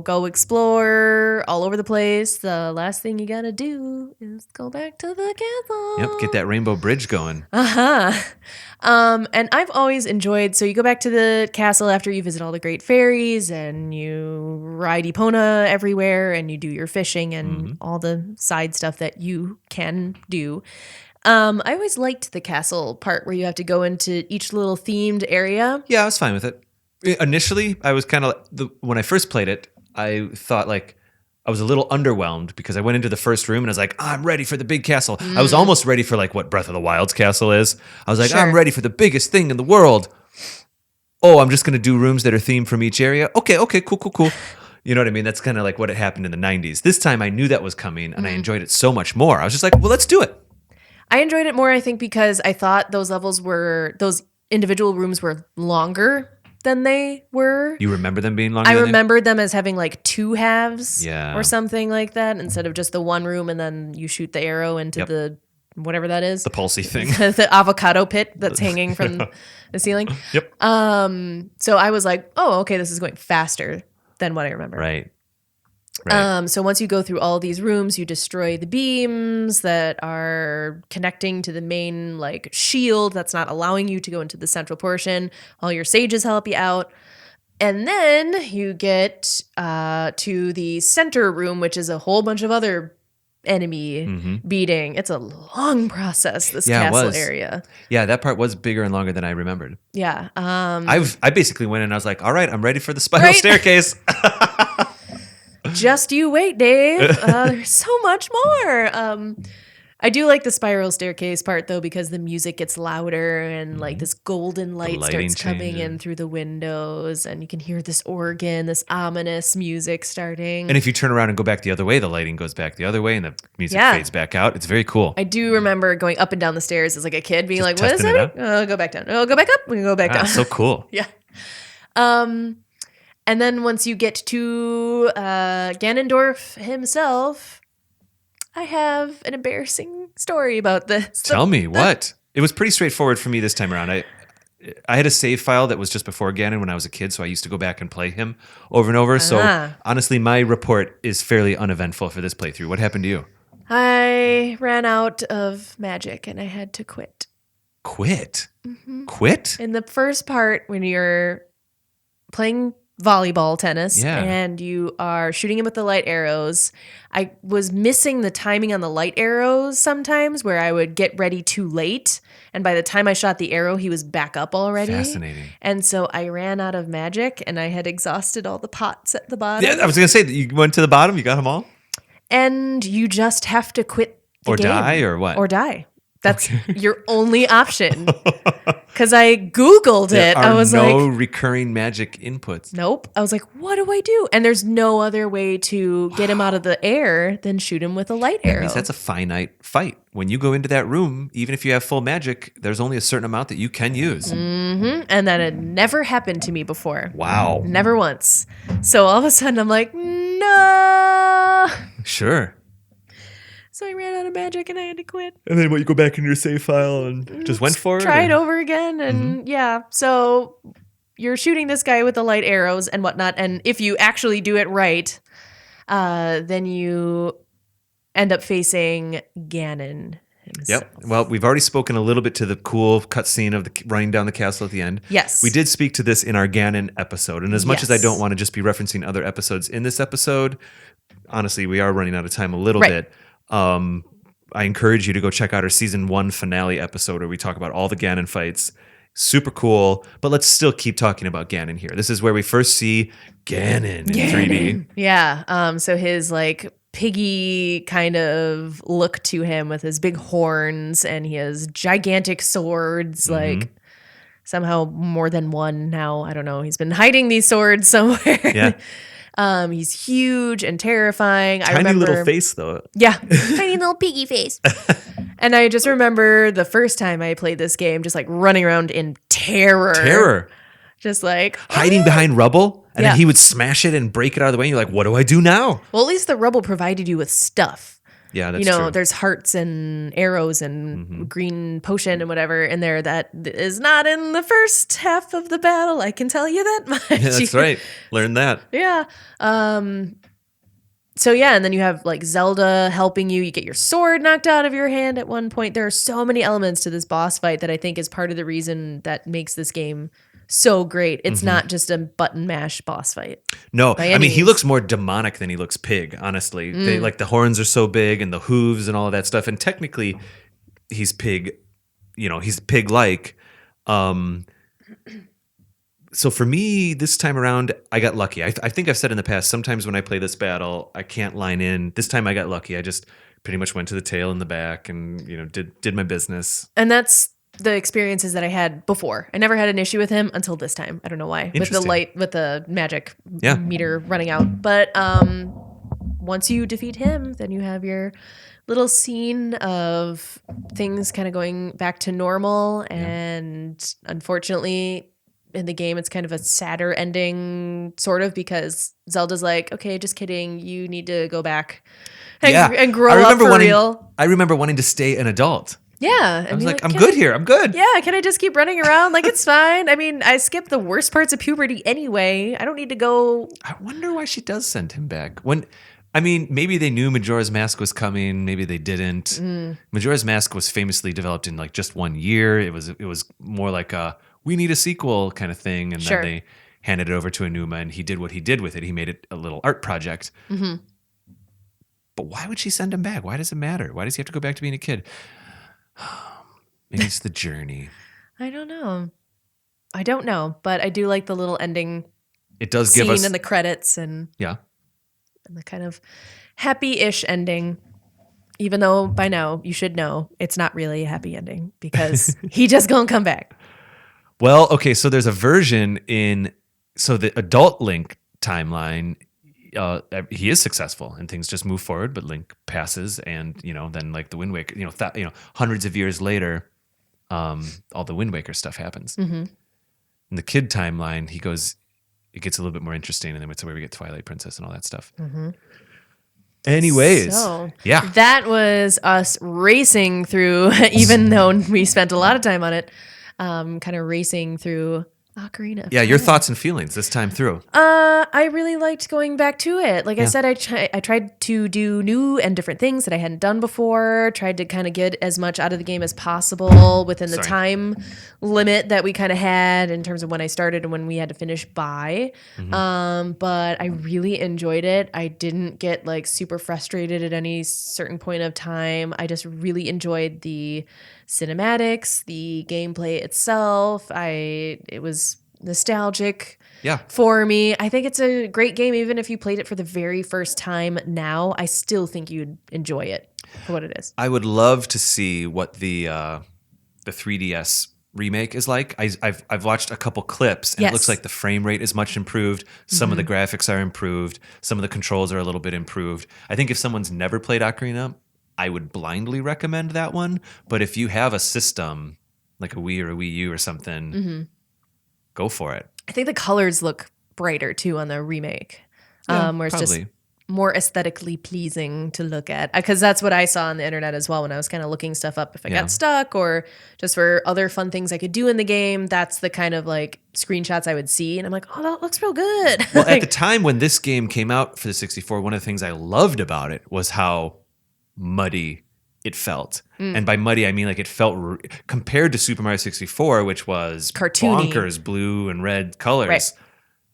go explore all over the place, the last thing you gotta do is go back to the castle. Yep, get that rainbow bridge going. And I've always enjoyed, so you go back to the castle after you visit all the great fairies and you ride Epona everywhere and you do your fishing and all the side stuff that you can do. I always liked the castle part where you have to go into each little themed area. Yeah, I was fine with it. Initially, I was kind of, when I first played it, I thought like, I was a little underwhelmed because I went into the first room and I was like, I'm ready for the big castle. I was almost ready for like what Breath of the Wild's castle is. I was like, Sure. I'm ready for the biggest thing in the world. Oh, I'm just going to do rooms that are themed from each area. Okay, cool. You know what I mean? That's kind of like what had happened in the 90s. This time I knew that was coming and I enjoyed it so much more. I was just like, well, let's do it. I enjoyed it more, I think, because I thought those individual rooms were longer than they were. You remember them being longer I than remembered them as having like two halves Yeah. or something like that instead of just the one room and then you shoot the arrow into Yep. the whatever that is. the pulsy thing? The avocado pit that's hanging from the ceiling. Yep. So I was like, oh, okay, this is going faster than what I remember. Right. So once you go through all these rooms, you destroy the beams that are connecting to the main like shield that's not allowing you to go into the central portion. All your sages help you out. And then you get to the center room, which is a whole bunch of other enemy beating. It's a long process, this Yeah, it castle was. area. Yeah, that part was bigger and longer than I remembered. Yeah. I basically went in and I was like, all right, I'm ready for the spiral Right? staircase. Just you wait, Dave. There's so much more. I do like the spiral staircase part though, because the music gets louder and like this golden light lighting starts coming changes. in through the windows, and you can hear this organ, this ominous music starting. And if you turn around and go back the other way, the lighting goes back the other way and the music Yeah. fades back out. It's very cool. I do remember going up and down the stairs as like a kid, being like, "What is testing it happening? Oh, go back down. Oh, go back up. We go back down." So cool. Yeah. And then once you get to Ganondorf himself, I have an embarrassing story about this. Tell me what. It was pretty straightforward for me this time around. I had a save file that was just before Ganon when I was a kid, so I used to go back and play him over and over. So honestly, my report is fairly uneventful for this playthrough. What happened to you? I ran out of magic and I had to quit. Quit? Quit? In the first part, when you're playing volleyball tennis Yeah. and you are shooting him with the light arrows, I was missing the timing on the light arrows sometimes, where I would get ready too late, and by the time I shot the arrow he was back up already. Fascinating. And so I ran out of magic and I had exhausted all the pots at the bottom. Yeah, I was going to say that you went to the bottom. You got them all? And you just have to quit the Or game. die or what? Or die. That's your only option. Because I Googled There it. are I was no like, recurring magic inputs. nope. I was like, what do I do? And there's no other way to get him out of the air than shoot him with a light That arrow. means that's a finite fight. When you go into that room, even if you have full magic, there's only a certain amount that you can use. And that had never happened to me before. Wow. Never once. So all of a sudden I'm like, no. Sure. So I ran out of magic and I had to quit. And then you go back in your save file and just went for it? Try it over again. And yeah, so you're shooting this guy with the light arrows and whatnot. And if you actually do it right, then you end up facing Ganon himself. Yep. Well, we've already spoken a little bit to the cool cutscene of the running down the castle at the end. Yes. We did speak to this in our Ganon episode. And as much as I Yes. don't want to just be referencing other episodes in this episode, honestly, we are running out of time a little Right. bit. I encourage you to go check out our season 1 finale episode where we talk about all the Ganon fights. Super cool. But let's still keep talking about Ganon here. This is where we first see Ganon in 3D. Yeah. So his like piggy kind of look to him with his big horns, and he has gigantic swords, like somehow more than one now. I don't know. He's been hiding these swords somewhere. Yeah. He's huge and terrifying. I Tiny remember, little face, though. Yeah. Tiny little piggy face. And I just remember the first time I played this game, just like running around in terror. Terror. Just like Hiding behind rubble. And Yeah. then he would smash it and break it out of the way. And you're like, what do I do now? well, at least the rubble provided you with stuff. Yeah, that's you know, true. there's hearts and arrows and green potion and whatever in there that is not in the first half of the battle. I can tell you that much. Yeah, that's right. Learn that. Yeah. So yeah, and then you have like Zelda helping you. You get your sword knocked out of your hand at one point. There are so many elements to this boss fight that I think is part of the reason that makes this game so great. It's not just a button mash boss fight. No, By I any mean, he means. looks more demonic than he looks pig, honestly. They, like, the horns are so big and the hooves and all of that stuff. And technically, he's pig, you know, he's pig-like. So for me, this time around, I got lucky. I think I've said in the past, sometimes when I play this battle, I can't line in. This time I got lucky. I just pretty much went to the tail in the back and, you know, did my business. And that's the experiences that I had before. I never had an issue with him until this time. I don't know why. With the magic Yeah. meter running out. But once you defeat him, then you have your little scene of things kind of going back to normal. And unfortunately, in the game, it's kind of a sadder ending, sort of, because Zelda's like, okay, just kidding. You need to go back and grow up for real. I remember wanting to stay an adult. Yeah. I was like, I'm good here. I'm good. Yeah, can I just keep running around? Like, it's fine. I mean, I skipped the worst parts of puberty anyway. I don't need to go. I wonder why she does send him back. Maybe they knew Majora's Mask was coming. Maybe they didn't. Majora's Mask was famously developed in like just 1 year. It was more like we need a sequel kind of thing. And Sure. then they handed it over to Enuma, and he did what he did with it. He made it a little art project. But why would she send him back? Why does it matter? Why does he have to go back to being a kid? Maybe it's the journey. I don't know, but I do like the little ending It does scene give us in the credits and yeah. the kind of happy-ish ending. Even though by now you should know it's not really a happy ending because he just gonna come back. Well, okay, so there's a version the adult Link timeline. He is successful and things just move forward, but Link passes, and then like the Wind Waker, hundreds of years later, all the Wind Waker stuff happens. In the kid timeline, it gets a little bit more interesting, and then it's where we get Twilight Princess and all that stuff. Anyways, So, yeah, that was us racing through, even though we spent a lot of time on it, kind of racing through Ocarina. yeah. Your thoughts and feelings this time through? I really liked going back to it. Like I said, I tried to do new and different things that I hadn't done before. Tried to kind of get as much out of the game as possible within the time limit that we kind of had in terms of when I started and when we had to finish by. But I really enjoyed it. I didn't get like super frustrated at any certain point of time. I just really enjoyed the cinematics, the gameplay itself. It was nostalgic for me. I think it's a great game. Even if you played it for the very first time now, I still think you'd enjoy it for what it is. I would love to see what the 3DS remake is like. I've watched a couple clips, and it looks like the frame rate is much improved. Some of the graphics are improved. Some of the controls are a little bit improved. I think if someone's never played Ocarina, I would blindly recommend that one. But if you have a system like a Wii or a Wii U or something, go for it. I think the colors look brighter too on the remake, where it's just more aesthetically pleasing to look at. Because that's what I saw on the internet as well when I was kind of looking stuff up. If I got stuck or just for other fun things I could do in the game, that's the kind of like screenshots I would see. And I'm like, oh, that looks real good. Well, at the time when this game came out for the 64, one of the things I loved about it was how muddy it felt. And by muddy, I mean like it felt compared to Super Mario 64, which was cartoony, bonkers blue and red colors. Right.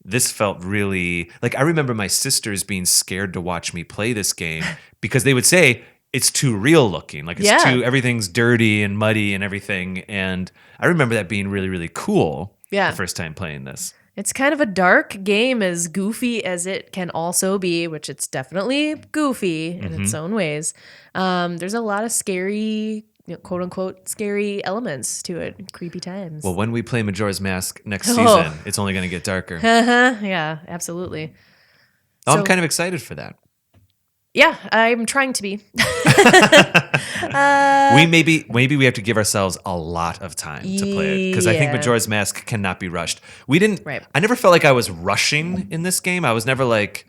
This felt really like, I remember my sisters being scared to watch me play this game because they would say it's too real looking. Like it's everything's dirty and muddy and everything. And I remember that being really, really cool the first time playing this. It's kind of a dark game, as goofy as it can also be, which it's definitely goofy in its own ways. There's a lot of scary, quote unquote, scary elements to it, creepy times. Well, when we play Majora's Mask next season, it's only going to get darker. Yeah, absolutely. I'm kind of excited for that. Yeah, I'm trying to be. Maybe we have to give ourselves a lot of time to play it because I think Majora's Mask cannot be rushed. I never felt like I was rushing in this game. I was never like,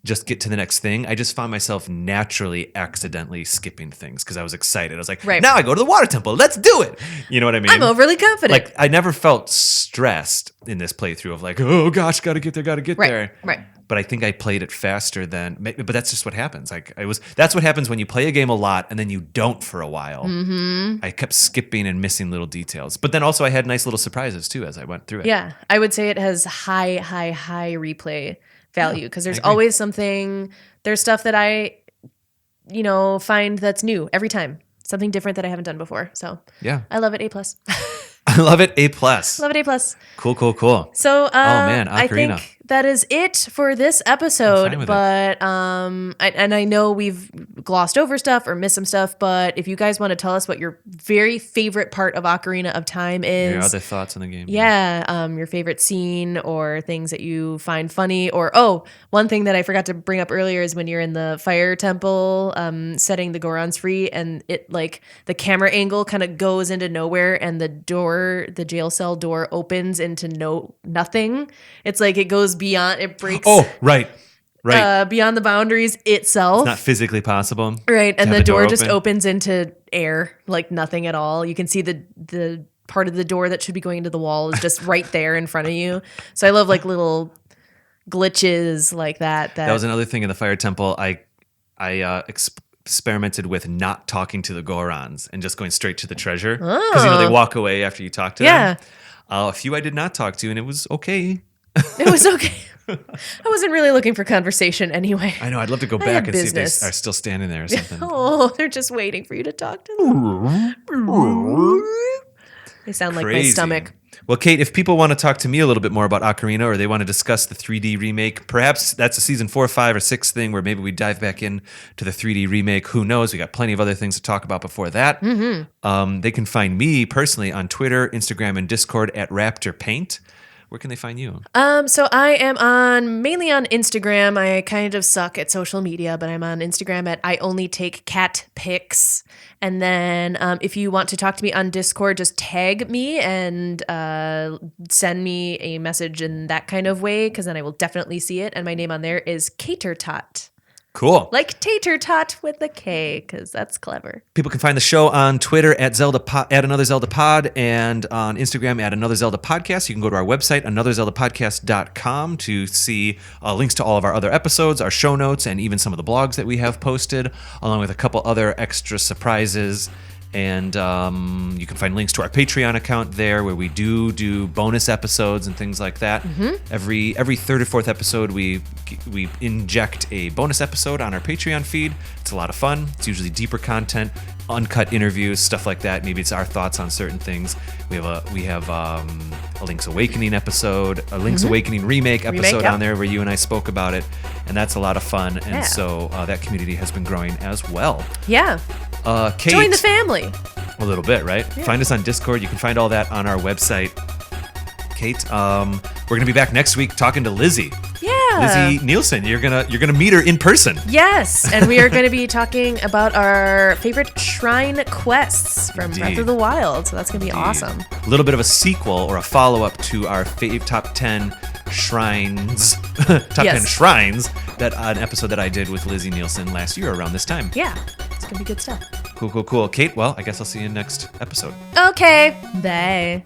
just get to the next thing. I just found myself naturally accidentally skipping things because I was excited. I was like, Right. now I go to the water temple. Let's do it. You know what I mean? I'm overly confident. Like, I never felt stressed in this playthrough of like, oh gosh, gotta get there. Right. But I think I played it faster than. But that's just what happens. Like that's what happens when you play a game a lot and then you don't for a while. I kept skipping and missing little details. But then also I had nice little surprises too as I went through it. Yeah, I would say it has high replay value because there's agree. always something. There's stuff that I, find that's new every time. Something different that I haven't done before. So Yeah. I love it. A+. I love it. A+. Love it. A+. Cool. So man, I Ocarina. think that is it for this episode. with it. But I know we've glossed over stuff or missed some stuff. But if you guys want to tell us what your very favorite part of Ocarina of Time is, Your other thoughts on the game? your favorite scene or things that you find funny, or one thing that I forgot to bring up earlier is when you're in the fire temple, setting the Gorons free, and it like the camera angle kind of goes into nowhere, and the jail cell door opens into nothing. It's like it goes beyond, it breaks. Oh, right. Beyond the boundaries itself. Not physically possible. Right, and have the a door door just open. opens into air, like nothing at all. You can see the part of the door that should be going into the wall is just right there in front of you. So I love like little glitches like that. That was another thing in the fire temple. I experimented with not talking to the Gorons and just going straight to the treasure because they walk away after you talk to them. A few I did not talk to, and it was okay. It was okay. I wasn't really looking for conversation anyway. I know. I'd love to go I back had and see if business. they are still standing there or something. Oh, they're just waiting for you to talk to them. They sound like my Crazy. stomach. Well, Kate, if people want to talk to me a little bit more about Ocarina, or they want to discuss the 3D remake, perhaps that's a season 4, 5, or 6 thing where maybe we dive back in to the 3D remake. Who knows? We got plenty of other things to talk about before that. They can find me personally on Twitter, Instagram, and Discord at Raptor Paint. Where can they find you? So I am mainly on Instagram. I kind of suck at social media, but I'm on Instagram at I only take cat pics. And then if you want to talk to me on Discord, just tag me and send me a message in that kind of way, because then I will definitely see it. And my name on there is Catertot. Cool. Like tater tot with a K, because that's clever. People can find the show on Twitter at Another Zelda Pod, and on Instagram at Another Zelda Podcast. You can go to our website, anotherzeldapodcast.com, to see links to all of our other episodes, our show notes, and even some of the blogs that we have posted, along with a couple other extra surprises. And you can find links to our Patreon account there, where we do bonus episodes and things like that. Every third or fourth episode, we inject a bonus episode on our Patreon feed. It's a lot of fun. It's usually deeper content, uncut interviews, stuff like that. Maybe it's our thoughts on certain things. We have a Link's Awakening episode, a Link's Awakening remake episode on there where you and I spoke about it, and that's a lot of fun. And so that community has been growing as well. Yeah. Kate, Join the family. a little bit, right? Yeah. Find us on Discord. You can find all that on our website. Kate, we're gonna be back next week talking to Lizzie. Yeah. Lizzie Nielsen. You're gonna meet her in person. Yes, and we are going to be talking about our favorite shrine quests from Breath of the Wild. So that's going to be awesome. A little bit of a sequel or a follow-up to our top 10 shrines, top 10 shrines, that an episode that I did with Lizzie Nielsen last year around this time. Yeah, it's going to be good stuff. Cool. Kate, well, I guess I'll see you in next episode. Okay, bye.